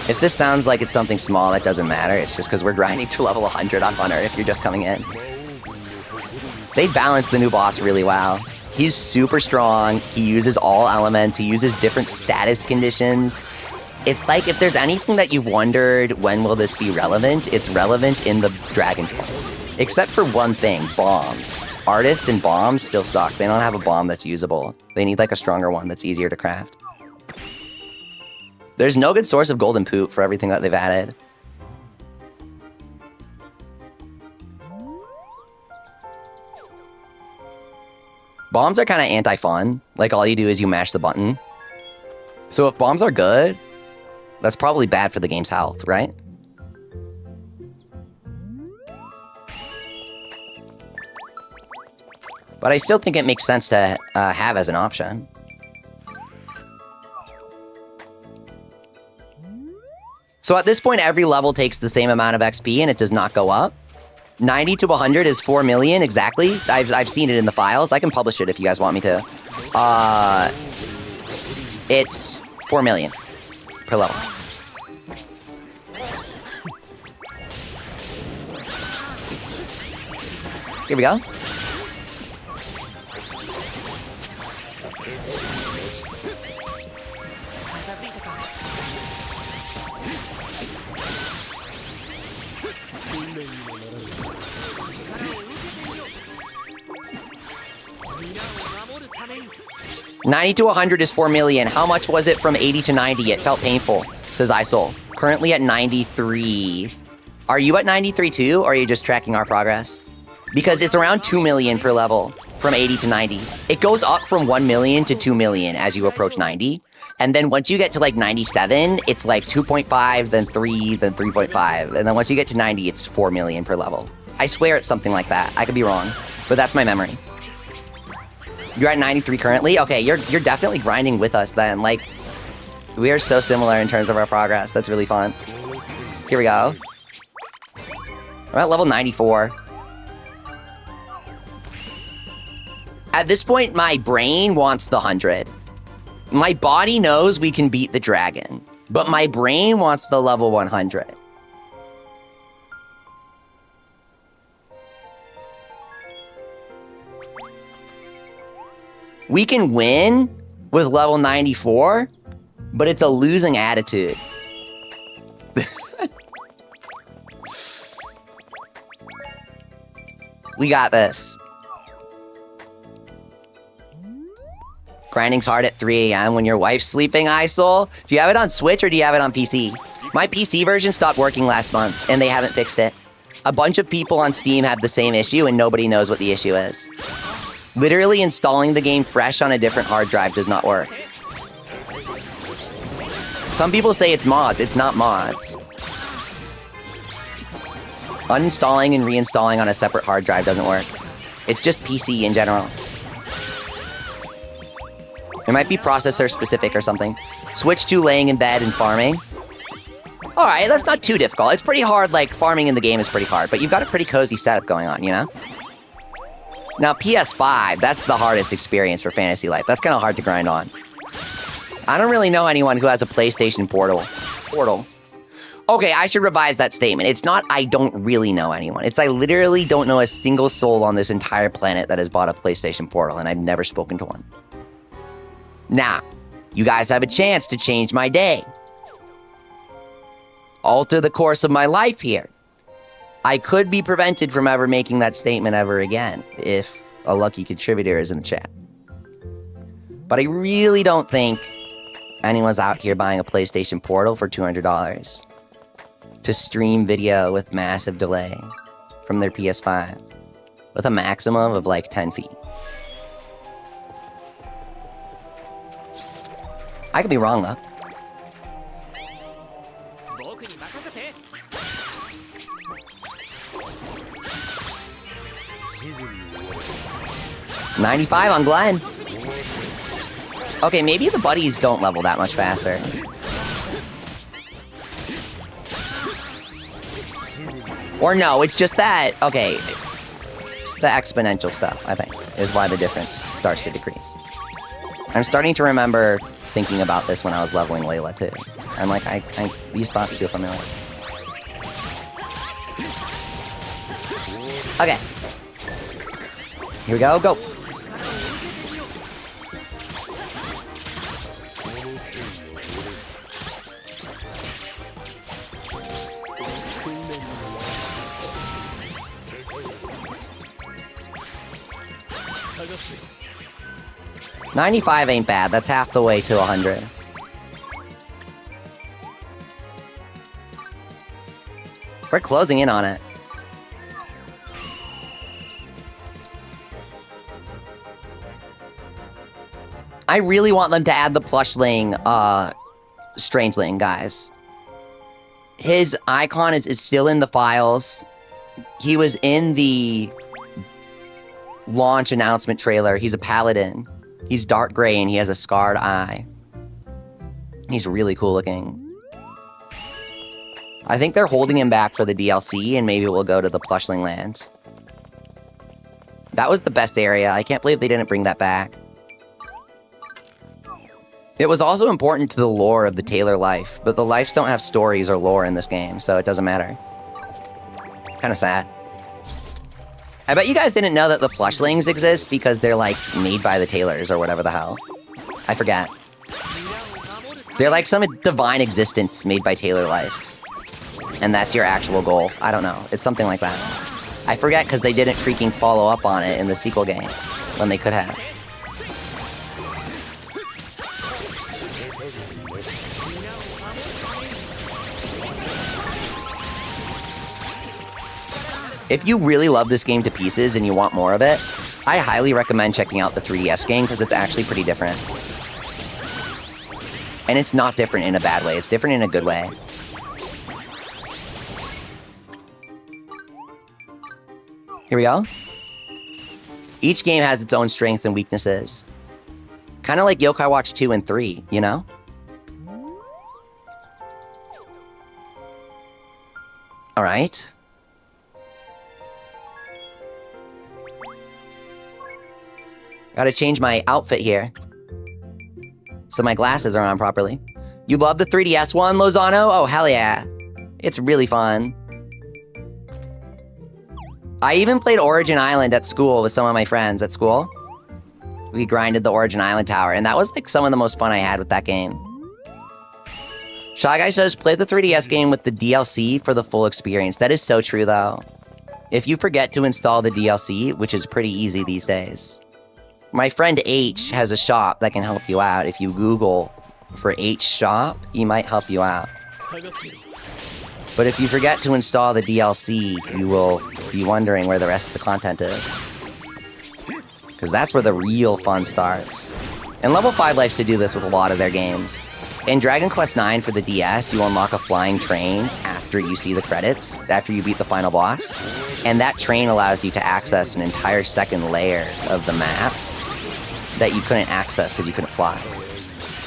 If this sounds like it's something small, that doesn't matter. It's just because we're grinding to level 100 on Hunter if you're just coming in. They balanced the new boss really well. He's super strong. He uses all elements. He uses different status conditions. It's like if there's anything that you've wondered, when will this be relevant? It's relevant in the Dragon form. Except for one thing, bombs. Artist and bombs still suck. They don't have a bomb that's usable. They need like a stronger one that's easier to craft. There's no good source of golden poop for everything that they've added. Bombs are kind of anti-fun. Like, all you do is you mash the button. So if bombs are good, that's probably bad for the game's health, right? But I still think it makes sense to have as an option. So at this point, every level takes the same amount of XP and it does not go up. 90 to 100 is 4 million, exactly. I've seen it in the files. I can publish it if you guys want me to. It's 4 million per level. Here we go. $90 to 100 is 4 million. How much was it from 80 to 90? It felt painful, says iSoul. Currently at 93. Are you at 93 too, or are you just tracking our progress? Because it's around 2 million per level from 80 to 90. It goes up from 1 million to 2 million as you approach 90. And then once you get to like 97, it's like 2.5, then 3, then 3.5. And then once you get to 90, it's 4 million per level. I swear it's something like that. I could be wrong, but that's my memory. You're at 93 currently? Okay, you're definitely grinding with us then. Like, we are so similar in terms of our progress. That's really fun. Here we go. We're at level 94. At this point, my brain wants the 100. My body knows we can beat the dragon, but my brain wants the level 100. We can win with level 94, but it's a losing attitude. We got this. Grinding's hard at 3 a.m. when your wife's sleeping, iSoul. Do you have it on Switch or do you have it on PC? My PC version stopped working last month, and they haven't fixed it. A bunch of people on Steam have the same issue, and nobody knows what the issue is. Literally installing the game fresh on a different hard drive does not work. Some people say it's mods. It's not mods. Uninstalling and reinstalling on a separate hard drive doesn't work. It's just PC in general. It might be processor specific or something. Switch to laying in bed and farming. Alright, that's not too difficult. It's pretty hard, like, farming in the game is pretty hard, but you've got a pretty cozy setup going on, you know? Now, PS5, that's the hardest experience for Fantasy Life. That's kind of hard to grind on. I don't really know anyone who has a PlayStation Portal. Okay, I should revise that statement. It's not I don't really know anyone. It's I literally don't know a single soul on this entire planet that has bought a PlayStation Portal, and I've never spoken to one. Now, you guys have a chance to change my day. Alter the course of my life here. I could be prevented from ever making that statement ever again if a lucky contributor is in the chat. But I really don't think anyone's out here buying a PlayStation Portal for $200 to stream video with massive delay from their PS5 with a maximum of like 10 feet. I could be wrong though. $95 on Glenn. Okay, maybe the buddies don't level that much faster. Or no, it's just that, okay, it's the exponential stuff, I think, is why the difference starts to decrease. I'm starting to remember thinking about this when I was leveling Layla too. I'm like, these thoughts feel familiar. Okay. Here we go, go. $95 ain't bad. That's half the way to 100. We're closing in on it. I really want them to add the plushling, Strangeling, guys. His icon is still in the files. He was in the launch announcement trailer. He's a paladin. He's dark gray and he has a scarred eye. He's really cool looking. I think they're holding him back for the DLC and maybe we'll go to the Plushling Land. That was the best area. I can't believe they didn't bring that back. It was also important to the lore of the Taylor life, but the lives don't have stories or lore in this game, so it doesn't matter. Kind of sad. I bet you guys didn't know that the Plushlings exist because they're like made by the Taylors or whatever the hell. I forget. They're like some divine existence made by Taylor lives. And that's your actual goal. I don't know. It's something like that. I forget because they didn't freaking follow up on it in the sequel game when they could have. If you really love this game to pieces and you want more of it, I highly recommend checking out the 3DS game because it's actually pretty different. And it's not different in a bad way, it's different in a good way. Here we go. Each game has its own strengths and weaknesses. Kind of like Yokai Watch 2 and 3, you know? Alright. Gotta change my outfit here. So my glasses are on properly. You love the 3DS one, Lozano? Oh, hell yeah. It's really fun. I even played Origin Island at school with some of my friends at school. We grinded the Origin Island tower, and that was like some of the most fun I had with that game. Shy Guy says, play the 3DS game with the DLC for the full experience. That is so true, though. If you forget to install the DLC, which is pretty easy these days. My friend H has a shop that can help you out. If you Google for H shop, he might help you out. But if you forget to install the DLC, you will be wondering where the rest of the content is. Because that's where the real fun starts. And Level 5 likes to do this with a lot of their games. In Dragon Quest IX for the DS, you unlock a flying train after you see the credits, after you beat the final boss. And that train allows you to access an entire second layer of the map that you couldn't access because you couldn't fly.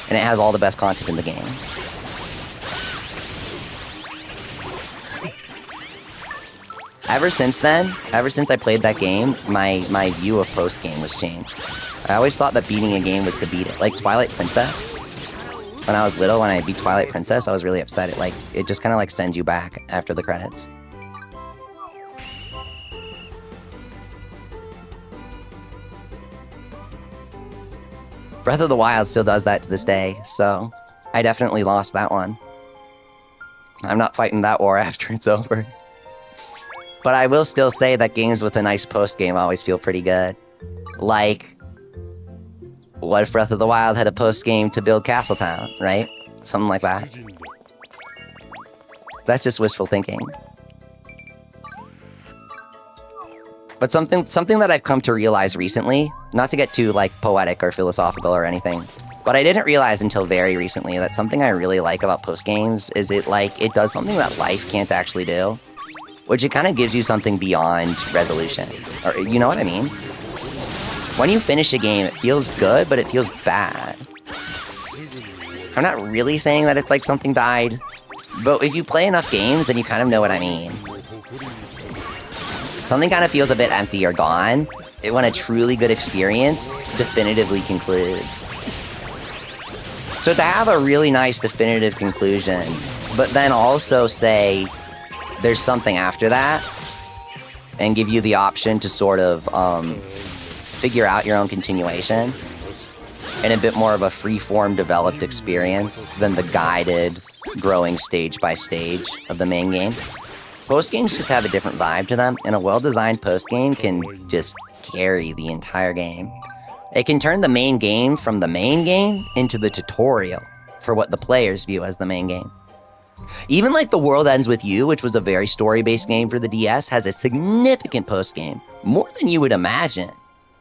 And it has all the best content in the game. Ever since then, ever since I played that game, my view of post-game was changed. I always thought that beating a game was to beat it. Like Twilight Princess. When I was little, when I beat Twilight Princess, I was really upset. It just kind of like sends you back after the credits. Breath of the Wild still does that to this day, so I definitely lost that one. I'm not fighting that war after it's over. But I will still say that games with a nice post-game always feel pretty good. Like, what if Breath of the Wild had a post-game to build Castletown, right? Something like that. That's just wishful thinking. But something that I've come to realize recently, not to get too like poetic or philosophical or anything, but I didn't realize until very recently that something I really like about post games is it does something that life can't actually do, which it kind of gives you something beyond resolution, or you know what I mean? When you finish a game, it feels good, but it feels bad. I'm not really saying that it's like something died, but if you play enough games, then you kind of know what I mean. Something kind of feels a bit empty or gone when a truly good experience definitively concludes. So to have a really nice definitive conclusion, but then also say there's something after that, and give you the option to sort of figure out your own continuation in a bit more of a free-form developed experience than the guided growing stage by stage of the main game. Post-games just have a different vibe to them, and a well-designed post-game can just carry the entire game. It can turn the main game from the main game into the tutorial for what the players view as the main game. Even like The World Ends With You, which was a very story-based game for the DS, has a significant post-game, more than you would imagine.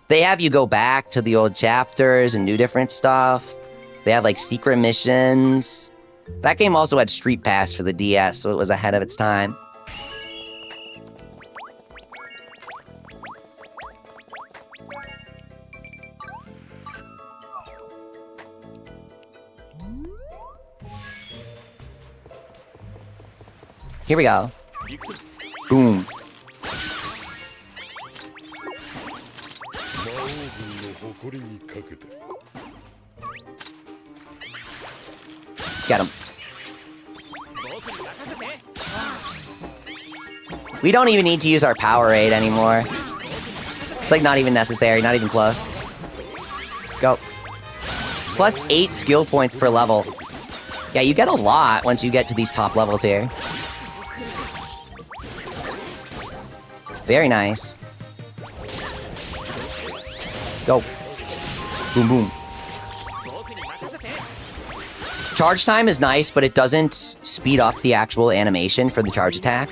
They have you go back to the old chapters and do different stuff. They have like secret missions. That game also had Street Pass for the DS, so it was ahead of its time. Here we go. Boom. Get him. We don't even need to use our power aid anymore. It's like not even necessary, not even close. Go. Plus 8 skill points per level. Yeah, you get a lot once you get to these top levels here. Very nice. Go. Boom, boom. Charge time is nice, but it doesn't speed up the actual animation for the charge attack.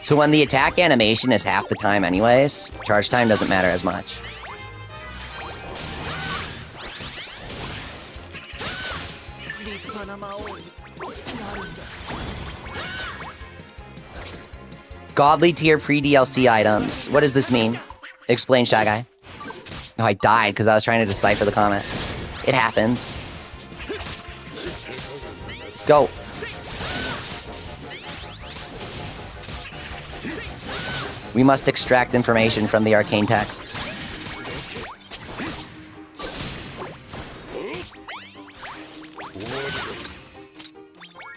So when the attack animation is half the time anyways, charge time doesn't matter as much. Godly tier pre-DLC items. What does this mean? Explain, Shy Guy. No, I died because I was trying to decipher the comment. It happens. Go. We must extract information from the arcane texts.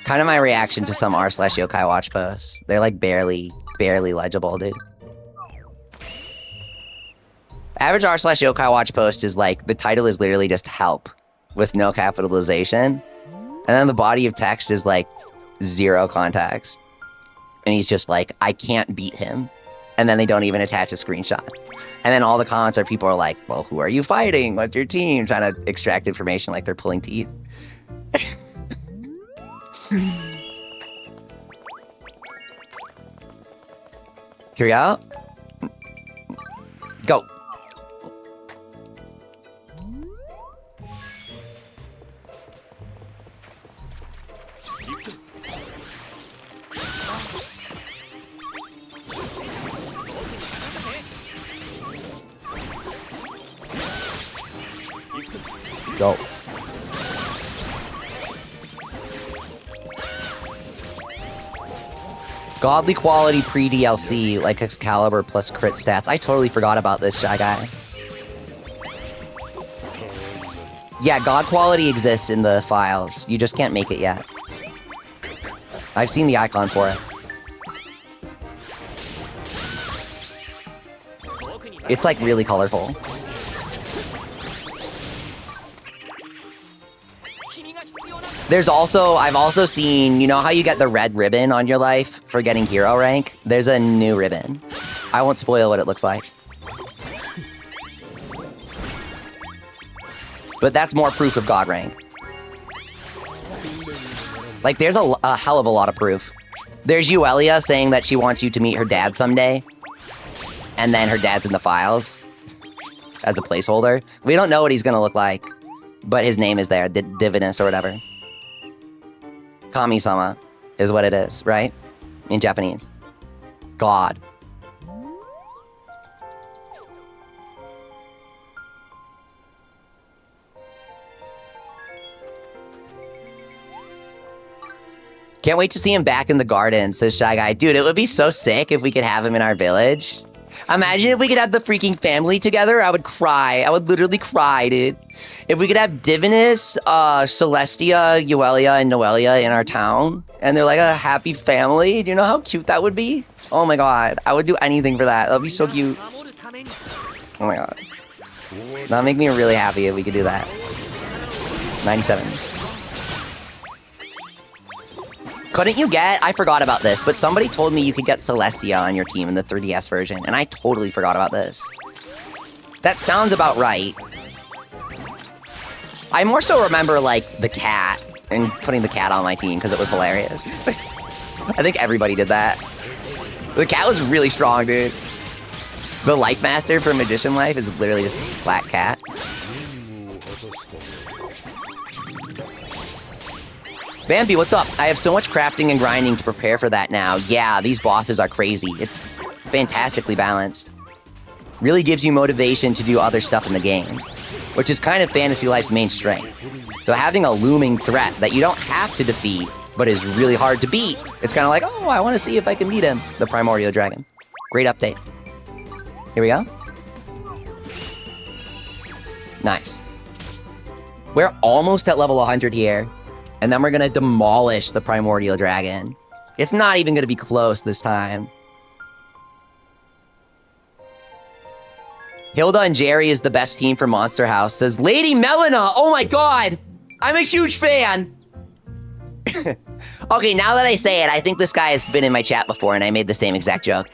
Kind of my reaction to some r/yokai watch posts. They're like barely legible, dude. Average r/yokai watch post is like, the title is literally just help with no capitalization. And then the body of text is like 0 context. And he's just like, I can't beat him. And then they don't even attach a screenshot. And then all the comments are people are like, well, who are you fighting? What's your team? Trying to extract information like they're pulling teeth. Here we go. Go. Go. Godly quality pre-DLC, like Excalibur plus crit stats. I totally forgot about this, Shy Guy. Yeah, God quality exists in the files. You just can't make it yet. I've seen the icon for it. It's like really colorful. There's also, I've also seen, you know how you get the red ribbon on your life for getting hero rank? There's a new ribbon. I won't spoil what it looks like. But that's more proof of God rank. Like, there's a hell of a lot of proof. There's Euelia saying that she wants you to meet her dad someday. And then her dad's in the files as a placeholder. We don't know what he's gonna look like, but his name is there, Divinus or whatever. Kami-sama is what it is, right? In Japanese. God. Can't wait to see him back in the garden, says Shy Guy. Dude, it would be so sick if we could have him in our village. Imagine if we could have the freaking family together. I would cry. I would literally cry, dude. If we could have Divinus, Celestia, Euelia, and Noelia in our town, and they're like a happy family, do you know how cute that would be? Oh my god, I would do anything for that. That would be so cute. Oh my god. That would make me really happy if we could do that. 97. Couldn't you get, I forgot about this, but somebody told me you could get Celestia on your team in the 3DS version, and I totally forgot about this. That sounds about right. I more so remember, like, the cat, and putting the cat on my team because it was hilarious. I think everybody did that. The cat was really strong, dude. The Life Master for Magician Life is literally just a flat cat. Bambi, what's up? I have so much crafting and grinding to prepare for that now. Yeah, these bosses are crazy. It's fantastically balanced. Really gives you motivation to do other stuff in the game, which is kind of Fantasy Life's main strength. So having a looming threat that you don't have to defeat, but is really hard to beat, it's kind of like, oh, I want to see if I can beat him, the Primordial Dragon. Great update. Here we go. Nice. We're almost at level 100 here, and then we're going to demolish the Primordial Dragon. It's not even going to be close this time. Hilda and Jerry is the best team for Monster House, says Lady Melina. Oh my god! I'm a huge fan! Okay, now that I say it, I think this guy has been in my chat before, and I made the same exact joke.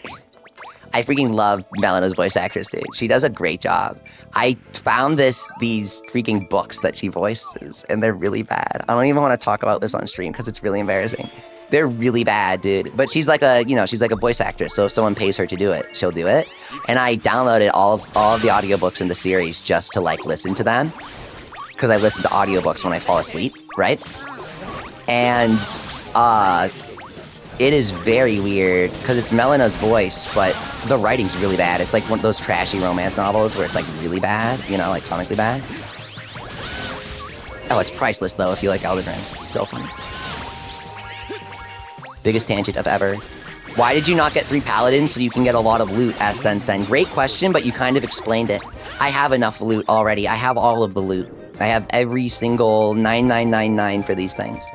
I freaking love Melina's voice actress, dude. She does a great job. I found these freaking books that she voices, and they're really bad. I don't even want to talk about this on stream, because it's really embarrassing. They're really bad, dude. But she's like a, she's like a voice actress, so if someone pays her to do it, she'll do it. And I downloaded all of the audiobooks in the series just to, like, listen to them. Because I listen to audiobooks when I fall asleep, right? And, it is very weird, because it's Melina's voice, but the writing's really bad. It's like one of those trashy romance novels where it's, like, really bad, like, comically bad. Oh, it's priceless, though, if you like Elden Ring. It's so funny. Biggest tangent of ever. Why did you not get 3 paladins so you can get a lot of loot, asked Sen? Great question, but you kind of explained it. I have enough loot already. I have all of the loot. I have every single 9999 for these things.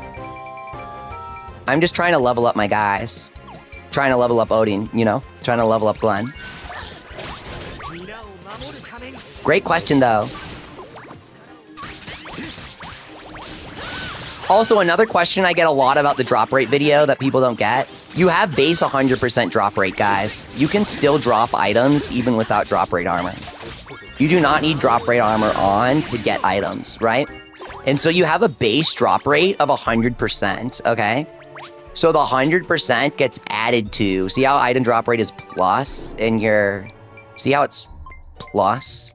I'm just trying to level up my guys. Trying to level up Odin, Trying to level up Glenn. Great question, though. Also, another question I get a lot about the drop rate video that people don't get. You have base 100% drop rate, guys. You can still drop items even without drop rate armor. You do not need drop rate armor on to get items, right? And so you have a base drop rate of 100%, okay? So the 100% gets added to, see how item drop rate is plus in your, see how it's plus?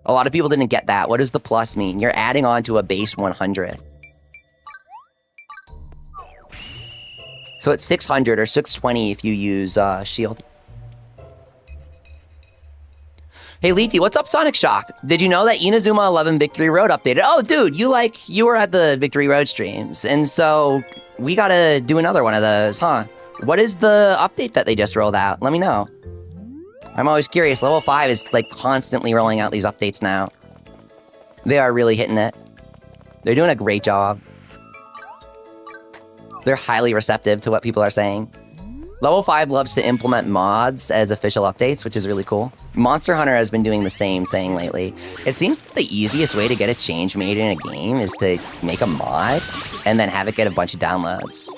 A lot of people didn't get that. What does the plus mean? You're adding on to a base 100. So it's 600 or 620 if you use shield. Hey Leafy, what's up Sonic Shock? Did you know that Inazuma 11 Victory Road updated? Oh dude, you were at the Victory Road streams, and so we gotta do another one of those, huh? What is the update that they just rolled out? Let me know. I'm always curious. Level 5 is like constantly rolling out these updates now. They are really hitting it. They're doing a great job. They're highly receptive to what people are saying. Level 5 loves to implement mods as official updates, which is really cool. Monster Hunter has been doing the same thing lately. It seems that the easiest way to get a change made in a game is to make a mod and then have it get a bunch of downloads.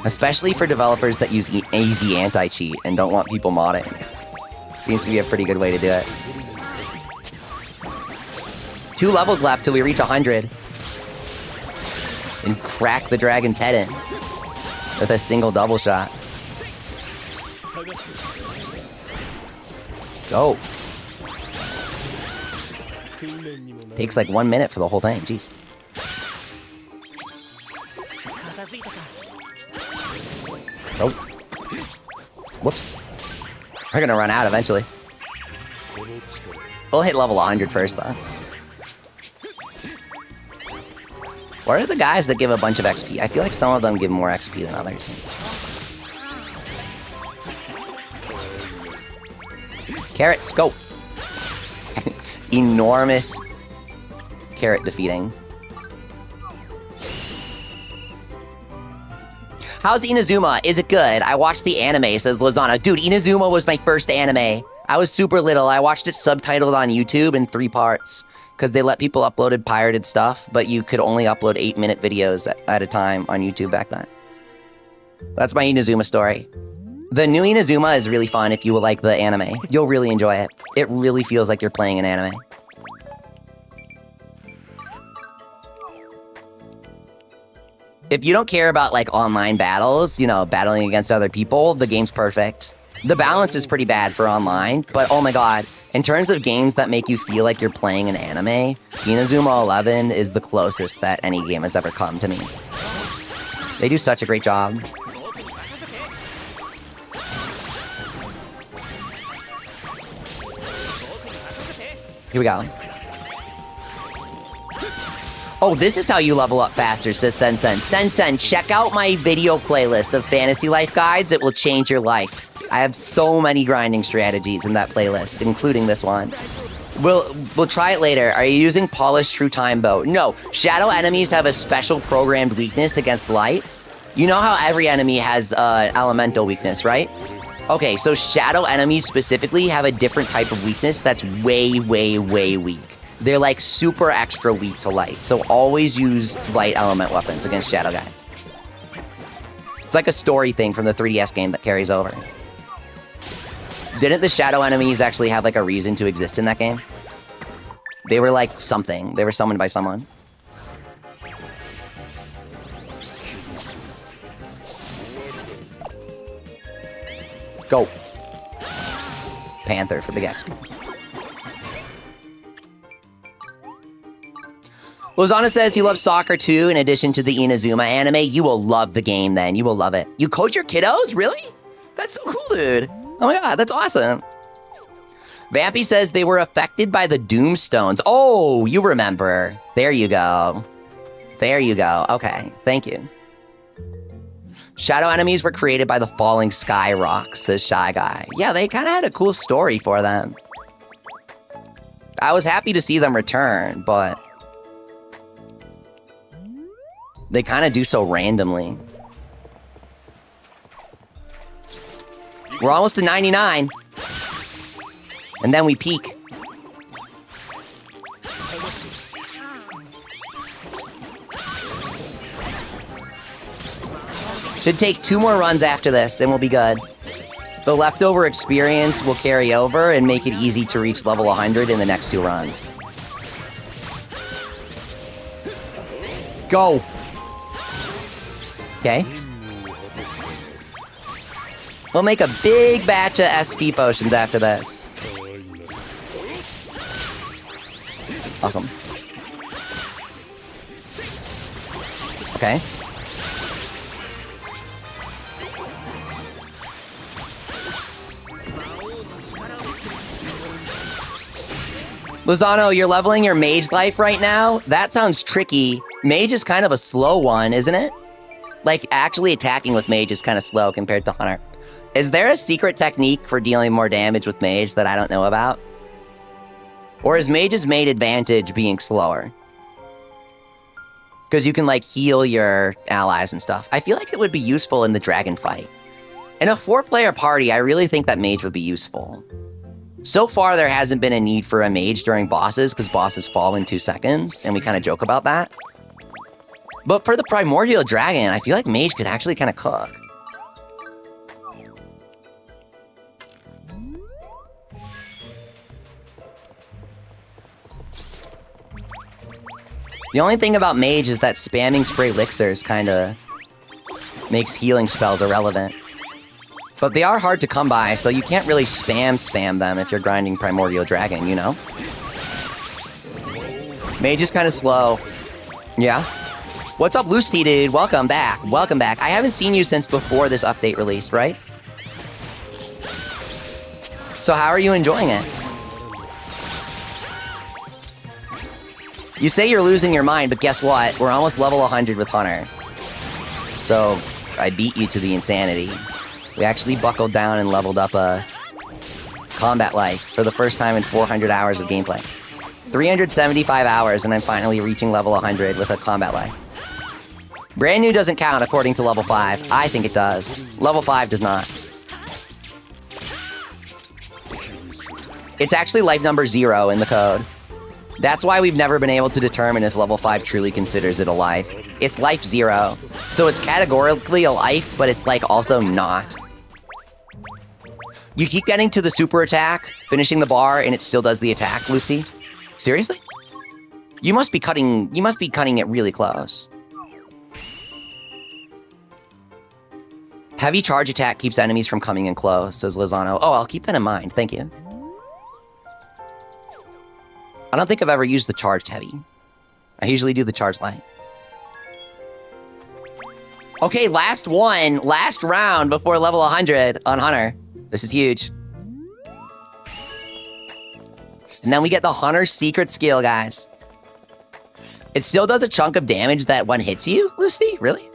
Especially for developers that use easy anti-cheat and don't want people modding. Seems to be a pretty good way to do it. 2 levels left till we reach 100. And crack the dragon's head in with a single double shot. Go. Takes like 1 minute for the whole thing, jeez. Oh. Whoops. We're gonna run out eventually. We'll hit level 100 first though. What are the guys that give a bunch of XP? I feel like some of them give more XP than others. Carrots, go! Enormous carrot defeating. How's Inazuma? Is it good? I watched the anime, says Lozano. Dude, Inazuma was my first anime. I was super little. I watched it subtitled on YouTube in 3 parts. Because they let people upload pirated stuff, but you could only upload 8-minute videos at a time on YouTube back then. That's my Inazuma story. The new Inazuma is really fun if you like the anime. You'll really enjoy it. It really feels like you're playing an anime. If you don't care about like online battles, you know, battling against other people, the game's perfect. The balance is pretty bad for online, but oh my god, in terms of games that make you feel like you're playing an anime, Inazuma 11 is the closest that any game has ever come to me. They do such a great job. Here we go. Oh, this is how you level up faster, says Sen-Sen. Sen-Sen, check out my video playlist of Fantasy Life guides. It will change your life. I have so many grinding strategies in that playlist, including this one. We'll try it later. Are you using Polished True Time Bow? No. Shadow enemies have a special programmed weakness against light. You know how every enemy has elemental weakness, right? Okay, so shadow enemies specifically have a different type of weakness that's way, way, way weak. They're like super extra weak to light. So always use light element weapons against shadow guy. It's like a story thing from the 3DS game that carries over. Didn't the shadow enemies actually have like a reason to exist in that game? They were like something. They were summoned by someone. Go. Panther for big XP. Lozana says he loves soccer too, in addition to the Inazuma anime. You will love the game then. You will love it. You coach your kiddos? Really? That's so cool, dude. Oh my god, that's awesome. Vampy says they were affected by the Doomstones. Oh, you remember. There you go. There you go. Okay, thank you. Shadow enemies were created by the falling sky rocks, says Shy Guy. Yeah, they kind of had a cool story for them. I was happy to see them return, but they kind of do so randomly. We're almost to 99. And then we peak. Should take 2 more runs after this, and we'll be good. The leftover experience will carry over and make it easy to reach level 100 in the next 2 runs. Go! Okay. We'll make a big batch of SP potions after this. Awesome. Okay. Lozano, you're leveling your mage life right now? That sounds tricky. Mage is kind of a slow one, isn't it? Like, actually attacking with mage is kind of slow compared to hunter. Is there a secret technique for dealing more damage with mage that I don't know about? Or is mage's main advantage being slower? Because you can, like, heal your allies and stuff. I feel like it would be useful in the dragon fight. In a 4-player party, I really think that mage would be useful. So far, there hasn't been a need for a mage during bosses, because bosses fall in 2 seconds, and we kind of joke about that. But for the Primordial Dragon, I feel like mage could actually kind of cook. The only thing about mage is that spamming spray elixirs kind of makes healing spells irrelevant. But they are hard to come by, so you can't really spam them if you're grinding Primordial Dragon, you know? Mage is kind of slow. Yeah? What's up, Loosty, dude? Welcome back. Welcome back. I haven't seen you since before this update released, right? So how are you enjoying it? You say you're losing your mind, but guess what? We're almost level 100 with Hunter. So I beat you to the insanity. We actually buckled down and leveled up a combat life for the first time in 400 hours of gameplay. 375 hours, and I'm finally reaching level 100 with a combat life. Brand new doesn't count according to level 5. I think it does. Level 5 does not. It's actually life number 0 in the code. That's why we've never been able to determine if level 5 truly considers it a life. It's life 0. So it's categorically a life, but it's like also not. You keep getting to the super attack, finishing the bar, and it still does the attack, Lucy? Seriously? You must be cutting it really close. Heavy charge attack keeps enemies from coming in close, says Lozano. Oh, I'll keep that in mind. Thank you. I don't think I've ever used the charged heavy. I usually do the charged light. Okay, last one. Last round before level 100 on Hunter. This is huge. And then we get the Hunter's secret skill, guys. It still does a chunk of damage that one hits you, Lucy? Really?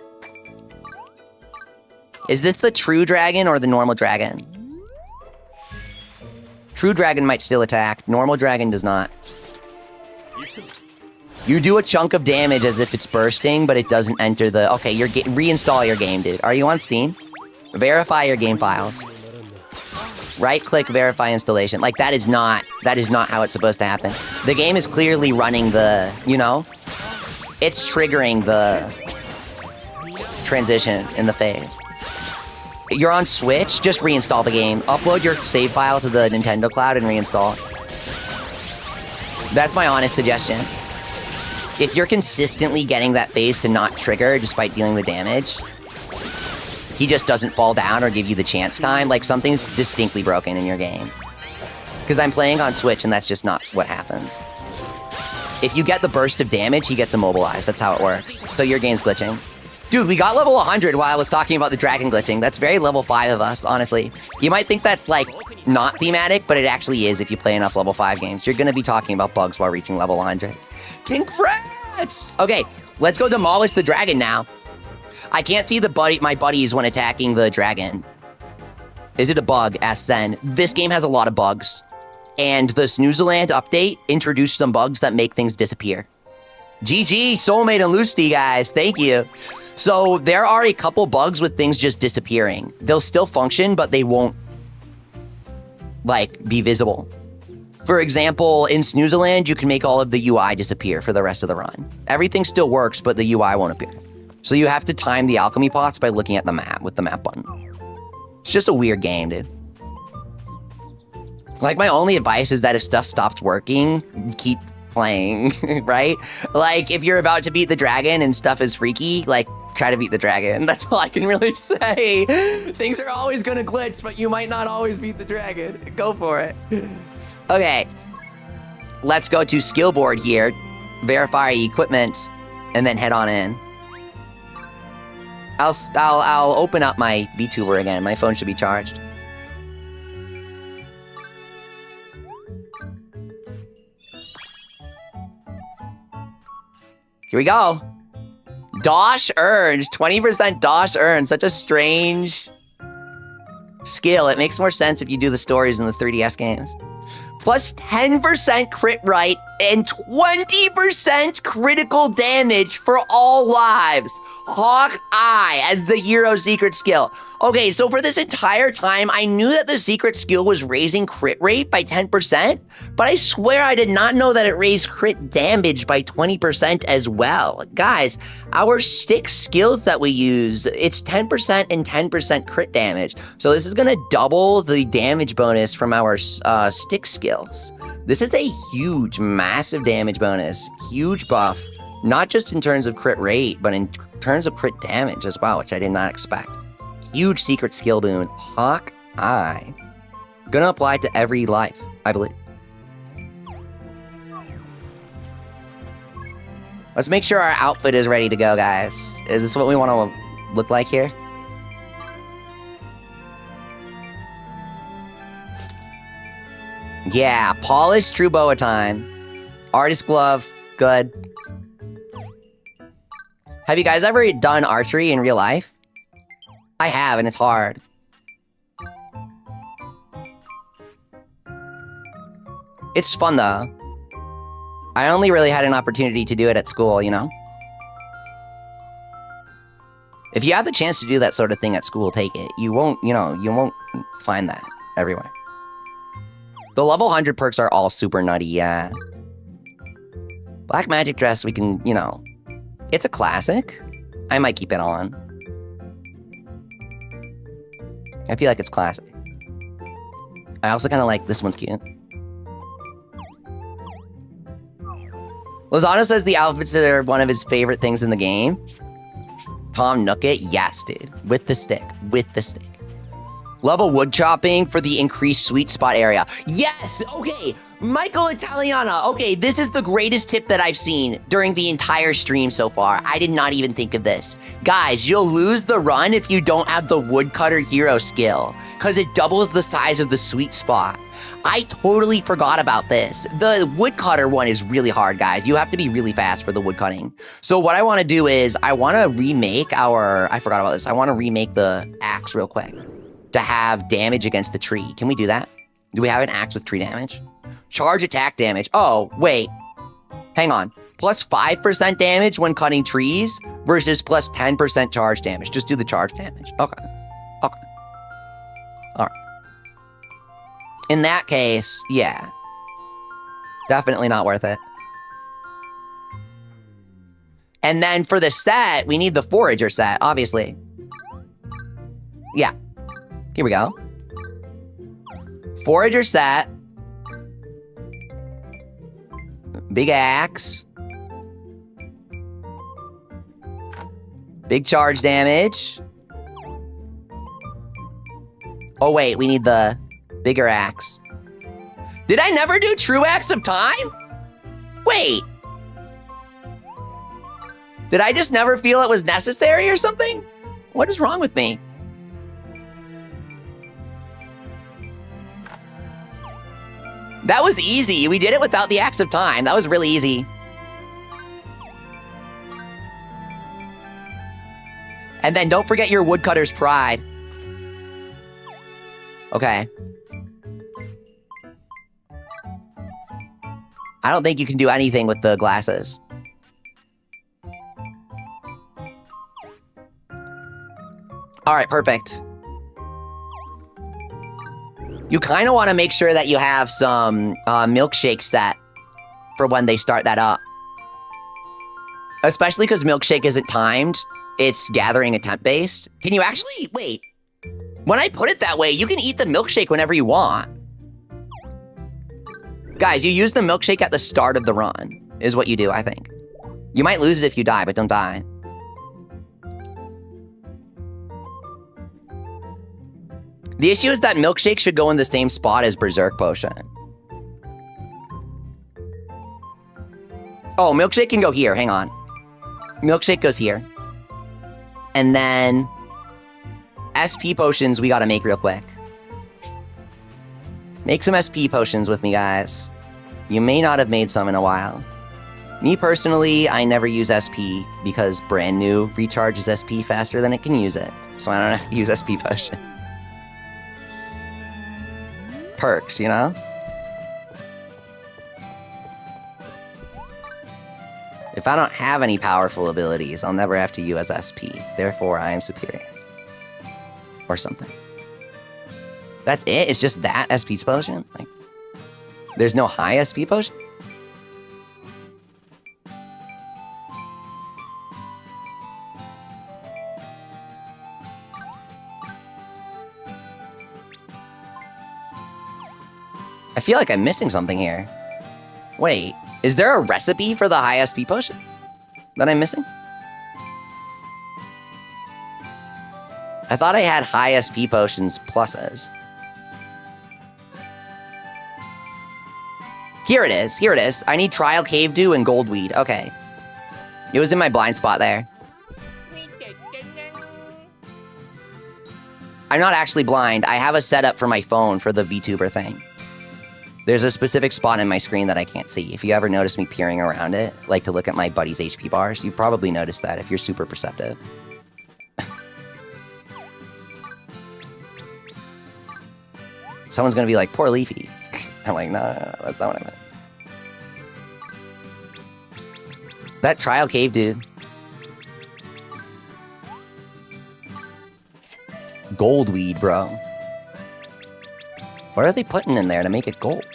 Is this the true dragon or the normal dragon? True dragon might still attack. Normal dragon does not. You do a chunk of damage as if it's bursting, but it doesn't enter the... Okay, reinstall your game, dude. Are you on Steam? Verify your game files. Right-click, verify installation. Like, that is not how it's supposed to happen. The game is clearly running the, you know? It's triggering the transition in the phase. You're on Switch, just reinstall the game. Upload your save file to the Nintendo Cloud and reinstall it. That's my honest suggestion. If you're consistently getting that phase to not trigger despite dealing the damage, he just doesn't fall down or give you the chance time, like something's distinctly broken in your game. Because I'm playing on Switch and that's just not what happens. If you get the burst of damage, he gets immobilized. That's how it works. So your game's glitching. Dude, we got level 100 while I was talking about the dragon glitching. That's very level 5 of us, honestly. You might think that's, like, not thematic, but it actually is if you play enough level 5 games. You're gonna be talking about bugs while reaching level 100. Congrats! Okay, let's go demolish the dragon now. I can't see my buddies when attacking the dragon. Is it a bug? Asks Zen. This game has a lot of bugs. And the Snooze Land update introduced some bugs that make things disappear. GG, Soulmate and Lusty, guys. Thank you. So there are a couple bugs with things just disappearing. They'll still function, but they won't, like, be visible. For example, in Snooze Land, you can make all of the UI disappear for the rest of the run. Everything still works, but the UI won't appear. So you have to time the alchemy pots by looking at the map with the map button. It's just a weird game, dude. Like, my only advice is that if stuff stops working, keep playing, right? Like, if you're about to beat the dragon and stuff is freaky, like, try to beat the dragon. That's all I can really say. Things are always gonna glitch, but you might not always beat the dragon. Go for it. Okay. Let's go to skill board here, verify equipment, and then head on in. I'll open up my VTuber again. My phone should be charged. Here we go. Dosh earned. 20% Dosh earned. Such a strange skill. It makes more sense if you do the stories in the 3DS games. Plus 10% crit rate and 20% critical damage for all lives. Hawkeye as the hero secret skill. Okay, so for this entire time, I knew that the secret skill was raising crit rate by 10%, but I swear I did not know that it raised crit damage by 20% as well. Guys, our stick skills that we use, it's 10% and 10% crit damage. So this is gonna double the damage bonus from our stick skills. This is a huge, massive damage bonus, huge buff, not just in terms of crit rate, but in terms of crit damage as well, which I did not expect. Huge secret skill boon, Hawkeye. Gonna apply to every life, I believe. Let's make sure our outfit is ready to go, guys. Is this what we want to look like here? Yeah, polished true boa time. Artist glove, good. Have you guys ever done archery in real life? I have, and it's hard. It's fun, though. I only really had an opportunity to do it at school, you know? If you have the chance to do that sort of thing at school, take it. You won't, you know, you won't find that everywhere. The level 100 perks are all super nutty, yeah. Black magic dress, we can, you know... It's a classic. I might keep it on. I feel like it's classic. I also kind of like this one's cute. Lozano says the outfits are one of his favorite things in the game. Tom Nook it? Yes, dude. With the stick. With the stick. Level wood chopping for the increased sweet spot area. Yes! Okay. Michael Italiana. Okay, this is the greatest tip that I've seen during the entire stream so far. I did not even think of this. Guys, you'll lose the run if you don't have the woodcutter hero skill, because it doubles the size of the sweet spot. I totally forgot about this. The woodcutter one is really hard, guys. You have to be really fast for the woodcutting. So what I want to do is I want to remake I forgot about this. I want to remake the axe real quick to have damage against the tree. Can we do that? Do we have an axe with tree damage? Charge attack damage. Oh, wait. Hang on. Plus 5% damage when cutting trees versus plus 10% charge damage. Just do the charge damage. Okay. Okay. All right. In that case, yeah. Definitely not worth it. And then for the set, we need the forager set, obviously. Yeah. Here we go. Forager set. Big axe. Big charge damage. Oh, wait, we need the bigger axe. Did I never do true axe of time? Wait. Did I just never feel it was necessary or something? What is wrong with me? That was easy. We did it without the axe of time. That was really easy. And then don't forget your woodcutter's pride. Okay. I don't think you can do anything with the glasses. All right, perfect. You kind of want to make sure that you have some milkshake set for when they start that up. Especially because milkshake isn't timed. It's gathering attempt based. Can you actually, wait. When I put it that way, you can eat the milkshake whenever you want. Guys, you use the milkshake at the start of the run, is what you do, I think. You might lose it if you die, but don't die. The issue is that milkshake should go in the same spot as Berserk Potion. Oh, milkshake can go here, hang on. Milkshake goes here. And then SP potions we gotta make real quick. Make some SP potions with me, guys. You may not have made some in a while. Me personally, I never use SP because brand new recharges SP faster than it can use it. So I don't have to use SP potions. Perks, you know? If I don't have any powerful abilities, I'll never have to use SP. Therefore, I am superior. Or something. That's it? It's just that SP potion? Like, there's no high SP potion? I feel like I'm missing something here. Wait, is there a recipe for the high SP potion that I'm missing? I thought I had high SP potions pluses. Here it is, here it is. I need Trial Cave Dew and Goldweed, okay. It was in my blind spot there. I'm not actually blind. I have a setup for my phone for the VTuber thing. There's a specific spot in my screen that I can't see. If you ever notice me peering around it, like to look at my buddy's HP bars, you've probably noticed that if you're super perceptive. Someone's gonna be like, poor Leafy. I'm like, no, that's not what I meant. That Trial Cave dude. Goldweed, bro. What are they putting in there to make it gold?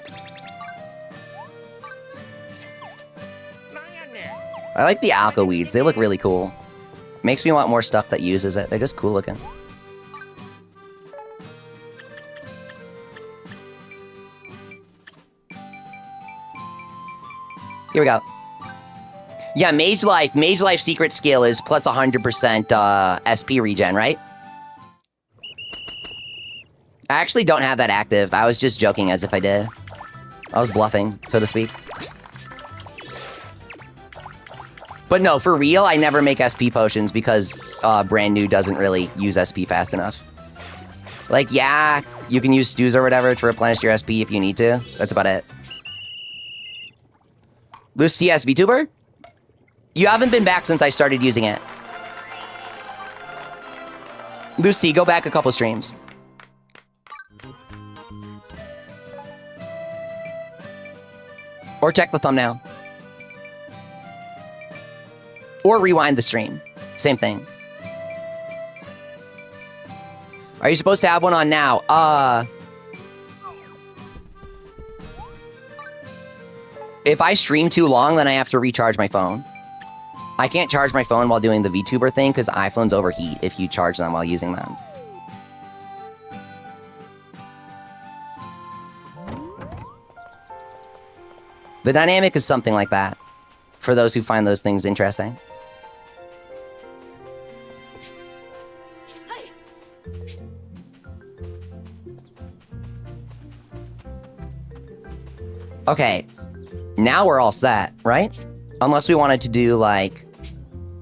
I like the alka weeds. They look really cool. Makes me want more stuff that uses it. They're just cool looking. Here we go. Yeah, Mage Life. Mage Life secret skill is plus 100% SP regen, right? I actually don't have that active. I was just joking as if I did. I was bluffing, so to speak. But no, for real, I never make SP potions because brand new doesn't really use SP fast enough. Like, yeah, you can use stews or whatever to replenish your SP if you need to. That's about it. Loose TS VTuber? You haven't been back since I started using it. Lucy, go back a couple streams. Or check the thumbnail. Or rewind the stream. Same thing. Are you supposed to have one on now? If I stream too long, then I have to recharge my phone. I can't charge my phone while doing the VTuber thing because iPhones overheat if you charge them while using them. The dynamic is something like that, for those who find those things interesting. Okay, now we're all set, right? Unless we wanted to do, like,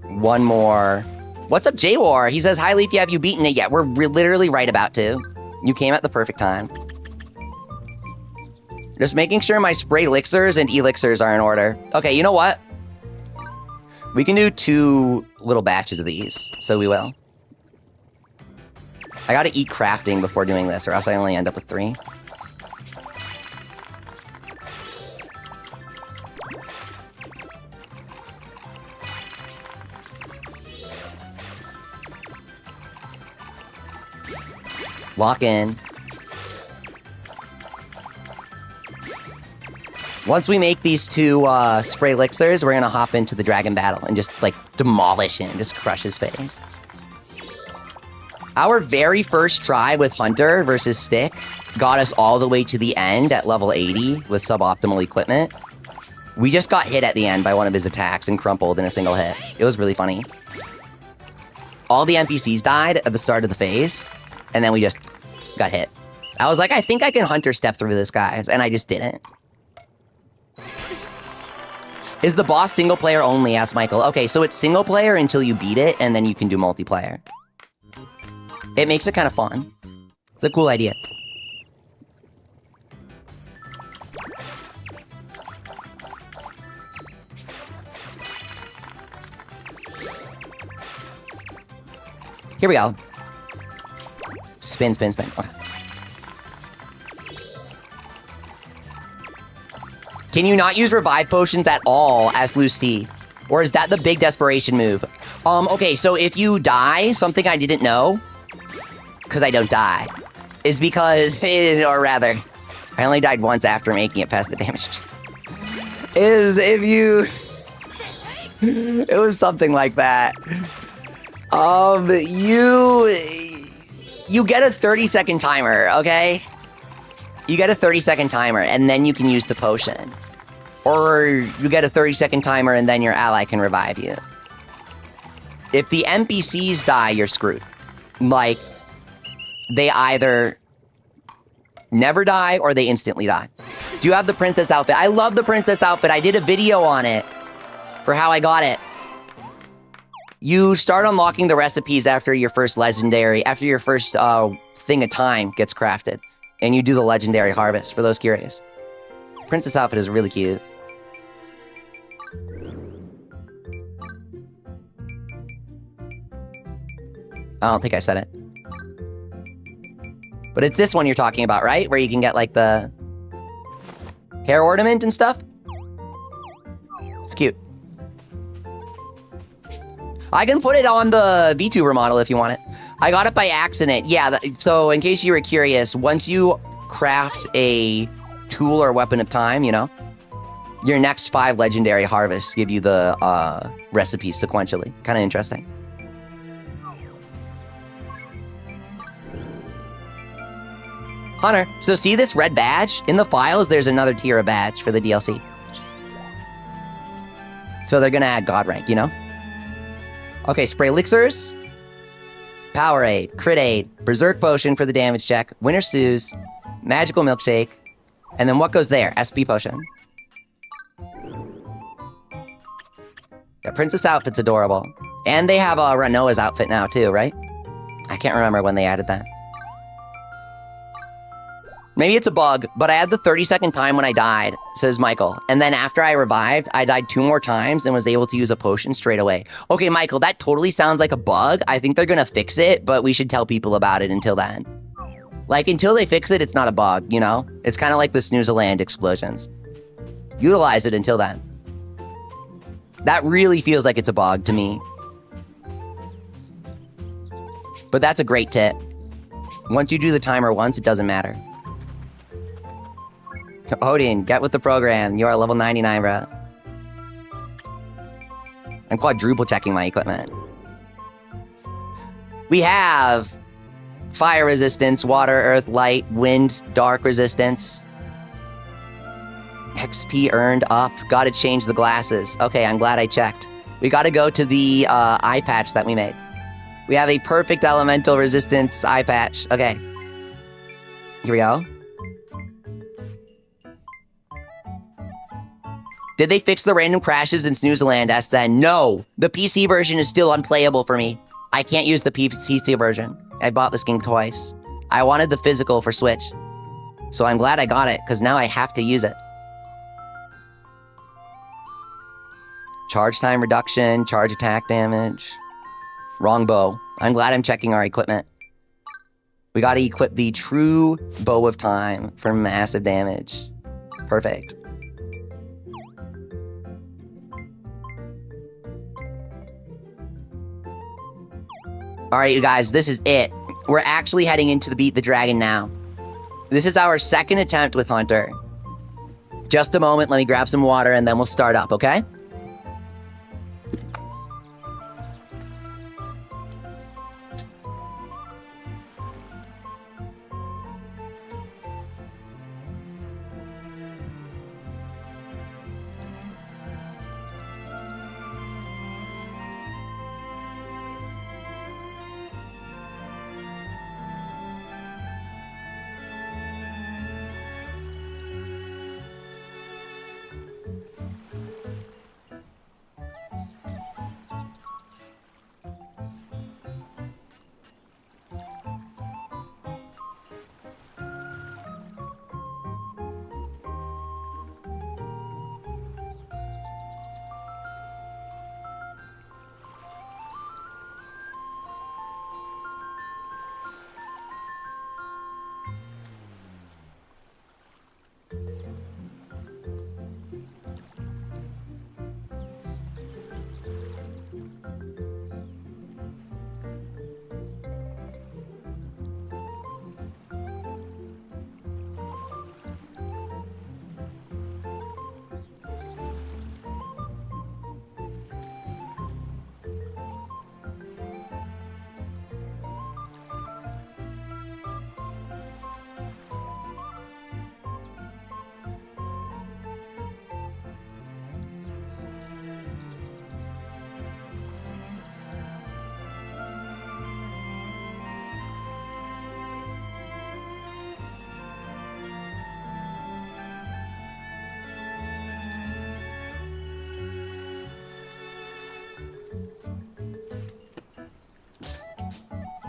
one more... What's up, J-War? He says, hi, Leafy, have you beaten it yet? We're literally right about to. You came at the perfect time. Just making sure my spray elixirs and elixirs are in order. Okay, you know what? We can do 2 little batches of these, so we will. I gotta eat crafting before doing this, or else I only end up with 3. Lock in. Once we make these 2 spray elixirs, we're gonna hop into the dragon battle and just, like, demolish him, just crush his face. Our very first try with Hunter versus Stick got us all the way to the end at level 80 with suboptimal equipment. We just got hit at the end by one of his attacks and crumpled in a single hit. It was really funny. All the NPCs died at the start of the phase, and then we just got hit. I was like, I think I can Hunter step through this, guys, and I just didn't. Is the boss single player only? Asked Michael. Okay, so it's single player until you beat it, and then you can do multiplayer. It makes it kind of fun. It's a cool idea. Here we go. Spin, spin, spin. Okay. Can you not use revive potions at all as Lucy? Or is that the big desperation move? Okay, so if you die, something I didn't know, because I don't die, is because, or rather, I only died once after making it past the damage. Is if you... It was something like that. You get a 30-second timer, okay? You get a 30-second timer, and then you can use the potion. Or you get a 30-second timer, and then your ally can revive you. If the NPCs die, you're screwed. Like, they either never die, or they instantly die. Do you have the princess outfit? I love the princess outfit. I did a video on it for how I got it. You start unlocking the recipes after your first legendary, after your first thing of time gets crafted. And you do the legendary harvest, for those curious. Princess outfit is really cute. I don't think I said it. But it's this one you're talking about, right? Where you can get, like, the hair ornament and stuff? It's cute. I can put it on the VTuber model if you want it. I got it by accident. Yeah, so in case you were curious, once you craft a tool or weapon of time, you know, your next 5 legendary harvests give you the recipes sequentially. Kind of interesting. Hunter, so see this red badge? In the files, there's another tier of badge for the DLC. So they're gonna add God rank, you know? Okay, spray elixirs. Powerade, Crit Aid, Berserk Potion for the damage check, Winter Stews, Magical Milkshake, and then what goes there? SP Potion. Yeah, Princess outfit's adorable. And they have Renoa's outfit now too, right? I can't remember when they added that. Maybe it's a bug, but I had the 30-second time when I died, says Michael. And then after I revived, I died 2 more times and was able to use a potion straight away. Okay, Michael, that totally sounds like a bug. I think they're gonna fix it, but we should tell people about it until then. Like, until they fix it, it's not a bug, you know? It's kind of like the Snooze Land explosions. Utilize it until then. That really feels like it's a bug to me. But that's a great tip. Once you do the timer once, it doesn't matter. Odin, get with the program. You are level 99, bro. I'm quadruple checking my equipment. We have fire resistance, water, earth, light, wind, dark resistance. XP earned up. Gotta change the glasses. Okay, I'm glad I checked. We gotta go to the eye patch that we made. We have a perfect elemental resistance eye patch. Okay. Here we go. Did they fix the random crashes in Snooze Land? Asked then. No, the PC version is still unplayable for me. I can't use the PC version. I bought this game twice. I wanted the physical for Switch. So I'm glad I got it, because now I have to use it. Charge time reduction, charge attack damage. Wrong bow. I'm glad I'm checking our equipment. We gotta equip the true bow of time for massive damage. Perfect. Alright, you guys, this is it. We're actually heading into the Beat the Dragon now. This is our second attempt with Hunter. Just a moment, let me grab some water and then we'll start up, okay?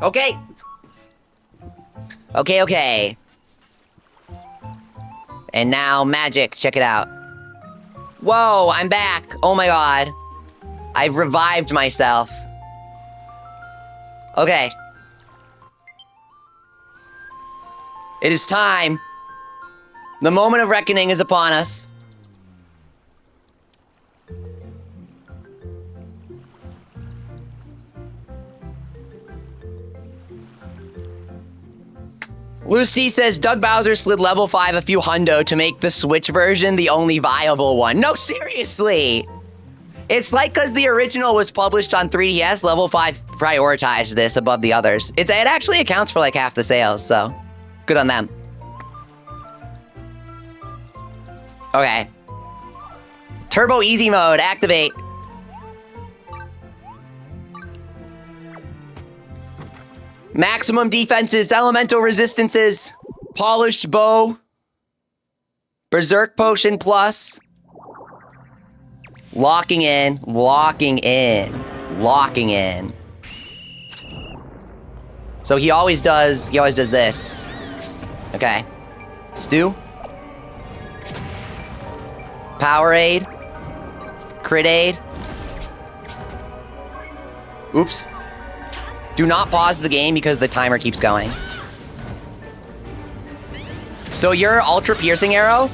Okay. Okay. And now magic, check it out. Whoa, I'm back. Oh my god. I've revived myself. Okay. It is time. The moment of reckoning is upon us. Lucy says Doug Bowser slid level 5 a few hundo to make the Switch version the only viable one. No, seriously! It's like because the original was published on 3DS, level 5 prioritized this above the others. It actually accounts for like half the sales, so good on them. Okay. Turbo easy mode, activate. Maximum defenses, elemental resistances, polished bow, berserk potion plus. Locking in, locking in, locking in. So he always does this. Okay. Stew. Powerade. Crit aid. Oops. Do not pause the game because the timer keeps going. So your ultra piercing arrow.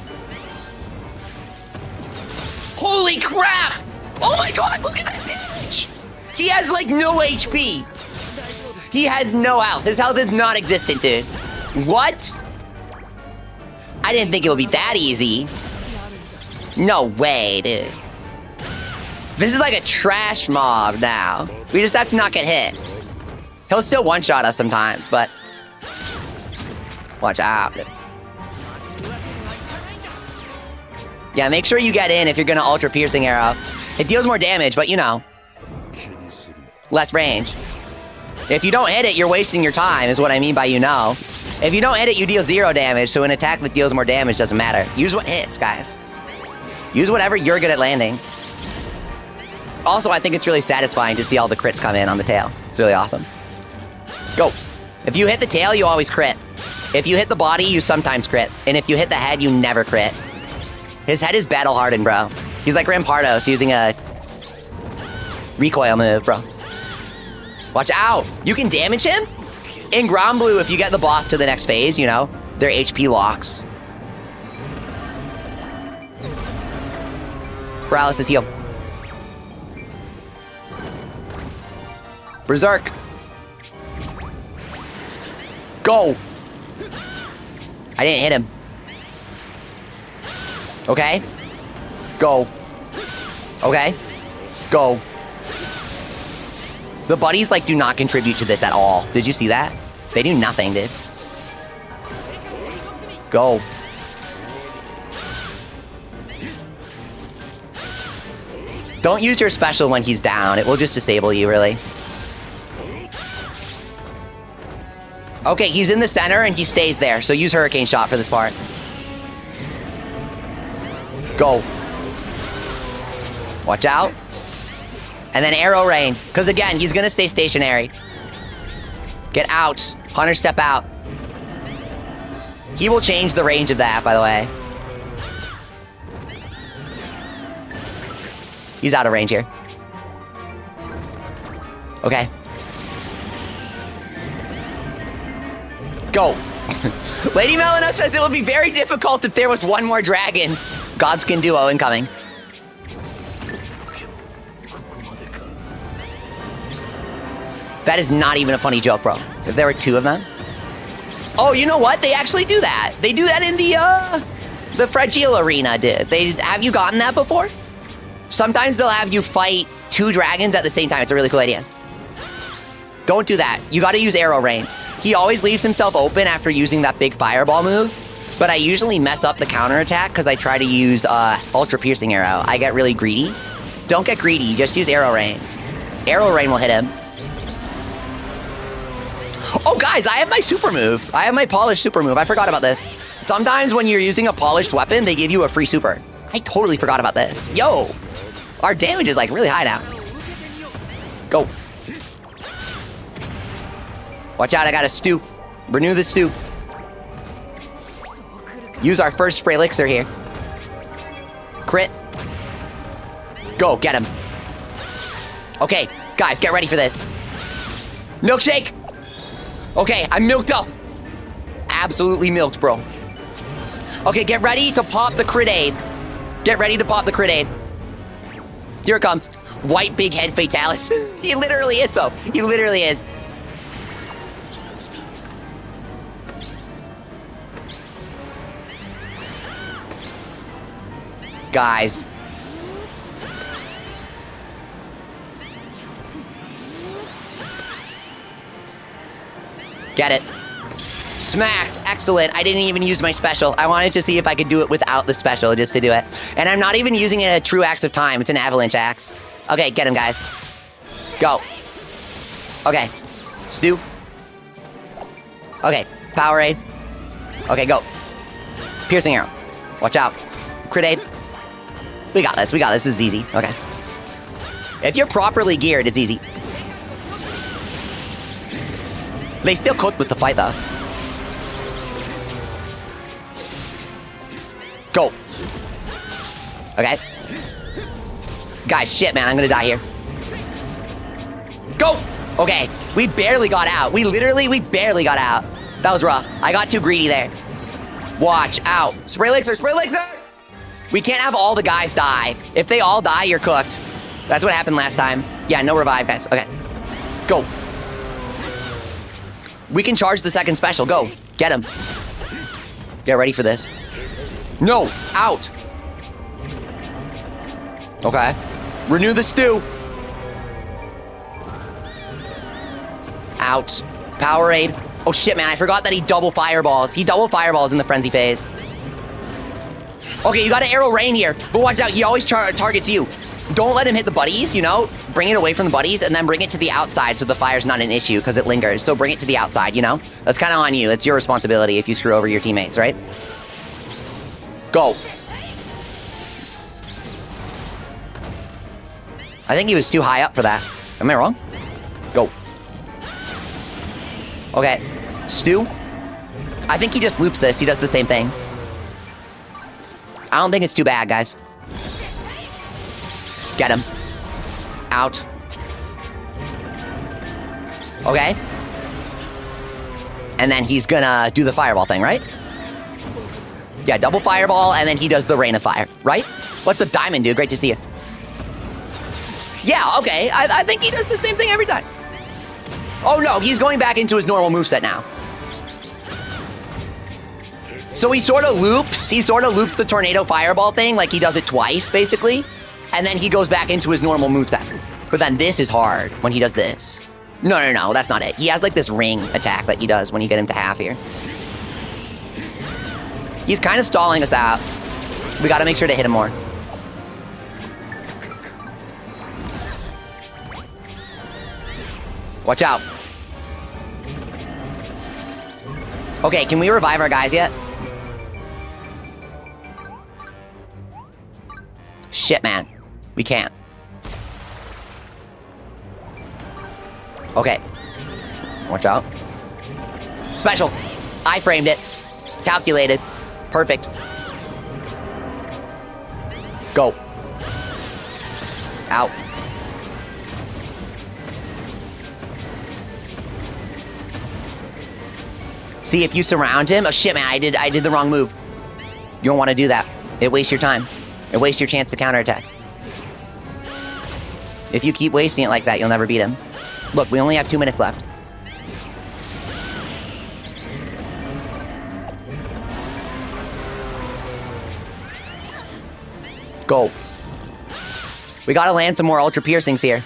Holy crap! Oh my god, look at that damage! He has like no HP. He has no health. His health is non-existent, dude. What? I didn't think it would be that easy. No way, dude. This is like a trash mob now. We just have to not get hit. He'll still one-shot us sometimes, but... watch out. Yeah, make sure you get in if you're gonna ultra piercing arrow. It deals more damage, but you know. Less range. If you don't hit it, you're wasting your time, is what I mean by you know. If you don't hit it, you deal 0 damage, so an attack that deals more damage doesn't matter. Use what hits, guys. Use whatever you're good at landing. Also, I think it's really satisfying to see all the crits come in on the tail. It's really awesome. Go. If you hit the tail, you always crit. If you hit the body, you sometimes crit. And if you hit the head, you never crit. His head is battle hardened, bro. He's like Rampardos using a recoil move, bro. Watch out. You can damage him? In Ground Blue, if you get the boss to the next phase, you know, their HP locks. Paralysis heal. Berserk. Go. I didn't hit him. Okay. Go. Okay. Go. The buddies, like, do not contribute to this at all. Did you see that? They do nothing, dude. Go. Don't use your special when he's down. It will just disable you, really. Okay, he's in the center and he stays there, so use Hurricane Shot for this part. Go. Watch out. And then Arrow Rain, because again, he's gonna stay stationary. Get out. Hunter step out. He will change the range of that, by the way. He's out of range here. Okay. Go. Lady Melina says it would be very difficult if there was one more dragon. Godskin duo incoming. That is not even a funny joke, bro. If there were 2 of them. Oh, you know what? They actually do that. They do that in the Fragile Arena, dude. Have you gotten that before? Sometimes they'll have you fight 2 dragons at the same time. It's a really cool idea. Don't do that. You gotta use Arrow Rain. He always leaves himself open after using that big fireball move, but I usually mess up the counterattack because I try to use Ultra Piercing Arrow. I get really greedy. Don't get greedy, just use Arrow Rain. Arrow Rain will hit him. Oh guys, I have my super move. I have my polished super move. I forgot about this. Sometimes when you're using a polished weapon, they give you a free super. I totally forgot about this. Yo, our damage is like really high now. Go. Watch out, I got a stew. Renew the stew. Use our first spray elixir here. Crit. Go, get him. Okay, guys, get ready for this. Milkshake. Okay, I'm milked up. Absolutely milked, bro. Okay, get ready to pop the crit aid. Get ready to pop the crit aid. Here it comes. White big head fatalis. He literally is, though. He literally is. Guys. Get it. Smacked. Excellent. I didn't even use my special. I wanted to see if I could do it without the special just to do it. And I'm not even using a true axe of time. It's an avalanche axe. Okay, get him, guys. Go. Okay. Stew. Okay, Powerade. Okay, go. Piercing arrow. Watch out. Crit aid. We got this. We got this. This is easy. Okay. If you're properly geared, it's easy. They still cooked with the fight, though. Go. Okay. Guys, shit, man. I'm gonna die here. Go! Okay. We barely got out. We barely got out. That was rough. I got too greedy there. Watch out. Spray elixir. Spray elixir! We can't have all the guys die. If they all die, you're cooked. That's what happened last time. Yeah, no revive, guys. Okay. Go. We can charge the second special. Go. Get him. Get ready for this. No. Out. Okay. Renew the stew. Out. Powerade. Oh, shit, man. I forgot that he double fireballs. He double fireballs in the frenzy phase. Okay, you got to arrow rain here. But watch out. He always targets you. Don't let him hit the buddies, you know? Bring it away from the buddies and then bring it to the outside so the fire's not an issue because it lingers. So bring it to the outside, you know? That's kind of on you. It's your responsibility if you screw over your teammates, right? Go. I think he was too high up for that. Am I wrong? Go. Okay. Stew. I think he just loops this. He does the same thing. I don't think it's too bad, guys. Get him. Out. Okay. And then he's gonna do the fireball thing, right? Yeah, double fireball, and then he does the rain of fire, right? What's up, Diamond, dude? Great to see you. Yeah, okay. I think he does the same thing every time. Oh, no. He's going back into his normal moveset now. So he sort of loops. He sort of loops the tornado fireball thing. Like, he does it twice, basically. And then he goes back into his normal moveset. But then this is hard when he does this. No. That's not it. He has, like, this ring attack that he does when you get him to half here. He's kind of stalling us out. We got to make sure to hit him more. Watch out. Okay, can we revive our guys yet? Shit, man. We can't. Okay. Watch out. Special. I framed it. Calculated. Perfect. Go. Out. See, if you surround him... Oh, shit, man. I did the wrong move. You don't want to do that. It wastes your time. It wastes your chance to counterattack. If you keep wasting it like that, you'll never beat him. Look, we only have 2 minutes left. Go. We gotta land some more ultra piercings here.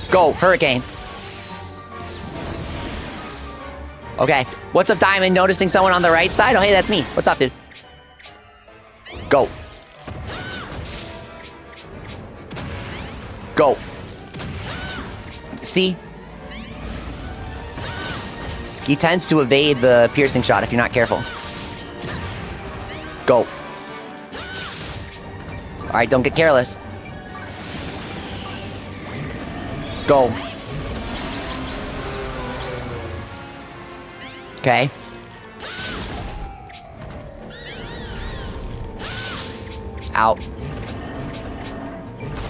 Go, Hurricane. Okay. What's up, Diamond? Noticing someone on the right side? Oh, hey, that's me. What's up, dude? Go. Go. See? He tends to evade the piercing shot if you're not careful. Go. Alright, don't get careless. Go. Okay. Out.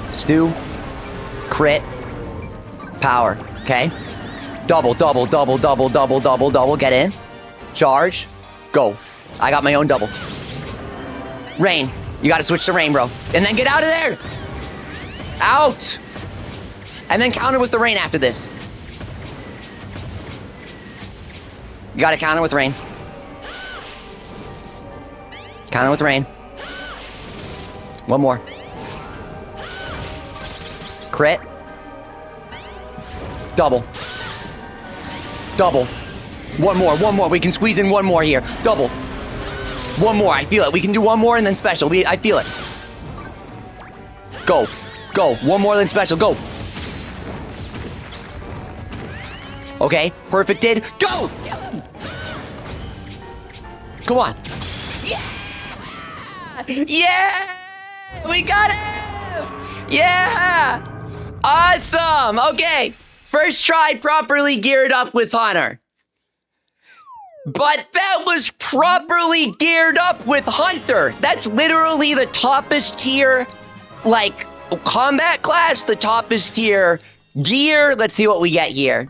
Stew. Crit. Power. Okay. Double. Get in. Charge. Go. I got my own double. Rain. You gotta switch to rain, bro. And then get out of there! Out! And then counter with the rain after this. You gotta counter with rain. Counter with rain. One more. Crit. Double. Double. One more. We can squeeze in one more here. Double. One more. I feel it. We can do one more and then special. I feel it. Go. Go. One more than special. Go. Okay, perfected. Go! Kill him! Come on. Yeah! Yeah! We got him! Yeah! Awesome! Okay, first try properly geared up with Hunter. But that was properly geared up with Hunter. That's literally the toppest tier, like, combat class, the toppest tier gear. Let's see what we get here.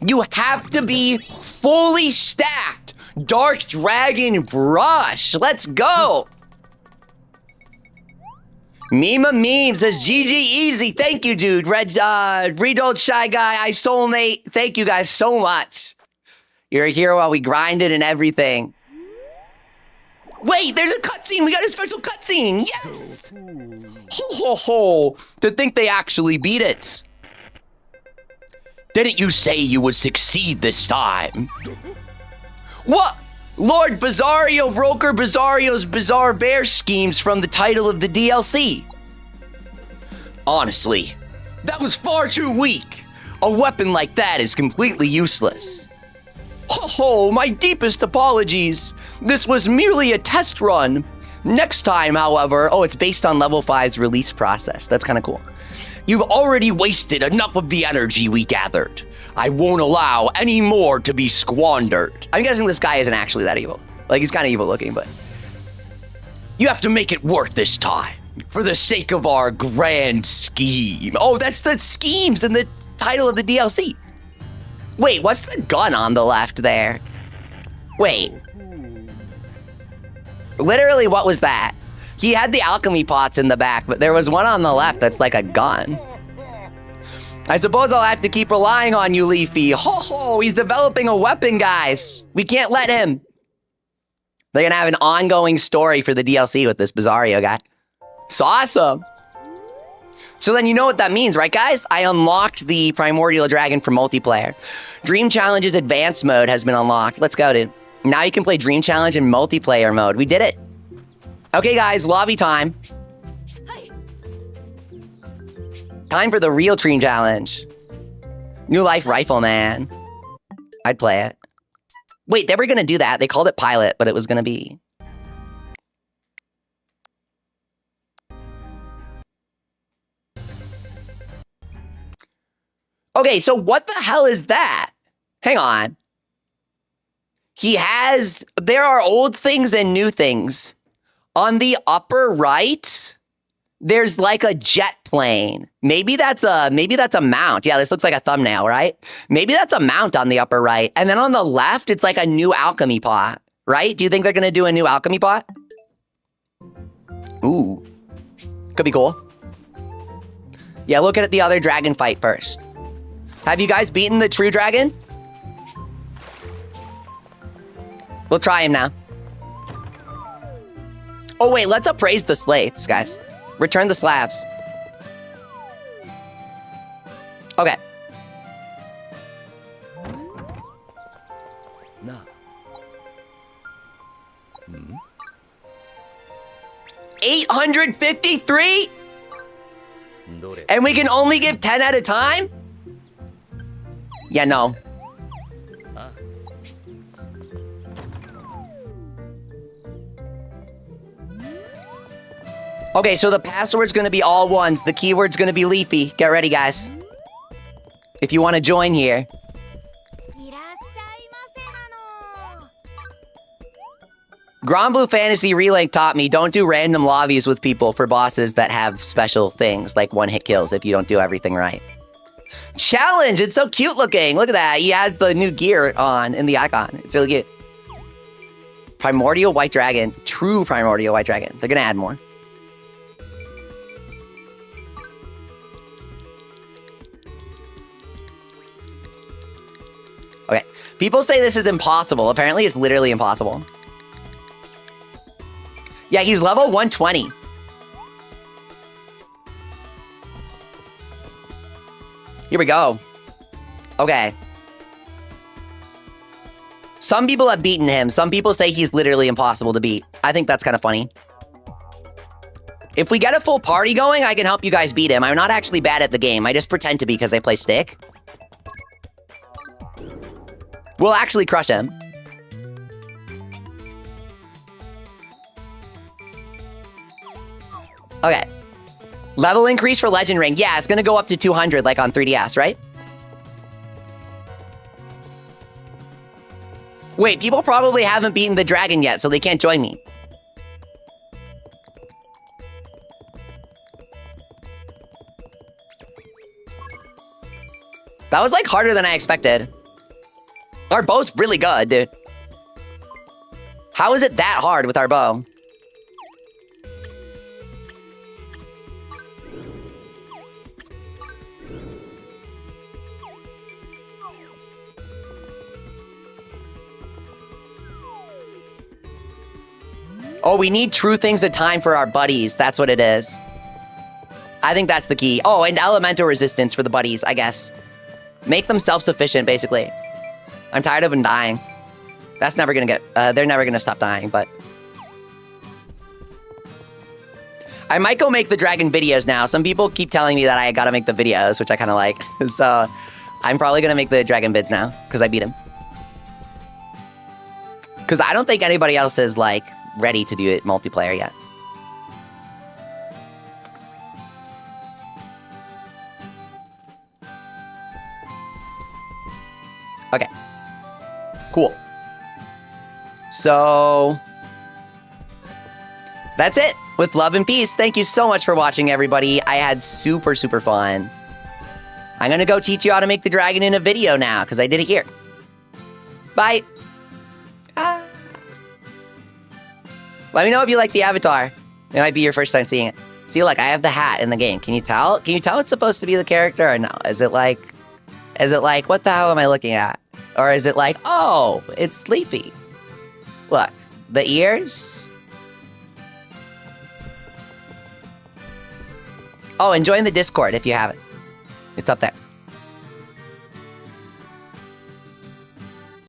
You have to be fully stacked. Dark Dragon Brush. Let's go. Meme says GG easy. Thank you, dude. Redoled Shy Guy, I Soulmate. Thank you guys so much. You're a hero while we grinded and everything. Wait, there's a cutscene. We got a special cutscene. Yes. Ho, ho, ho. To think they actually beat it. Didn't you say you would succeed this time? What? Lord Bizarrio broker Bizarrio's bizarre bear schemes from the title of the DLC. Honestly, that was far too weak. A weapon like that is completely useless. Ho ho, my deepest apologies. This was merely a test run. Next time, however, oh, it's based on level 5's release process. That's kind of cool. You've already wasted enough of the energy we gathered. I won't allow any more to be squandered. I'm guessing this guy isn't actually that evil. Like, he's kind of evil looking, but... You have to make it work this time, for the sake of our grand scheme. Oh, that's the schemes in the title of the DLC. Wait, what's the gun on the left there? Wait. Literally, what was that? He had the alchemy pots in the back, but there was one on the left that's like a gun. I suppose I'll have to keep relying on you, Leafy. Ho ho, he's developing a weapon, guys. We can't let him. They're gonna have an ongoing story for the DLC with this Bizarrio guy. It's awesome. So then you know what that means, right, guys? I unlocked the Primordial Dragon for multiplayer. Dream Challenge's advanced mode has been unlocked. Let's go, dude. Now you can play Dream Challenge in multiplayer mode. We did it. Okay, guys, lobby time. Time for the real Dream Challenge. New Life Rifleman. I'd play it. Wait, they were gonna do that. They called it Pilot, but it was gonna be... Okay, so what the hell is that? Hang on. He has... There are old things and new things. On the upper right, there's like a jet plane. Maybe that's a mount. Yeah, this looks like a thumbnail, right? Maybe that's a mount on the upper right. And then on the left, it's like a new alchemy pot, right? Do you think they're gonna do a new alchemy pot? Ooh. Could be cool. Yeah, look at the other dragon fight first. Have you guys beaten the true dragon? We'll try him now. Oh wait, let's appraise the slates, guys. Return the slabs. Okay. No. 853? And we can only give 10 at a time? Yeah, no. Okay, so the password's gonna be all ones. The keyword's gonna be Leafy. Get ready, guys. If you want to join here. Granblue Fantasy Relink taught me don't do random lobbies with people for bosses that have special things, like one-hit kills if you don't do everything right. Challenge! It's so cute looking. Look at that. He has the new gear on in the icon. It's really cute. Primordial White Dragon. True Primordial White Dragon. They're gonna add more. Okay. People say this is impossible. Apparently, it's literally impossible. Yeah, he's level 120. Here we go. Okay. Some people have beaten him. Some people say he's literally impossible to beat. I think that's kind of funny. If we get a full party going, I can help you guys beat him. I'm not actually bad at the game. I just pretend to be because I play stick. We'll actually crush him. Okay. Level increase for Legend Ring. Yeah, it's gonna go up to 200 like on 3DS, right? Wait, people probably haven't beaten the dragon yet, so they can't join me. That was like harder than I expected. Our bow's really good, dude. How is it that hard with our bow? Oh, we need true things to time for our buddies. That's what it is. I think that's the key. Oh, and elemental resistance for the buddies, I guess. Make them self-sufficient, basically. I'm tired of them dying. That's never gonna get... they're never gonna stop dying, but... I might go make the dragon videos now. Some people keep telling me that I gotta make the videos, which I kind of like. So, I'm probably gonna make the dragon vids now, because I beat him. Because I don't think anybody else is, like, ready to do it multiplayer yet. Okay. Cool. So, that's it. With love and peace. Thank you so much for watching, everybody. I had super, super fun. I'm gonna go teach you how to make the dragon in a video now, because I did it here. Bye. Ah. Let me know if you like the avatar. It might be your first time seeing it. See, look, I have the hat in the game. Can you tell? Can you tell it's supposed to be the character or no? Is it like, what the hell am I looking at? Or is it like, oh, it's Leafy. Look, the ears. Oh, and join the Discord if you haven't. It's up there.